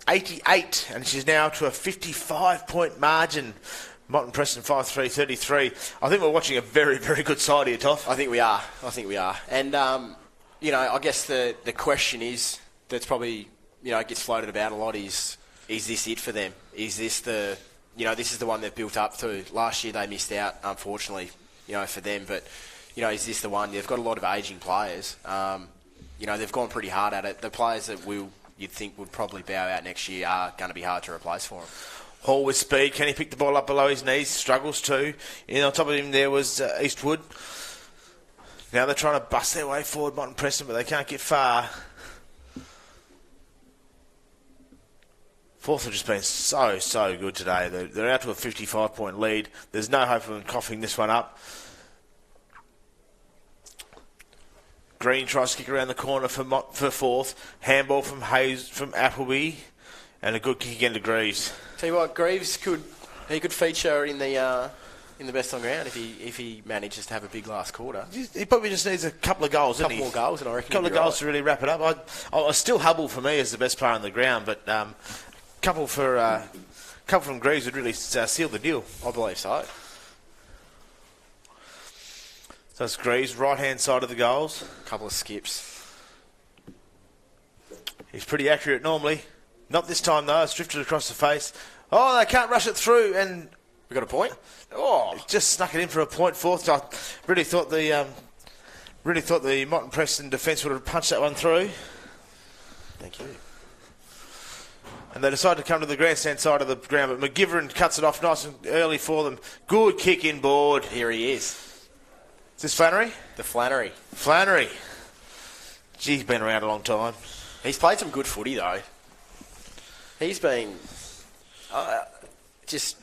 88, and she's now to a 55-point margin. Motton Preston 5-3, 33. I think we're watching a very, very good side here, Toff. I think we are. And, I guess the question is, that's probably, gets floated about a lot is this it for them? Is this this is the one they've built up to. Last year they missed out, unfortunately, for them. But, is this the one? They've got a lot of ageing players. They've gone pretty hard at it. The players that you'd think would probably bow out next year are going to be hard to replace for him. Hall with speed. Can he pick the ball up below his knees? Struggles to. And on top of him there was Eastwood. Now they're trying to bust their way forward, Motton Preston, but they can't get far. Fourth have just been so good today. They're out to a 55-point lead. There's no hope of them coughing this one up. Green tries to kick around the corner for fourth. Handball from Appleby, and a good kick again to Greaves. Tell you what, Greaves could feature in the best on ground if he manages to have a big last quarter. He probably just needs a couple of goals, doesn't he? A couple more goals, and I reckon a couple of goals to really wrap it up. I still Hubble for me as the best player on the ground, but couple from Greaves would really seal the deal. I believe so. So it's Greaves, right-hand side of the goals. Couple of skips. He's pretty accurate normally. Not this time, though. It's drifted across the face. Oh, they can't rush it through, and we got a point? Oh, just snuck it in for a point. Fourth. I really thought the Motton Preston defence would have punched that one through. Thank you. And they decided to come to the grandstand side of the ground, but McGivern cuts it off nice and early for them. Good kick inboard. Here he is. Is this Flannery? The Flannery. Flannery. Gee, he's been around a long time. He's played some good footy, though. He's been just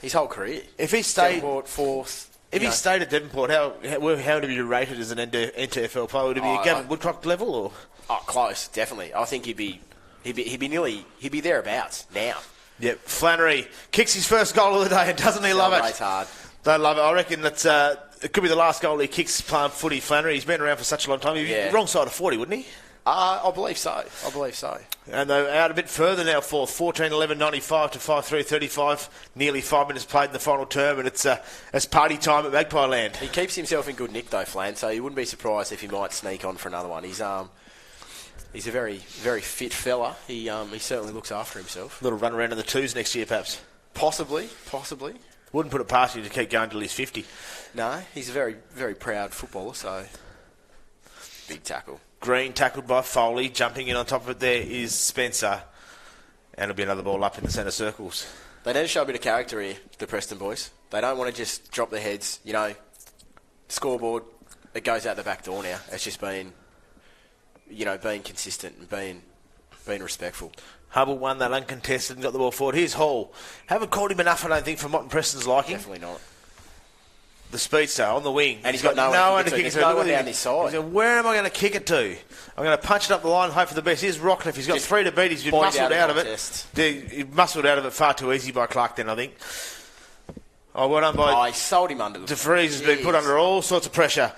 his whole career. If he stayed Devonport, fourth. If he stayed at Devonport, how would he be rated as an NTFL player? Would he be a Gavin Woodcock level or? Oh, close, definitely. I think he'd be thereabouts now. Yep. Flannery kicks his first goal of the day, and doesn't he love it? Celebrates hard. They love it. I reckon that it could be the last goal he kicks playing footy. Flannery. He's been around for such a long time. He'd be wrong side of 40, wouldn't he? I believe so. And they're out a bit further now, fourth. 14-11-95 to 5-3-35. Nearly 5 minutes played in the final term, and it's party time at Magpie Land. He keeps himself in good nick, though, Flan, so you wouldn't be surprised if he might sneak on for another one. He's a very, very fit fella. He certainly looks after himself. A little run around in the twos next year, perhaps. Possibly. Wouldn't put it past you to keep going till he's 50. No, he's a very, very proud footballer, so big tackle. Green tackled by Foley. Jumping in on top of it there is Spencer. And it'll be another ball up in the centre circles. They need to show a bit of character here, the Preston boys. They don't want to just drop their heads. Scoreboard, it goes out the back door now. It's just being consistent and being respectful. Hubble won that uncontested and got the ball forward. Here's Hall. Haven't called him enough, I don't think, for Motton Preston's liking. Definitely not. The speedster on the wing. And he's got no one to kick it to. No one down his side. He said, where am I going to kick it to? I'm going to punch it up the line and hope for the best. Here's Rockcliffe. He's got just 3 to beat. He's been muscled out of it. He muscled out of it far too easy by Clark then, I think. Oh, well done by... he sold him under the... DeVries has been put under all sorts of pressure.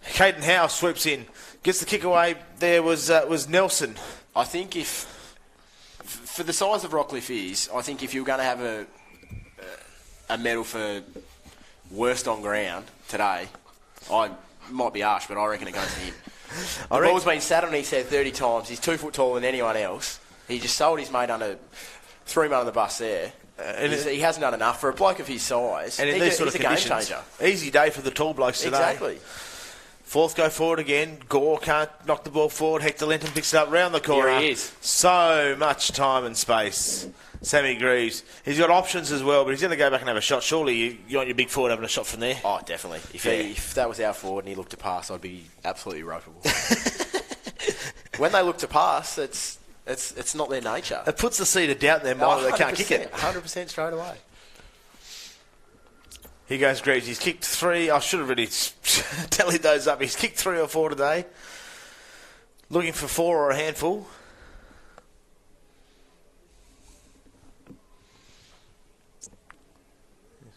Caden Howe swoops in. Gets the kick away. There was Nelson. I think for the size of Rockcliffe is, I think if you were going to have a medal for worst on ground today, I might be harsh, but I reckon it goes to him. The ball's been sat on his head 30 times. He's 2 foot taller than anyone else. He just sold his mate threw him under the bus there. He hasn't done enough for a bloke of his size. And in these sort of conditions, game changer. Easy day for the tall blokes today. Exactly. Fourth go forward again. Gore can't knock the ball forward. Hector Lenton picks it up round the corner. Here he is. So much time and space. Sammy Greaves. He's got options as well, but he's going to go back and have a shot. Surely you want your big forward having a shot from there? Oh, definitely. If that was our forward and he looked to pass, I'd be absolutely ropeable. When they look to pass, it's not their nature. It puts the seed of doubt in their mind that they can't kick it. 100% straight away. Here goes Greaves. He's kicked 3. I should have really tallied those up. He's kicked 3 or 4 today. Looking for 4 or a handful.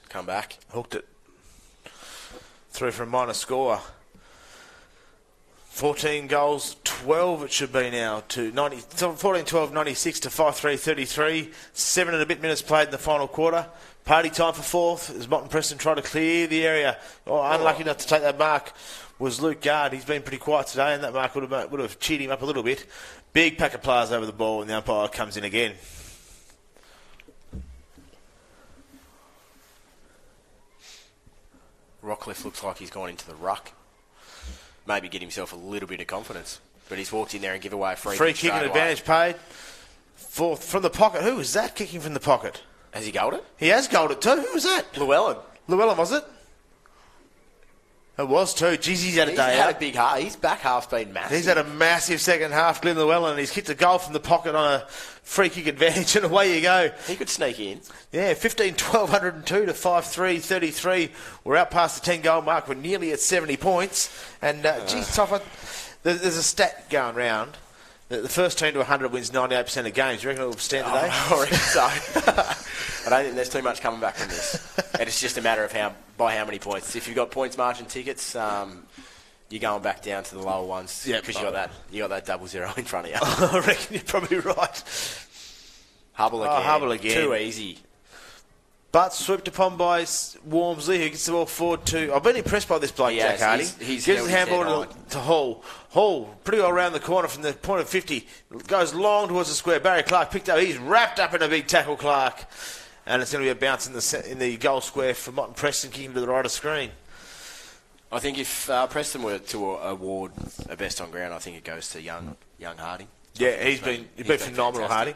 Come back. Hooked it. Through for a minor score. 14 goals, 12 it should be now, to 14-12, 96 to 5-3-33. 7 and a bit minutes played in the final quarter. Party time for fourth as Motton Preston try to clear the area. Unlucky enough to take that mark was Luke Gard. He's been pretty quiet today, and that mark would have cheered him up a little bit. Big pack of players over the ball, and the umpire comes in again. Rockcliffe looks like he's gone into the ruck. Maybe get himself a little bit of confidence. But he's walked in there and give away a free kick and advantage paid. Fourth from the pocket. Who was that kicking from the pocket? Has he goaled it? He has goaled it too. Who was that? Llewellyn. Llewellyn, was it? It was too. Jeez, he's had a day out. He's had a big half. His back half's been massive. He's had a massive second half, Glenn Llewellyn, and he's kicked a goal from the pocket on a free kick advantage, and away you go. He could sneak in. Yeah, 15-12, 102 to 5-3-33. We're out past the 10-goal mark. We're nearly at 70 points. And, geez, Toffa, there's a stat going round. The first team to 100 wins 98% of games. You reckon it'll stand today? I reckon so. I don't think there's too much coming back from this. And it's just a matter of by how many points. If you've got points margin tickets, you're going back down to the lower ones. Yeah, because you got that 0-0 in front of you. I reckon you're probably right. Hubble again. Hubble again. Too easy. But swooped upon by Wormsley, who gets the ball forward to... I've been impressed by this bloke, Jack Hardy. He's gives the handball to Hall. Hall, pretty well around the corner from the point of 50. Goes long towards the square. Barry Clark picked up. He's wrapped up in a big tackle, Clark. And it's going to be a bounce in the goal square for Motton Preston, kicking to the right of screen. I think if Preston were to award a best on ground, I think it goes to young Harding. Yeah, he's been phenomenal, Harding.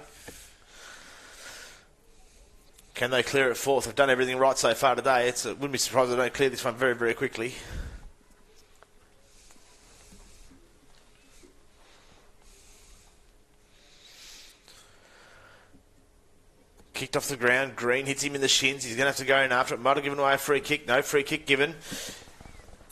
Can they clear it fourth? They've done everything right so far today. Wouldn't be surprised if they don't clear this one very, very quickly. Kicked off the ground. Green hits him in the shins. He's going to have to go in after it. Might have given away a free kick. No free kick given.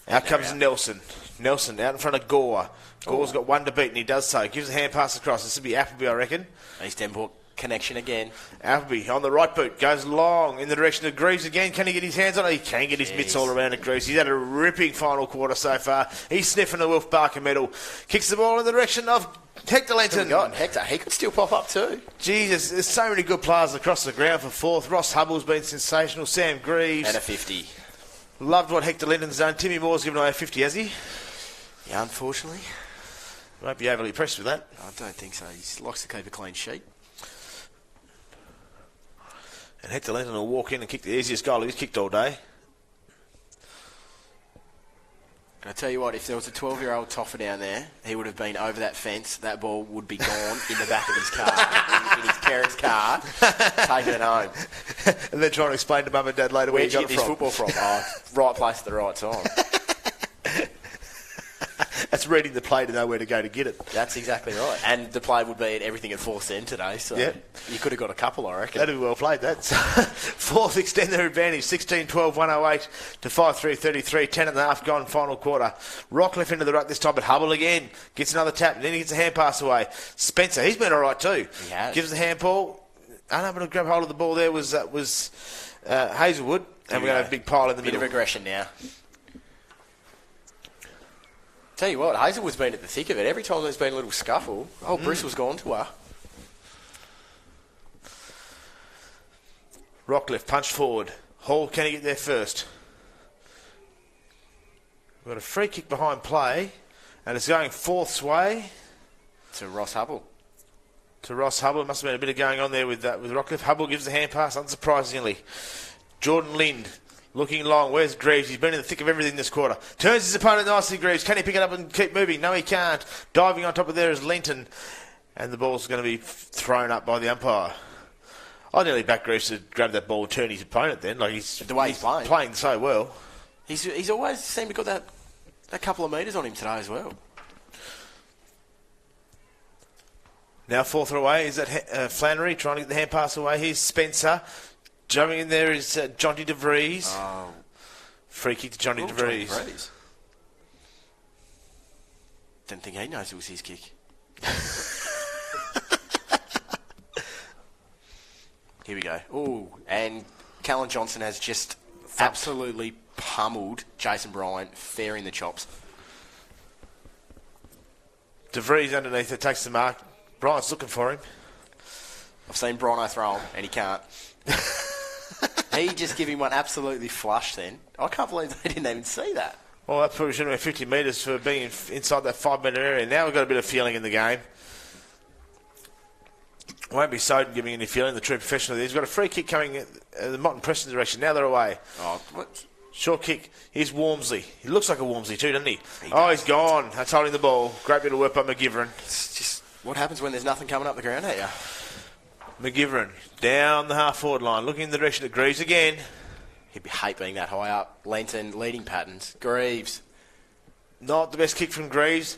Out comes Nelson. Nelson out in front of Gore. Gore's got one to beat, and he does so. Gives a hand pass across. This will be Appleby, I reckon. East Denport connection again. Appleby on the right boot. Goes long in the direction of Greaves again. Can he get his hands on it? He can get his mitts all around it, Greaves. He's had a ripping final quarter so far. He's sniffing the Wilf Barker medal. Kicks the ball in the direction of Hector Lenton. Hector, he could still pop up too. Jesus, there's so many good players across the ground for fourth. Ross Hubbell's been sensational. Sam Greaves. And a 50. Loved what Hector Lenton's done. Timmy Moore's given away a 50, has he? Yeah, unfortunately. Won't be overly impressed with that. I don't think so. He likes to keep a clean sheet. And Hector Lenton will walk in and kick the easiest goal he's kicked all day. And I tell you what, if there was a 12-year-old Toffer down there, he would have been over that fence. That ball would be gone in the back of his car, in his parents' car, taking it home. And then trying to explain to mum and dad later where you got get it this from. football from? Oh, right place at the right time. That's reading the play to know where to go to get it. That's exactly right. And the play would be at everything at 4th end today, so you could have got a couple, I reckon. That'd be well played, that. Fourth extend their advantage, 16-12, 108 to 5-3-33, 10 and a half gone, final quarter. Rockcliffe into the ruck this time, but Hubble again gets another tap, and then he gets a hand pass away. Spencer, he's been all right too. He has. Gives the hand ball. Unable to grab hold of the ball there was Hazelwood, and we're going to have a big pile in the middle. Bit of aggression now. Tell you what, Hazelwood's been at the thick of it. Every time there's been a little scuffle, Bristol's gone to her. Rockcliffe punched forward. Hall, can he get there first? We've got a free kick behind play, and it's going fourth's way. To Ross Hubble. To Ross Hubble. Must have been a bit of going on there with Rockcliffe. Hubble gives the hand pass, unsurprisingly. Jordan Lind. Looking long. Where's Greaves? He's been in the thick of everything this quarter. Turns his opponent nicely, Greaves. Can he pick it up and keep moving? No, he can't. Diving on top of there is Lenton. And the ball's going to be thrown up by the umpire. I nearly backed Greaves to grab that ball and turn his opponent then. Like he's playing so well. He's always seemed to got that couple of metres on him today as well. Now fourth away is that Flannery trying to get the hand pass away. Here's Spencer. Jumping in there is Johnny DeVries. Oh. Free kick to Johnny DeVries. Didn't think he knows it was his kick. Here we go. Ooh, and Callan Johnson has just absolutely pummeled Jason Bryant, fair in the chops. DeVries underneath it, takes the mark. Bryant's looking for him. I've seen Bryant throw him, and he can't. He just gave him one absolutely flush then. I can't believe they didn't even see that. Well, that probably should have been 50 metres for being inside that 5-metre area. Now we've got a bit of feeling in the game. Won't be Soden giving any feeling, the true professional. He's got a free kick coming in the Motton Preston direction. Now they're away. Oh, what? Short kick. Here's Wormsley. He looks like a Wormsley too, doesn't he? He's gone. That's holding the ball. Great bit of work by McGivern. It's just what happens when there's nothing coming up the ground at you. McGivern down the half-forward line, looking in the direction of Greaves again. He'd hate being that high up. Lenton, leading patterns. Greaves. Not the best kick from Greaves.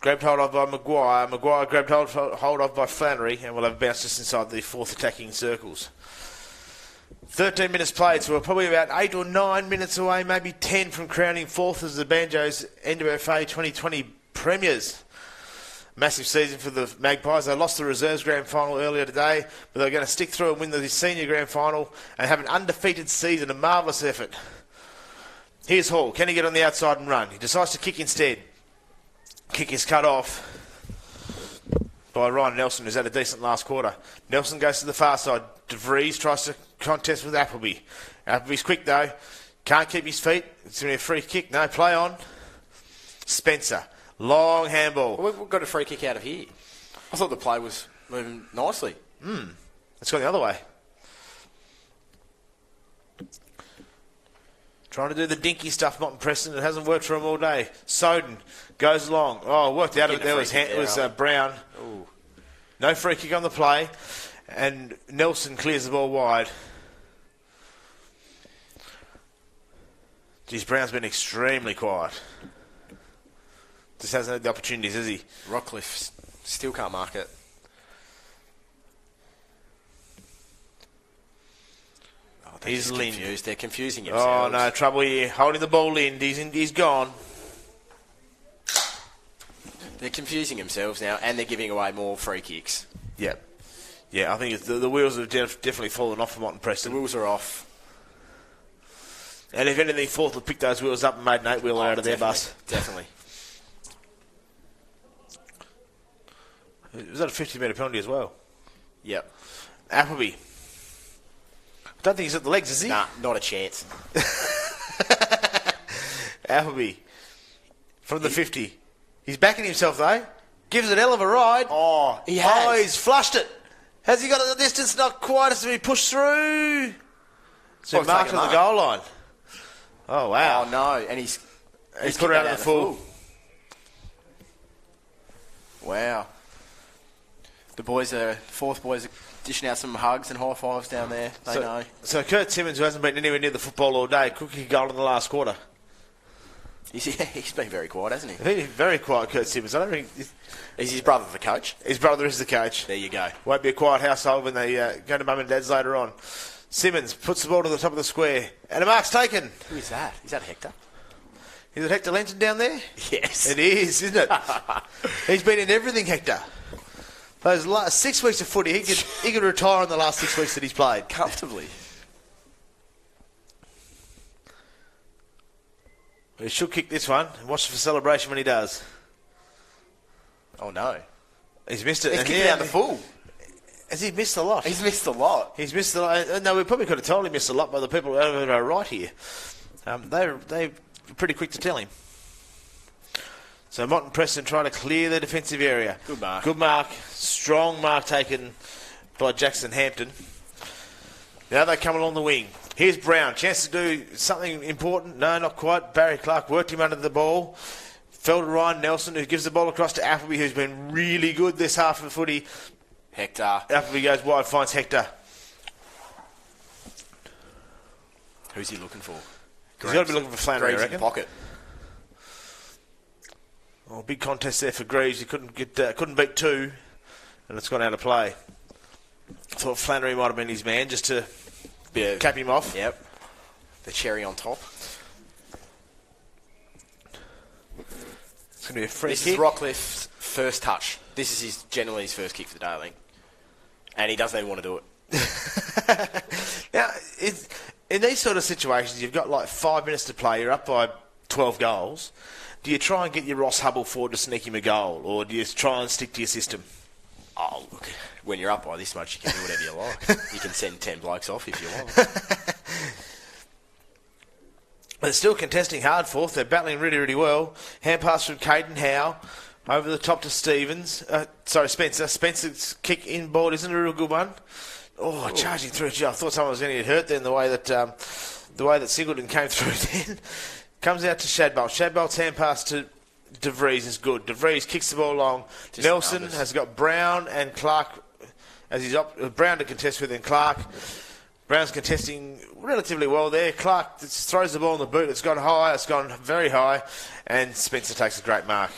Grabbed hold of by Maguire. Maguire grabbed hold of by Flannery, and we'll have a bounce just inside the fourth attacking circles. 13 minutes played, so we're probably about 8 or 9 minutes away, maybe 10 from crowning fourth as the Banjos NWFA 2020 premiers. Massive season for the Magpies. They lost the reserves grand final earlier today, but they're going to stick through and win the senior grand final and have an undefeated season, a marvellous effort. Here's Hall. Can he get on the outside and run? He decides to kick instead. Kick is cut off by Ryan Nelson, who's had a decent last quarter. Nelson goes to the far side. DeVries tries to contest with Appleby. Appleby's quick though. Can't keep his feet. It's going to be a free kick. No, play on. Spencer. Long handball. Well, we've got a free kick out of here. I thought the play was moving nicely. It's gone the other way. Trying to do the dinky stuff, Motton Preston. It hasn't worked for him all day. Soden goes along. Oh, worked out of it. There was Brown. Ooh. No free kick on the play. And Nelson clears the ball wide. Geez, Brown's been extremely quiet. Just hasn't had the opportunities, has he? Rockcliffe still can't mark it. He's Lind. confused. They're confusing Oh, themselves. no, trouble here. Holding the ball, Lind. He's gone. They're confusing themselves now, and they're giving away more free kicks. Yep. Yeah, I think the wheels have definitely fallen off for Motton The Preston. wheels are off. And if anything, Forth will pick those wheels up and made an 8-wheeler out of their bus. Definitely. Was that a 50-metre penalty as well? Yep. Appleby. I don't think he's at the legs, is he? Nah, not a chance. Appleby. From the 50. He's backing himself, though. Gives it a hell of a ride. Oh, he has. Oh, he's flushed it. Has he got it the distance? Not quite. Has to be pushed through. So Oh, marked take a on the mark. goal line. Oh, wow. Oh, no. And he's put it out kicked of the full. Wow. The Forth boys are dishing out some hugs and high fives down there. They know. So Kurt Simmons, who hasn't been anywhere near the football all day, could kick a goal in the last quarter. He's been very quiet, hasn't he? He's very quiet, Kurt Simmons. I don't think Is his brother the coach? his brother is the coach. There you go. Won't be a quiet household when they go to mum and dad's later on. Simmons puts the ball to the top of the square, and a mark's taken. Who is that? Is that Hector? Is it Hector Lenton down there? Yes. It is, isn't it? He's been in everything, Hector. Those last 6 weeks of footy, he could retire in the last 6 weeks that he's played. Comfortably. He should kick this one. Watch for celebration when he does. Oh, no. He's missed it. He's And kicking yeah, out the full. Has he missed a lot? He's missed a lot. He's missed a lot. No, we probably could have told him missed a lot by the people over our right here. They were pretty quick to tell him. So Motton Preston trying to clear the defensive area. Good mark. Good mark. Strong mark taken by Jackson Hampton. Now they come along the wing. Here's Brown. Chance to do something important. No, not quite. Barry Clark worked him under the ball. Fell to Ryan Nelson, who gives the ball across to Appleby, who's been really good this half of the footy. Hector. Appleby goes wide, finds Hector. Who's he looking for? He's got to be looking for Flannery, I Greaves in reckon. the pocket. Oh, big contest there for Greaves. He couldn't beat two, and it's gone out of play. I thought Flannery might have been his man just to cap him off. Yep. The cherry on top. It's going to be a free This kick. is Rockcliffe's first touch. This is generally his first kick for the day, I think. And he doesn't even want to do it. Now, in these sort of situations, you've got like 5 minutes to play. You're up by 12 goals. Do you try and get your Ross Hubble forward to sneak him a goal, or do you try and stick to your system? Oh, look. When you're up by this much, you can do whatever you like. You can send 10 blokes off if you want. They're still contesting hard Forth. They're battling really, really well. Hand pass from Caden Howe. Over the top to Stevens. Spencer. Spencer's kick inboard isn't a real good one. Oh, charging through. Gee, I thought someone was going to get hurt then the way that Singleton came through then. Comes out to Shadbolt. Shadbolt's hand pass to DeVries is good. DeVries kicks the ball along. Just Nelson numbers. has got Brown and Clark as he's Brown to contest with, and Clark. Brown's contesting relatively well there. Clark just throws the ball in the boot. It's gone high. It's gone very high. And Spencer takes a great mark.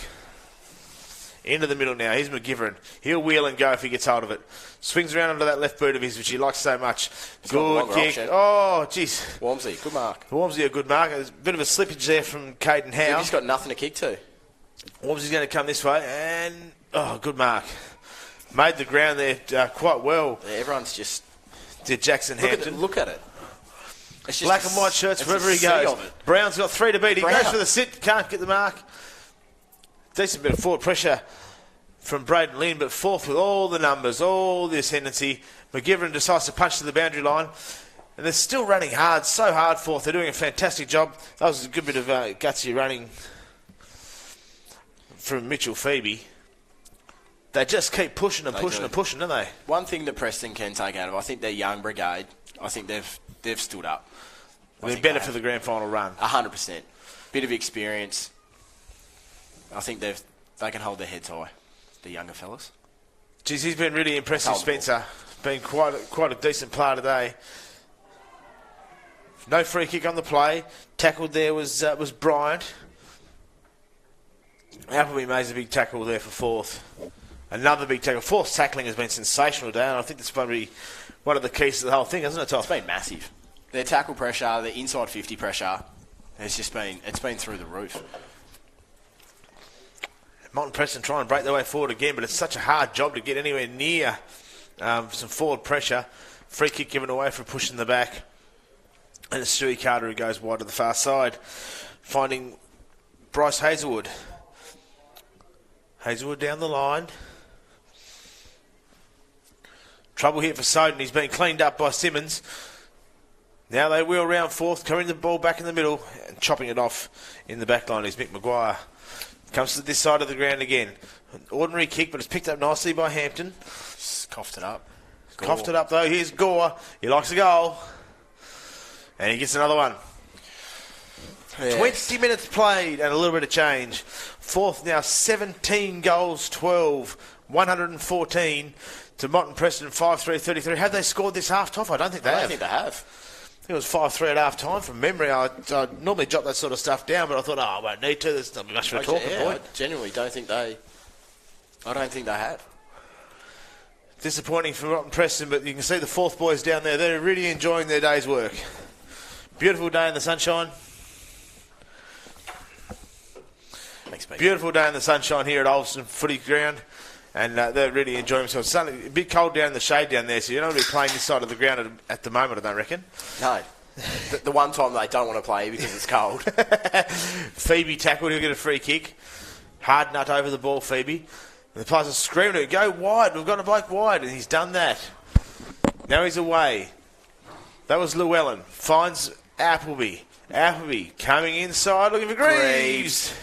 Into the middle now. Here's McGivern. He'll wheel and go if he gets hold of it. Swings around under that left boot of his, which he likes so much. got the Good longer kick. option. Oh, jeez. Wormsley, good mark. Wormsley a good mark. There's a bit of a slippage there from Caden He's Howe. just got nothing to kick to. Wormsley's going to come this way. And, good mark. Made the ground there quite well. Yeah, everyone's just... Did Jackson Hampton. Look at it. It's just Black and white shirts it's wherever a he sea goes. of it. Brown's got 3 to beat. He Brown. goes for the sit. Can't get the mark. Decent bit of forward pressure from Braden Lynn, but Forth with all the numbers, all the ascendancy. McGivern decides to punch to the boundary line. And they're still running hard, so hard Forth. They're doing a fantastic job. That was a good bit of gutsy running from Mitchell Phoebe. They just keep pushing and They pushing do. and pushing, don't they? One thing that Preston can take out of, I think their young brigade, I think they've stood up. They're better for the grand final run. 100%. Bit of experience. I think they can hold their heads high, the younger fellas. Geez, he's been really impressive, Hold the ball. Spencer. Been quite a decent player today. No free kick on the play. Tackled there was Bryant. Appleby made a big tackle there for Forth. Another big tackle. Forth's tackling has been sensational today, and I think that's probably one of the keys to the whole thing, hasn't it, Tom? It's been massive. Their tackle pressure, their inside 50 pressure, it's been through the roof. Motton Preston try and break their way forward again, but it's such a hard job to get anywhere near some forward pressure. Free kick given away for pushing the back. And it's Stewie Carter who goes wide to the far side, finding Bryce Hazelwood. Hazelwood down the line. Trouble here for Soden. He's been cleaned up by Simmons. Now they wheel round fourth, carrying the ball back in the middle and chopping it off in the back line is Mick Maguire. Comes to this side of the ground again. An ordinary kick, but it's picked up nicely by Hampton. Just coughed it up. Gore. Coughed it up though. Here's Gore. He likes a goal. And he gets another one. Yes. 20 minutes played and a little bit of change. Fourth now 17 goals, 12, 114 to Motton Preston, 5-3-33. Have they scored this half-time? I don't think they have. I don't think they have. I think it was 5-3 at half-time from memory. I normally jot that sort of stuff down, but I thought, I won't need to. There's not much for a talking point. I genuinely don't think they have. Disappointing for Motton Preston, but you can see the fourth boys down there. They're really enjoying their day's work. Beautiful day in the sunshine. Beautiful day in the sunshine here at Ulverstone Footy Ground, and they're really enjoying themselves. It's certainly a bit cold down in the shade down there, so you're not going to be playing this side of the ground at the moment, I don't reckon. No. The one time they don't want to play because it's cold. Phoebe tackled, he'll get a free kick. Hard nut over the ball, Phoebe. And the players are screaming to go wide, we've got a bloke wide, and he's done that. Now he's away. That was Llewellyn. Finds Appleby. Appleby coming inside, looking for Greaves.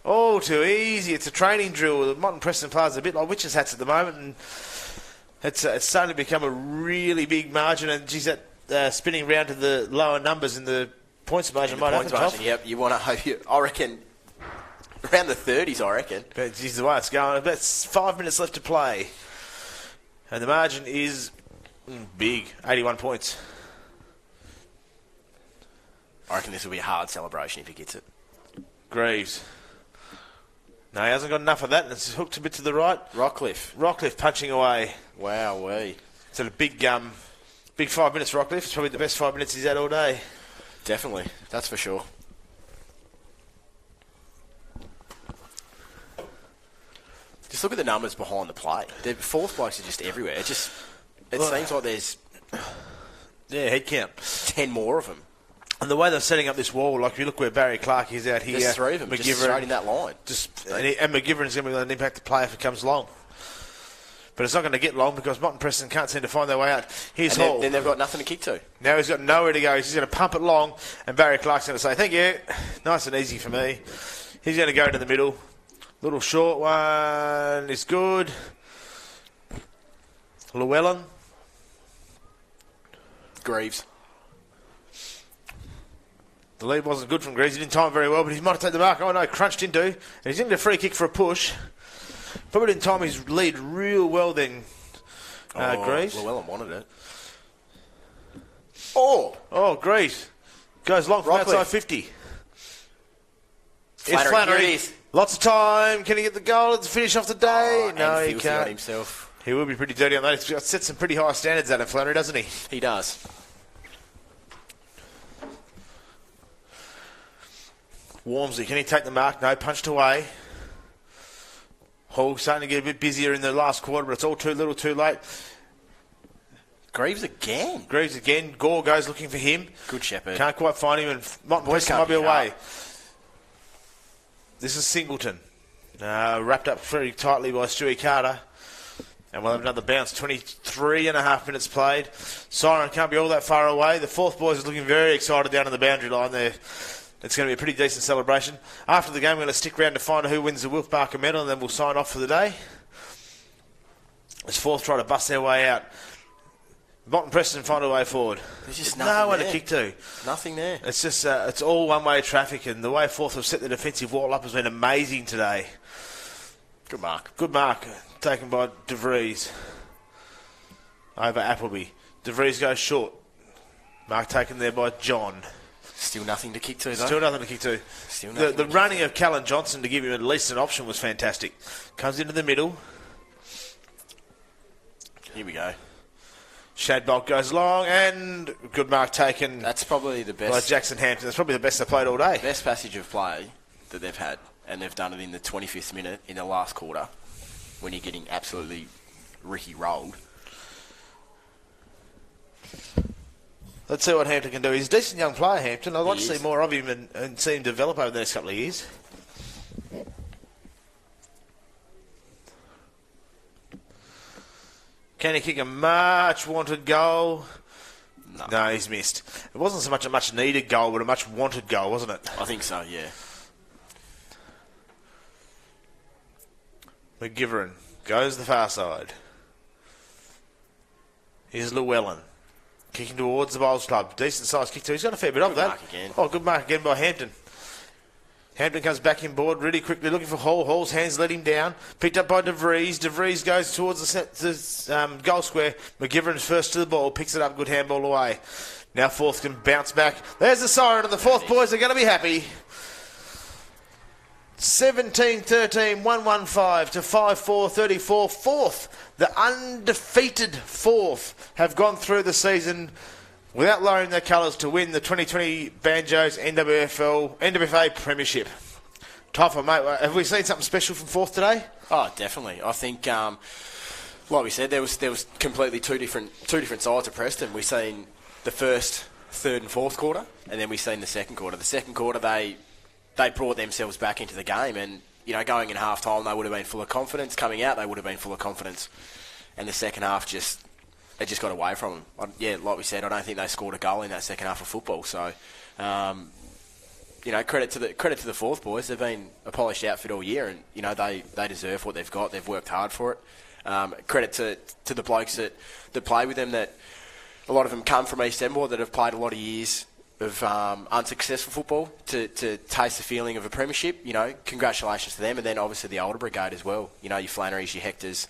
Oh, too easy. It's a training drill. The Motton Preston players are a bit like witches' hats at the moment, and it's starting to become a really big margin. And geez, that spinning round to the lower numbers in the points margin might happen. Yep, you want to hope I reckon around the 30s. I reckon. But geez, the way it's going, about 5 minutes left to play, and the margin is big, 81 points. I reckon this will be a hard celebration if he gets it. Greaves. No, he hasn't got enough of that, and it's hooked a bit to the right. Rockcliffe punching away. Wowee. It's a big 5 minutes, Rockcliffe. It's probably the best 5 minutes he's had all day. Definitely, that's for sure. Just look at the numbers behind the play. The fourth blokes are just everywhere. It seems like there's head count 10 more of them. And the way they're setting up this wall, like if you look where Barry Clark is out here, there's three of them just straight in that line. And McGivern's going to be an impact to play if it comes long. But it's not going to get long because Motton Preston can't seem to find their way out. Here's Hall. Then they've got nothing to kick to. Now he's got nowhere to go. He's going to pump it long, and Barry Clark's going to say, thank you. Nice and easy for me. He's going to go to the middle. Little short one is good. Llewellyn. Greaves. The lead wasn't good from Greaves. He didn't time it very well, but he might have taken the mark. Oh no, crunched into. And he's into a free kick for a push. Probably didn't time his lead real well then, Greaves. Llewellyn wanted it. Oh, Greaves. Goes long from outside 50. Flannery. Here it is. Lots of time. Can he get the goal to finish off the day? No, he can't. Himself. He will be pretty dirty on that. He's got set some pretty high standards at him, Flannery, doesn't he? He does. Walmsley, can he take the mark? No, punched away. Hall starting to get a bit busier in the last quarter, but it's all too little, too late. Greaves again. Gore goes looking for him. Good shepherd. Can't quite find him, and Motton Preston might be away. This is Singleton. Wrapped up very tightly by Stewie Carter. And we'll have another bounce. 23 and a half minutes played. Siren can't be all that far away. The fourth boys is looking very excited down on the boundary line there. It's going to be a pretty decent celebration. After the game, we're going to stick around to find out who wins the Wilf Barker medal, and then we'll sign off for the day. As fourth try to bust their way out. Motton Preston find a way forward. There's just no one to kick to. Nothing there. It's just it's all one-way traffic, and the way Forth have set the defensive wall up has been amazing today. Good mark. Good mark taken by De Vries over Appleby. De Vries goes short. Mark taken there by John. Still nothing to kick to, though. Still nothing to kick to. The running of Callan Johnson to give him at least an option was fantastic. Comes into the middle. Here we go. Shadbolt goes long, and good mark taken That's probably the by best Jackson Hampton. That's probably the best they've played all day. best passage of play that they've had, and they've done it in the 25th minute in the last quarter when you're getting absolutely Ricky rolled. Let's see what Hampton can do. He's a decent young player, Hampton. I'd like He to is. see more of him and see him develop over the next couple of years. Can he kick a much-wanted goal? No, he's missed. It wasn't so much a much-needed goal, but a much-wanted goal, wasn't it? I think so, yeah. McGivern goes the far side. Here's Llewellyn. Kicking towards the Bowls Club. Decent sized kick too. He's got a fair bit of Good that. mark again. Oh, good mark again by Hampton. Hampton comes back in board really quickly, looking for Hall. Hall's hands let him down. Picked up by De Vries. De Vries goes towards the goal square. McGivern's first to the ball. Picks it up. Good handball away. Now Forth can bounce back. There's the siren, and the Forth boys are going to be happy. 17-13, 1-1-5 to 5-4-34. Forth, the undefeated Forth, have gone through the season without lowering their colours to win the 2020 Banjos NWFA Premiership. Toffa, mate, have we seen something special from Forth today? Oh, definitely. I think, like we said, there was completely two different sides of Preston. We've seen the first, third and fourth quarter, and then we've seen the second quarter. The second quarter, they brought themselves back into the game, and going in half time, they would have been full of confidence. Coming out, they would have been full of confidence, and the second half it just got away from them. Like we said, I don't think they scored a goal in that second half of football. So, credit to the Forth boys. They've been a polished outfit all year, and they deserve what they've got. They've worked hard for it. Credit to the blokes that play with them. That a lot of them come from East Edinburgh that have played a lot of years of unsuccessful football to taste the feeling of a premiership. Congratulations to them, and then obviously the older brigade as well. Your Flannerys, your Hectors,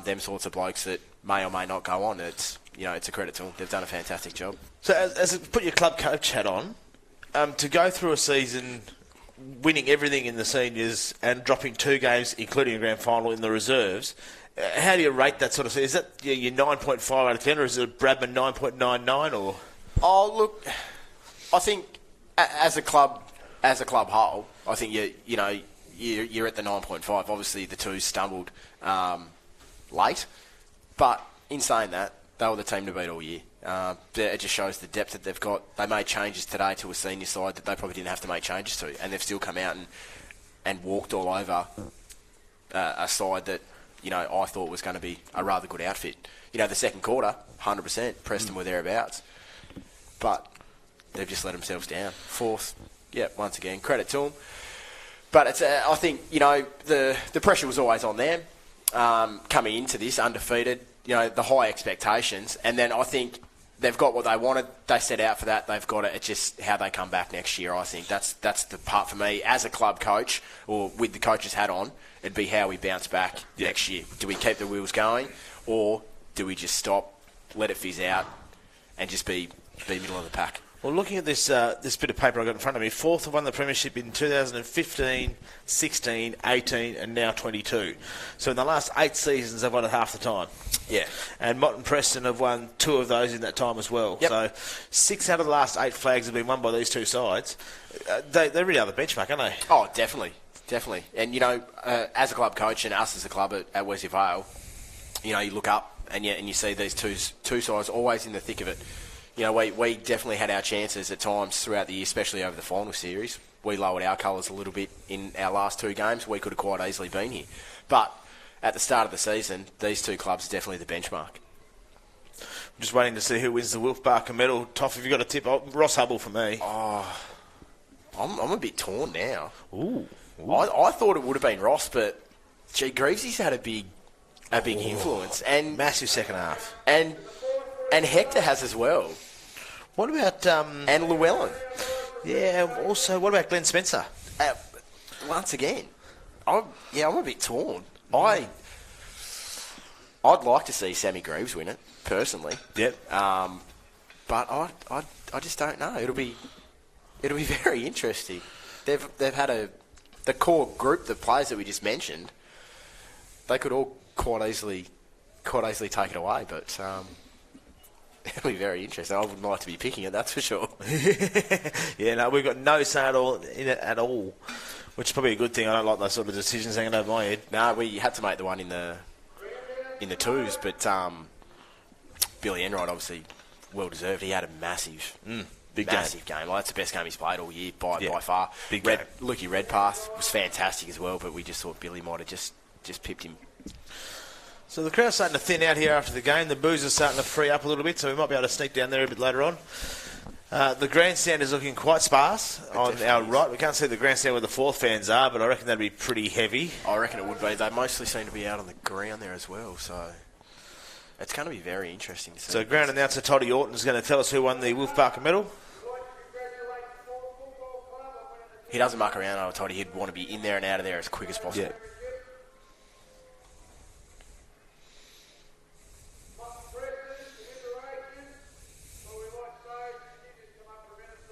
them sorts of blokes that may or may not go on. It's a credit to them. They've done a fantastic job. So, as put your club coach hat on, to go through a season winning everything in the seniors and dropping 2 games, including a grand final, in the reserves. How do you rate that sort of thing? Is that your 9.5 out of 10, or is it a Bradman 9.99? Or Oh, look, I think as a club whole, I think you're at the 9.5. Obviously, the 2 stumbled late, but in saying that, they were the team to beat all year. It just shows the depth that they've got. They made changes today to a senior side that they probably didn't have to make changes to, and they've still come out and walked all over a side that I thought was going to be a rather good outfit. The second quarter, 100%, Preston were thereabouts, but they've just let themselves down. Forth, once again, credit to them. But it's I think the pressure was always on them coming into this undefeated. The high expectations, and then I think they've got what they wanted. They set out for that. They've got it. It's just how they come back next year. I think that's the part for me as a club coach, or with the coach's hat on. It'd be how we bounce back next year. Do we keep the wheels going, or do we just stop, let it fizz out, and just be middle of the pack? Well, looking at this bit of paper I got in front of me, Forth have won the premiership in 2015, 16, 18, and now 22. So in the last 8 seasons, they've won it half the time. Yeah. And Motton Preston have won 2 of those in that time as well. Yep. So 6 out of the last 8 flags have been won by these 2 sides. They really are the benchmark, aren't they? Oh, definitely. And as a club coach and us as a club at Wesley Vale, you look up and you see these two sides always in the thick of it. We definitely had our chances at times throughout the year, especially over the final series. We lowered our colours a little bit in our last 2 games. We could have quite easily been here. But at the start of the season, these 2 clubs are definitely the benchmark. I'm just waiting to see who wins the Wilf Barker medal. Toff, have you got a tip? Oh, Ross Hubble for me. Oh, I'm a bit torn now. Ooh. I thought it would have been Ross, but Greavesy's had a big influence, and Massive second half. and Hector has as well. What about... And Llewellyn. Yeah, also, what about Glenn Spencer? Once again, I'm a bit torn. I'd like to see Sammy Greaves win it, personally. Yep. But I just don't know. It'll be very interesting. They've had the core group, the players that we just mentioned, they could all quite easily take it away, but It'll be very interesting. I wouldn't like to be picking it, that's for sure. Yeah, no, we've got no say in it at all, which is probably a good thing. I don't like those sort of decisions hanging over my head. No, we had to make the one in the twos, but Billy Enright obviously well deserved. He had a massive game. Like, that's the best game he's played all year by far. Big game. Lukey Redpath was fantastic as well, but we just thought Billy might have just pipped him. So the crowd's starting to thin out here after the game. The booze is starting to free up a little bit, so we might be able to sneak down there a bit later on. The grandstand is looking quite sparse on our right. We can't see the grandstand where the fourth fans are, but I reckon that'd be pretty heavy. I reckon it would be. They mostly seem to be out on the ground there as well, so it's going to be very interesting to see. So ground announcer Toddy Orton is going to tell us who won the Wolf Barker medal. He doesn't muck around, I told you. He'd want to be in there and out of there as quick as possible. Yeah. Motton Preston, iteration. Well, we like Sage. He just come up with a minute,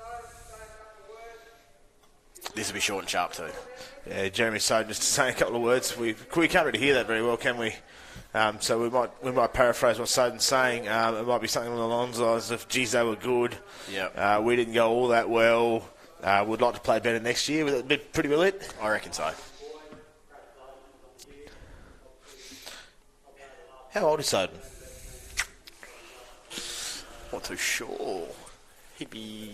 say a couple of words. This will be short and sharp too. Yeah, Jeremy Soden just saying a couple of words. We can't really hear that very well, can we? So we might paraphrase what Soden's saying. It might be something along the lines of, geez, they were good. Yep. We didn't go all that well. Would like to play better next year. Would that be pretty well it? I reckon so. How old is Soden? Not too sure. He'd be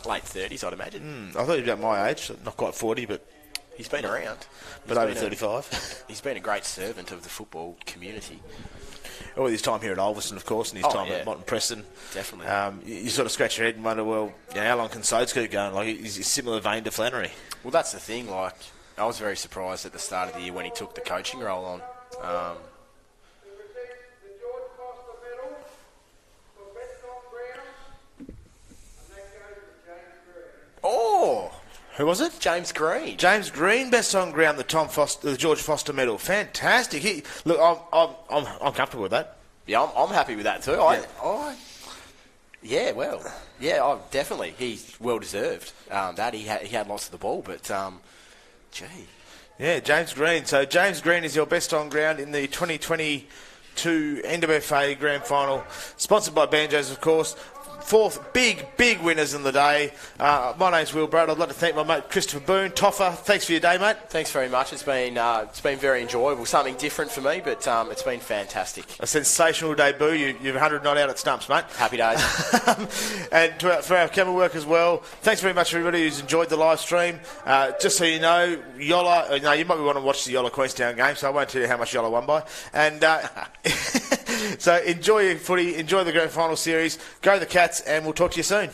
late 30s, I'd imagine. I thought he was about my age, so not quite 40, but He's been around. But over 35. He's been a great servant of the football community. All his time here at Ulverstone, of course, and his time at Motton Preston. Definitely. You sort of scratch your head and wonder, well, how long can Sodes keep going? Like, is he similar vein to Flannery? Well, that's the thing. Like, I was very surprised at the start of the year when he took the coaching role on. Oh! Who was it? James Green. James Green, best on ground, the George Foster medal. Fantastic. I'm comfortable with that. Yeah, I'm happy with that too. Definitely. He's well deserved. That he had lots of the ball, but gee. Yeah, James Green. So James Green is your best on ground in the 2022 NWFA Grand Final, sponsored by Banjos, of course. Fourth big winners in the day. My name's Will Braid. I'd like to thank my mate Christopher Boone. Toffer, thanks for your day, mate. Thanks very much. It's been very enjoyable. Something different for me, but it's been fantastic. A sensational debut. You're 100 not out at stumps, mate. Happy days. And for our camera work as well, thanks very much everybody who's enjoyed the live stream. Just so you know, Yolla, you might want to watch the Yolla Queenstown game, so I won't tell you how much Yolla won by. And so enjoy your footy, enjoy the Grand Final series, go the Cats, and we'll talk to you soon.